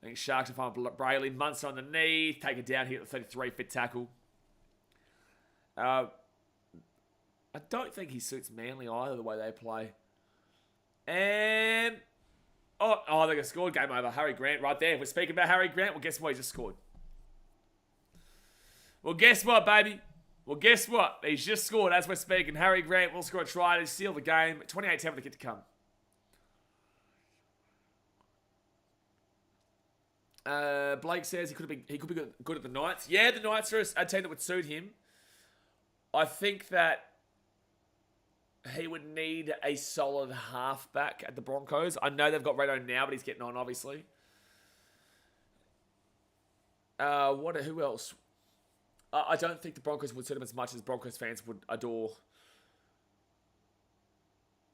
[SPEAKER 1] I think Sharks are fine with Brayley. Munster on the knee. Take it down here at the 33, fit tackle. I don't think he suits Manly either, the way they play. And... Oh, they got scored. Game over. Harry Grant right there. We're speaking about Harry Grant. Well, guess what? He just scored. Well, guess what, baby? Well, guess what? He's just scored as we're speaking. Harry Grant will score a try to seal the game. 28-10 with the kick to come. Blake says he could be good at the Knights. Yeah, the Knights are a team that would suit him. I think that he would need a solid halfback at the Broncos. I know they've got Redo now, but he's getting on, obviously. Who else? I don't think the Broncos would suit him as much as Broncos fans would adore.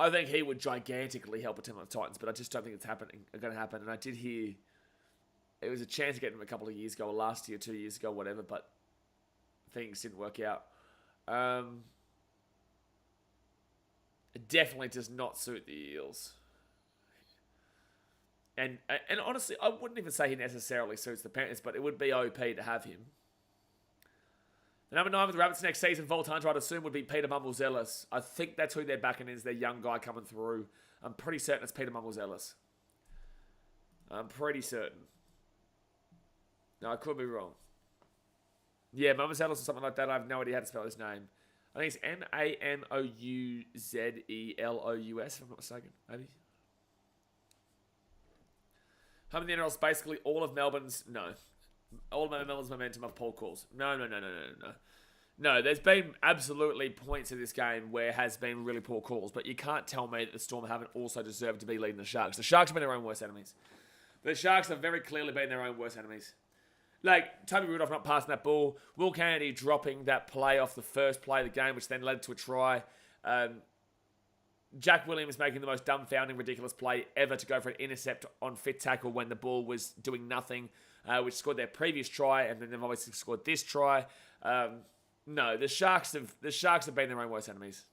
[SPEAKER 1] I think he would gigantically help a team like the Titans, but I just don't think it's going to happen. And I did hear it was a chance to get him a couple of years ago, or last year, 2 years ago, whatever, but things didn't work out. It definitely does not suit the Eels. And honestly, I wouldn't even say he necessarily suits the Panthers, but it would be OP to have him. The number 9 with the Rabbits next season, Volt Hunter, I'd assume would be Peter Mumbles-Ellis. I think that's who they're backing is their young guy coming through. I'm pretty certain it's Peter Mumbles-Ellis. I'm pretty certain. No, I could be wrong. Yeah, Mumbles-Ellis or something like that. I have no idea how to spell his name. I think it's Mamouzelous, if I'm not mistaken. Maybe. Home in the NRL is basically all of Melbourne's... No. All of Melbourne's momentum of Paul calls. No. No, there's been absolutely points in this game where has been really poor calls, but you can't tell me that the Storm haven't also deserved to be leading the Sharks. The Sharks have been their own worst enemies. The Sharks have very clearly been their own worst enemies. Like, Toby Rudolph not passing that ball. Will Kennedy dropping that play off the first play of the game, which then led to a try. Jack Williams making the most dumbfounding, ridiculous play ever to go for an intercept on fit tackle when the ball was doing nothing, which scored their previous try, and then they've obviously scored this try. No, the Sharks have been their own worst enemies.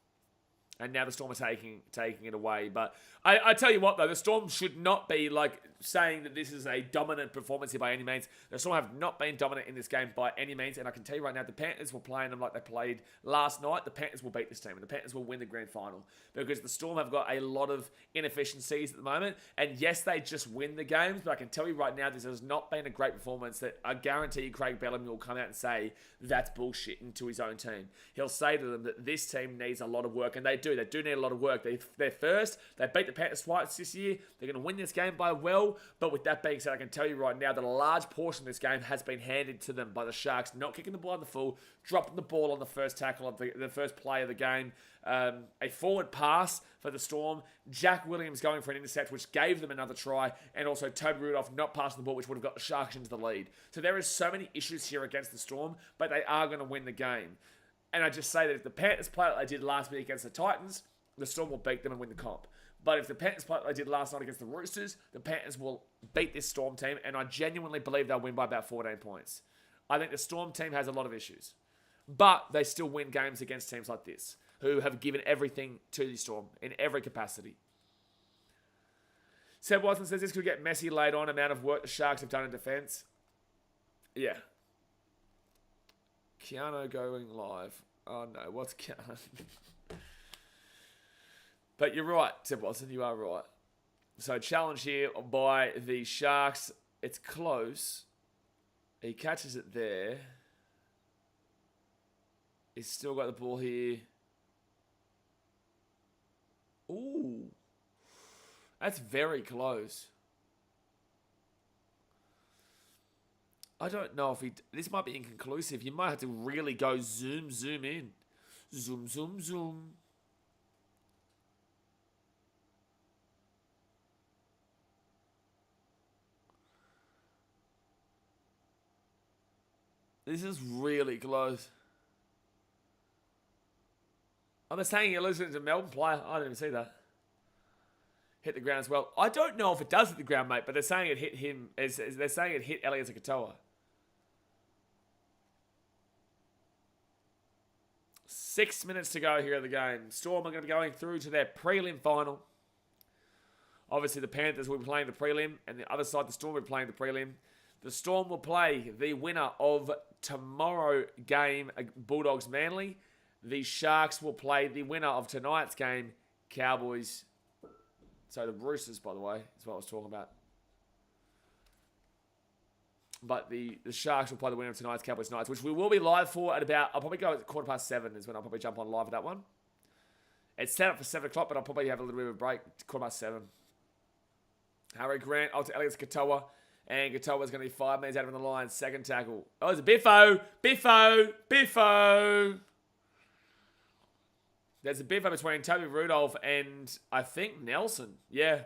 [SPEAKER 1] And now the Storm are taking it away. But I tell you what, though, the Storm should not be like saying that this is a dominant performance here by any means. The Storm have not been dominant in this game by any means. And I can tell you right now, the Panthers were playing them like they played last night. The Panthers will beat this team. And the Panthers will win the grand final. Because the Storm have got a lot of inefficiencies at the moment. And yes, they just win the games. But I can tell you right now, this has not been a great performance that I guarantee you Craig Bellamy will come out and say that's bullshit into his own team. He'll say to them that this team needs a lot of work. And they do. They do need a lot of work. They're first. They beat the Panthers twice this year. They're going to win this game by well. But with that being said, I can tell you right now that a large portion of this game has been handed to them by the Sharks, not kicking the ball in the full, dropping the ball on the first tackle of the first play of the game. A forward pass for the Storm. Jack Williams going for an intercept, which gave them another try. And also Toby Rudolph not passing the ball, which would have got the Sharks into the lead. So there is so many issues here against the Storm, but they are going to win the game. And I just say that if the Panthers play like they did last week against the Titans, the Storm will beat them and win the comp. But if the Panthers play like they did last night against the Roosters, the Panthers will beat this Storm team, and I genuinely believe they'll win by about 14 points. I think the Storm team has a lot of issues. But they still win games against teams like this, who have given everything to the Storm in every capacity. Seb Watson says this could get messy later on, amount of work the Sharks have done in defense. Yeah. Keanu going live. Oh no, what's Keanu? But you're right, Seb Watson, you are right. So challenge here by the Sharks. It's close. He catches it there. He's still got the ball here. Ooh. That's very close. I don't know if this might be inconclusive. You might have to really go zoom in. Zoom. This is really close. I'm saying you're listening to Melbourne player. I didn't even see that. Hit the ground as well. I don't know if it does hit the ground, mate, but they're saying it hit him. They're saying it hit Elias Katoa. 6 minutes to go here in the game. Storm are going to be going through to their prelim final. Obviously, the Panthers will be playing the prelim, and the other side, the Storm will be playing the prelim. The Storm will play the winner of tomorrow game, Bulldogs Manly. The Sharks will play the winner of tonight's game, Cowboys. So the Roosters, by the way, is what I was talking about. But the Sharks will play the winner of tonight's Cowboys Knights, which we will be live for at about, I'll probably go at 7:15 is when I'll probably jump on live for that one. It's set up for 7 o'clock, but I'll probably have a little bit of a break, 7:15. Harry Grant, out to Elias Katoa. And Katoa's going to be 5 minutes out of the line. Second tackle. Oh, it's a Biffo. There's a Biffo between Toby Rudolph and I think Nelson. Yeah.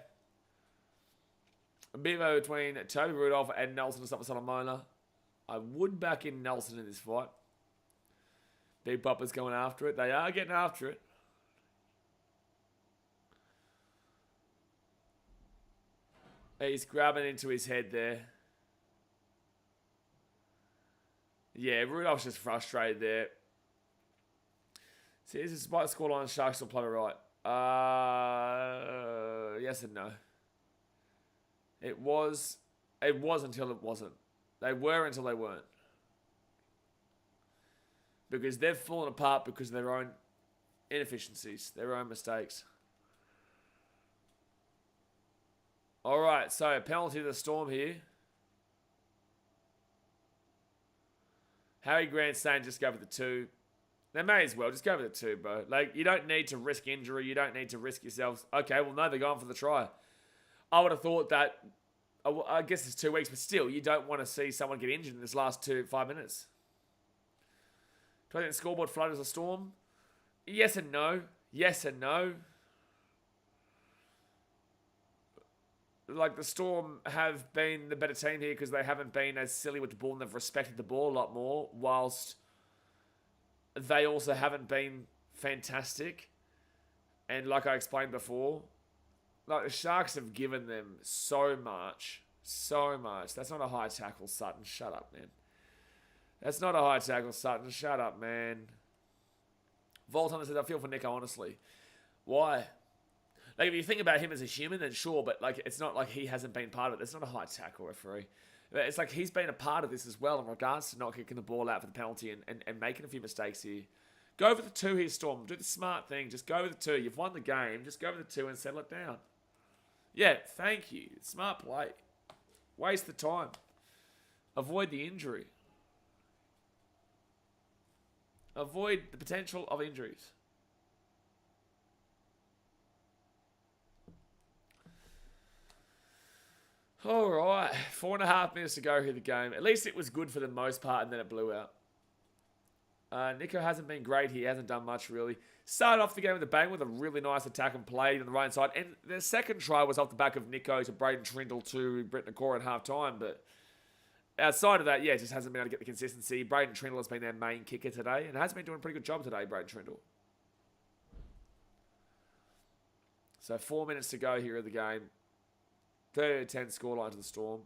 [SPEAKER 1] A Biffo between Toby Rudolph and Nelson to stop Solomona. I would back in Nelson in this fight. Big Papa's going after it. They are getting after it. He's grabbing into his head there. Yeah, Rudolph's just frustrated there. See, despite the scoreline, Sharks will play right. Yes and no. It was until it wasn't. They were until they weren't. Because they've fallen apart because of their own inefficiencies, their own mistakes. All right, so penalty to the Storm here. Harry Grant's saying just go for the 2. They may as well. Just go for the 2, bro. Like, you don't need to risk injury. You don't need to risk yourselves. Okay, well, no, they're going for the try. I would have thought that, I guess it's 2 weeks, but still, you don't want to see someone get injured in this last 5 minutes. Do I think the scoreboard flutters a Storm? Yes and no. Yes and no. Like, the Storm have been the better team here because they haven't been as silly with the ball and they've respected the ball a lot more, whilst they also haven't been fantastic. And like I explained before, like the Sharks have given them so much. So much. That's not a high tackle, Sutton. Shut up, man. That's not a high tackle, Sutton. Shut up, man. Volton says, I feel for Nico, honestly. Why? Like, if you think about him as a human, then sure, but like, it's not like he hasn't been part of it. It's not a high tackle referee. It's like he's been a part of this as well in regards to not kicking the ball out for the penalty and making a few mistakes here. Go over the 2 here, Storm. Do the smart thing. Just go over the 2. You've won the game. Just go over the 2 and settle it down. Yeah, thank you. Smart play. Waste the time. Avoid the injury. Avoid the potential of injuries. All right, 4.5 minutes to go here the game. At least it was good for the most part, and then it blew out. Nico hasn't been great. He hasn't done much, really. Started off the game with a bang with a really nice attack and play on the right side. And the second try was off the back of Nico to Braden Trindle to Brett Nakora at half-time. But outside of that, yeah, just hasn't been able to get the consistency. Braden Trindle has been their main kicker today and has been doing a pretty good job today, Braden Trindle. So 4 minutes to go here of the game. 30-10 scoreline to the Storm.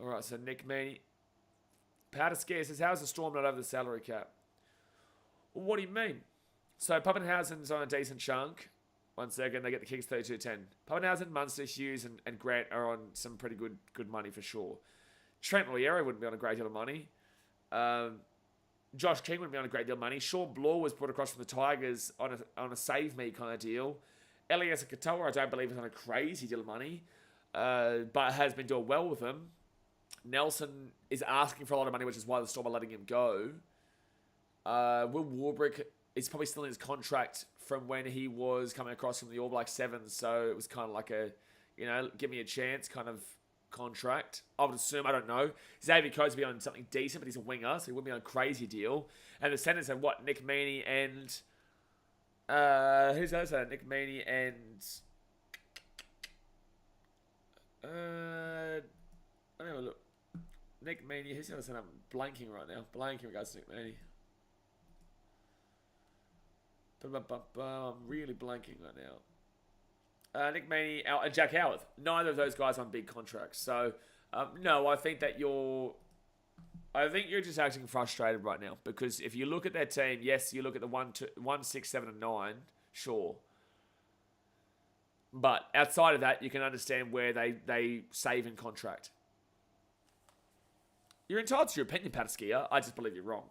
[SPEAKER 1] All right, so Nick Meaney. Powder Scare says, how's the Storm not over the salary cap? Well, what do you mean? So Pappenhausen's on a decent chunk. 1 second, they get the Kings 32-10. Pappenhausen, Munster, Hughes, and Grant are on some pretty good money for sure. Trent Loiero wouldn't be on a great deal of money. Josh King wouldn't be on a great deal of money. Sean Bloor was brought across from the Tigers on a save me kind of deal. Elias Katoa, I don't believe, is on a crazy deal of money, but has been doing well with them. Nelson is asking for a lot of money, which is why the Storm are letting him go. Will Warbrick is probably still in his contract from when he was coming across from the All Black Sevens, so it was kind of like a, give me a chance kind of contract. I would assume, I don't know. Xavier Coates would be on something decent, but he's a winger, so he wouldn't be on a crazy deal. And the centers have what? Nick Meaney and... who's the other? Nick Meaney and... let me have a look. Nick Meaney, who's the other center? I'm blanking right now. Blanking in regards to Nick Meaney. I'm really blanking right now. Nick Meaney and Jack Howarth. Neither of those guys on big contracts. So, no, I think you're just acting frustrated right now. Because if you look at their team, yes, you look at the 1, 6, 7, and 9, sure. But outside of that, you can understand where they save in contract. You're entitled to your opinion, Pataskia. I just believe you're wrong.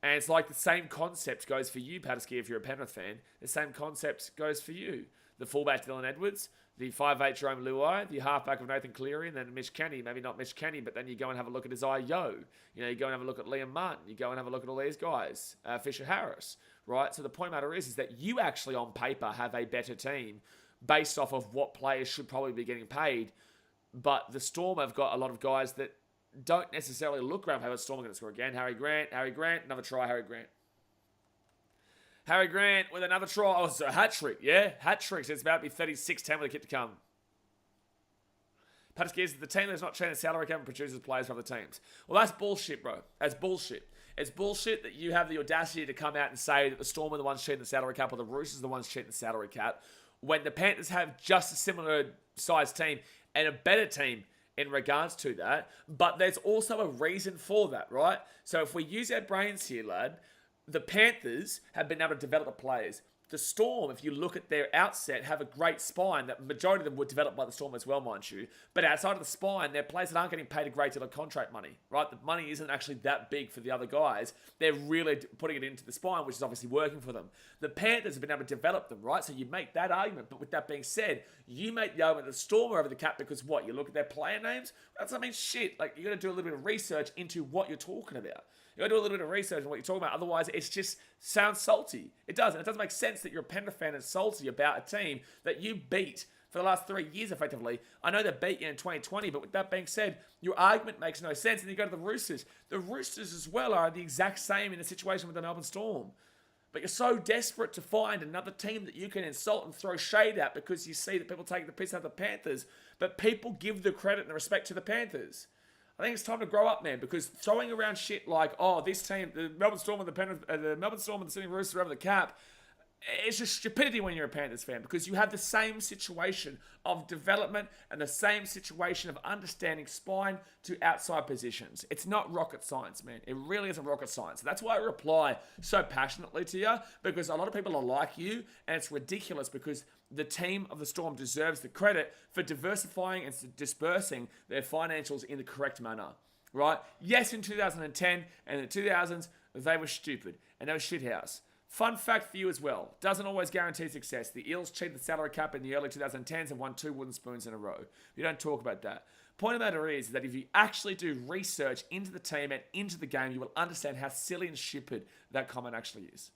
[SPEAKER 1] And it's like the same concept goes for you, Pataskia, if you're a Penrith fan. The same concept goes for you. The fullback, Dylan Edwards. The 5'8", Jerome Luai. The halfback of Nathan Cleary. And then Mitch Kenny. Maybe not Mitch Kenny, but then you go and have a look at Isaiah Yo. You go and have a look at Liam Martin. You go and have a look at all these guys. Fisher Harris. Right? So the point of the matter is that you actually on paper have a better team based off of what players should probably be getting paid. But the Storm have got a lot of guys that don't necessarily look around. How the Storm are going to score again? Harry Grant, another try, Harry Grant. Harry Grant with another try. Oh, it's a hat trick, yeah? Hat tricks. It's about to be 36-10 with a kick to come. Patrick Gears, the team that's not changing the salary cap and produces players for other teams. Well, that's bullshit, bro. That's bullshit. It's bullshit that you have the audacity to come out and say that the Storm are the ones cheating the salary cap or the Roosters are the ones cheating the salary cap when the Panthers have just a similar sized team and a better team in regards to that. But there's also a reason for that, right? So if we use our brains here, lad, the Panthers have been able to develop the players. The Storm, if you look at their outset, have a great spine. That majority of them were developed by the Storm as well, mind you. But outside of the spine, they're players that aren't getting paid a great deal of contract money, right? The money isn't actually that big for the other guys. They're really putting it into the spine, which is obviously working for them. The Panthers have been able to develop them, right? So you make that argument. But with that being said, you make the argument that the Storm are over the cap because what? You look at their player names? That's, shit. Like, you got to do a little bit of research into what you're talking about. You got to do a little bit of research on what you're talking about. Otherwise, it just sounds salty. It doesn't. It doesn't make sense that you're a Penrith fan and salty about a team that you beat for the last 3 years, effectively. I know they beat you in 2020, but with that being said, your argument makes no sense. And you go to the Roosters. The Roosters as well are the exact same in a situation with the Melbourne Storm. But you're so desperate to find another team that you can insult and throw shade at because you see that people take the piss out of the Panthers. But people give the credit and the respect to the Panthers. I think it's time to grow up, man, because throwing around shit like, oh, this team, the Melbourne Storm and the Melbourne Storm and the Sydney Roosters are over the cap, it's just stupidity when you're a Panthers fan, because you have the same situation of development and the same situation of understanding spine to outside positions. It's not rocket science, man. It really isn't rocket science. That's why I reply so passionately to you, because a lot of people are like you, and it's ridiculous because the team of the Storm deserves the credit for diversifying and dispersing their financials in the correct manner, right? Yes, in 2010 and the 2000s, they were stupid and they were shithouse. Fun fact for you as well, doesn't always guarantee success. The Eels cheated the salary cap in the early 2010s and won 2 wooden spoons in a row. We don't talk about that. Point of the matter is that if you actually do research into the team and into the game, you will understand how silly and stupid that comment actually is.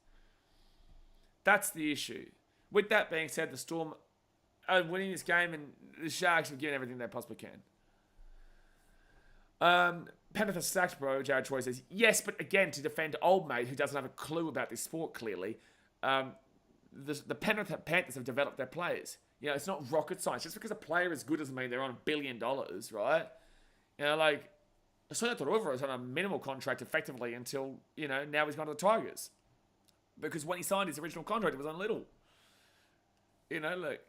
[SPEAKER 1] That's the issue. With that being said, the Storm are winning this game and the Sharks have given everything they possibly can. Penrith are stacked, bro. Jared Troy says, yes, but again, to defend old mate who doesn't have a clue about this sport, clearly, the Penrith Panthers have developed their players. You know, it's not rocket science. Just because a player is good doesn't mean they're on $1 billion, right? You know, like, Sonia Torova is on a minimal contract effectively until, you know, now he's gone to the Tigers. Because when he signed his original contract, it was on little. You know, look,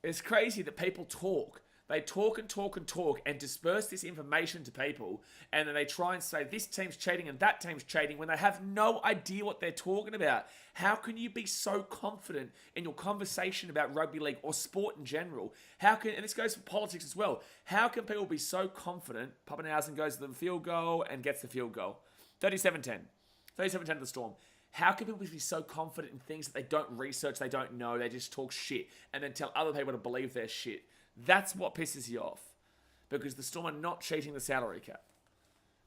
[SPEAKER 1] it's crazy that people talk. They talk and talk and talk and disperse this information to people, and then they try and say this team's cheating and that team's cheating when they have no idea what they're talking about. How can you be so confident in your conversation about rugby league or sport in general? How can, and this goes for politics as well, how can people be so confident? Pappenhausen goes to the field goal and gets the field goal. 37-10. 37-10 to the Storm. How can people be so confident in things that they don't research, they don't know, they just talk shit, and then tell other people to believe their shit? That's what pisses you off. Because the Storm are not cheating the salary cap.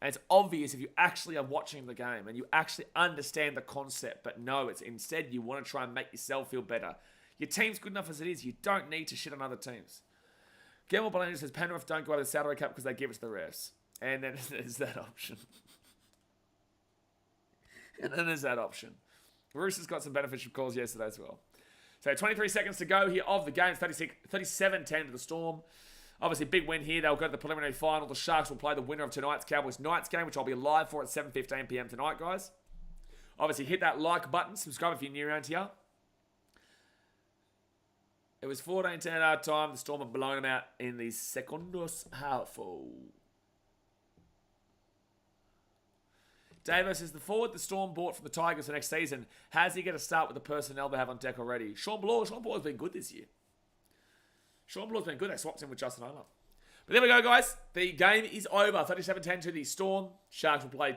[SPEAKER 1] And it's obvious if you actually are watching the game and you actually understand the concept. But no, it's instead you want to try and make yourself feel better. Your team's good enough as it is. You don't need to shit on other teams. Gamble Belanger says Penrith don't go over the salary cap because they give it to the refs. And then there's that option. And then there's that option. Roosters got some beneficial calls yesterday as well. So 23 seconds to go here of the game. 37-10 to the Storm. Obviously, big win here. They'll go to the preliminary final. The Sharks will play the winner of tonight's Cowboys Knights game, which I'll be live for at 7:15 p.m. tonight, guys. Obviously, hit that like button. Subscribe if you're new around here. It was 14-10 at our time. The Storm have blown them out in the secondos half. Davis is the forward the Storm bought from the Tigers for next season. Has he got to start with the personnel they have on deck already? Sean Bloor has been good this year. Sean Bloor's been good. They swapped him with Justin Olam. But there we go, guys. The game is over. 37-10 to the Storm. Sharks will play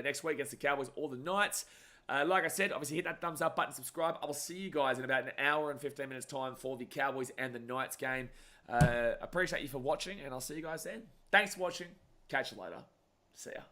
[SPEAKER 1] next week against the Cowboys or the Knights. Like I said, obviously hit that thumbs up button, subscribe. I will see you guys in about an hour and 15 minutes time for the Cowboys and the Knights game. Appreciate you for watching, and I'll see you guys then. Thanks for watching. Catch you later. See ya.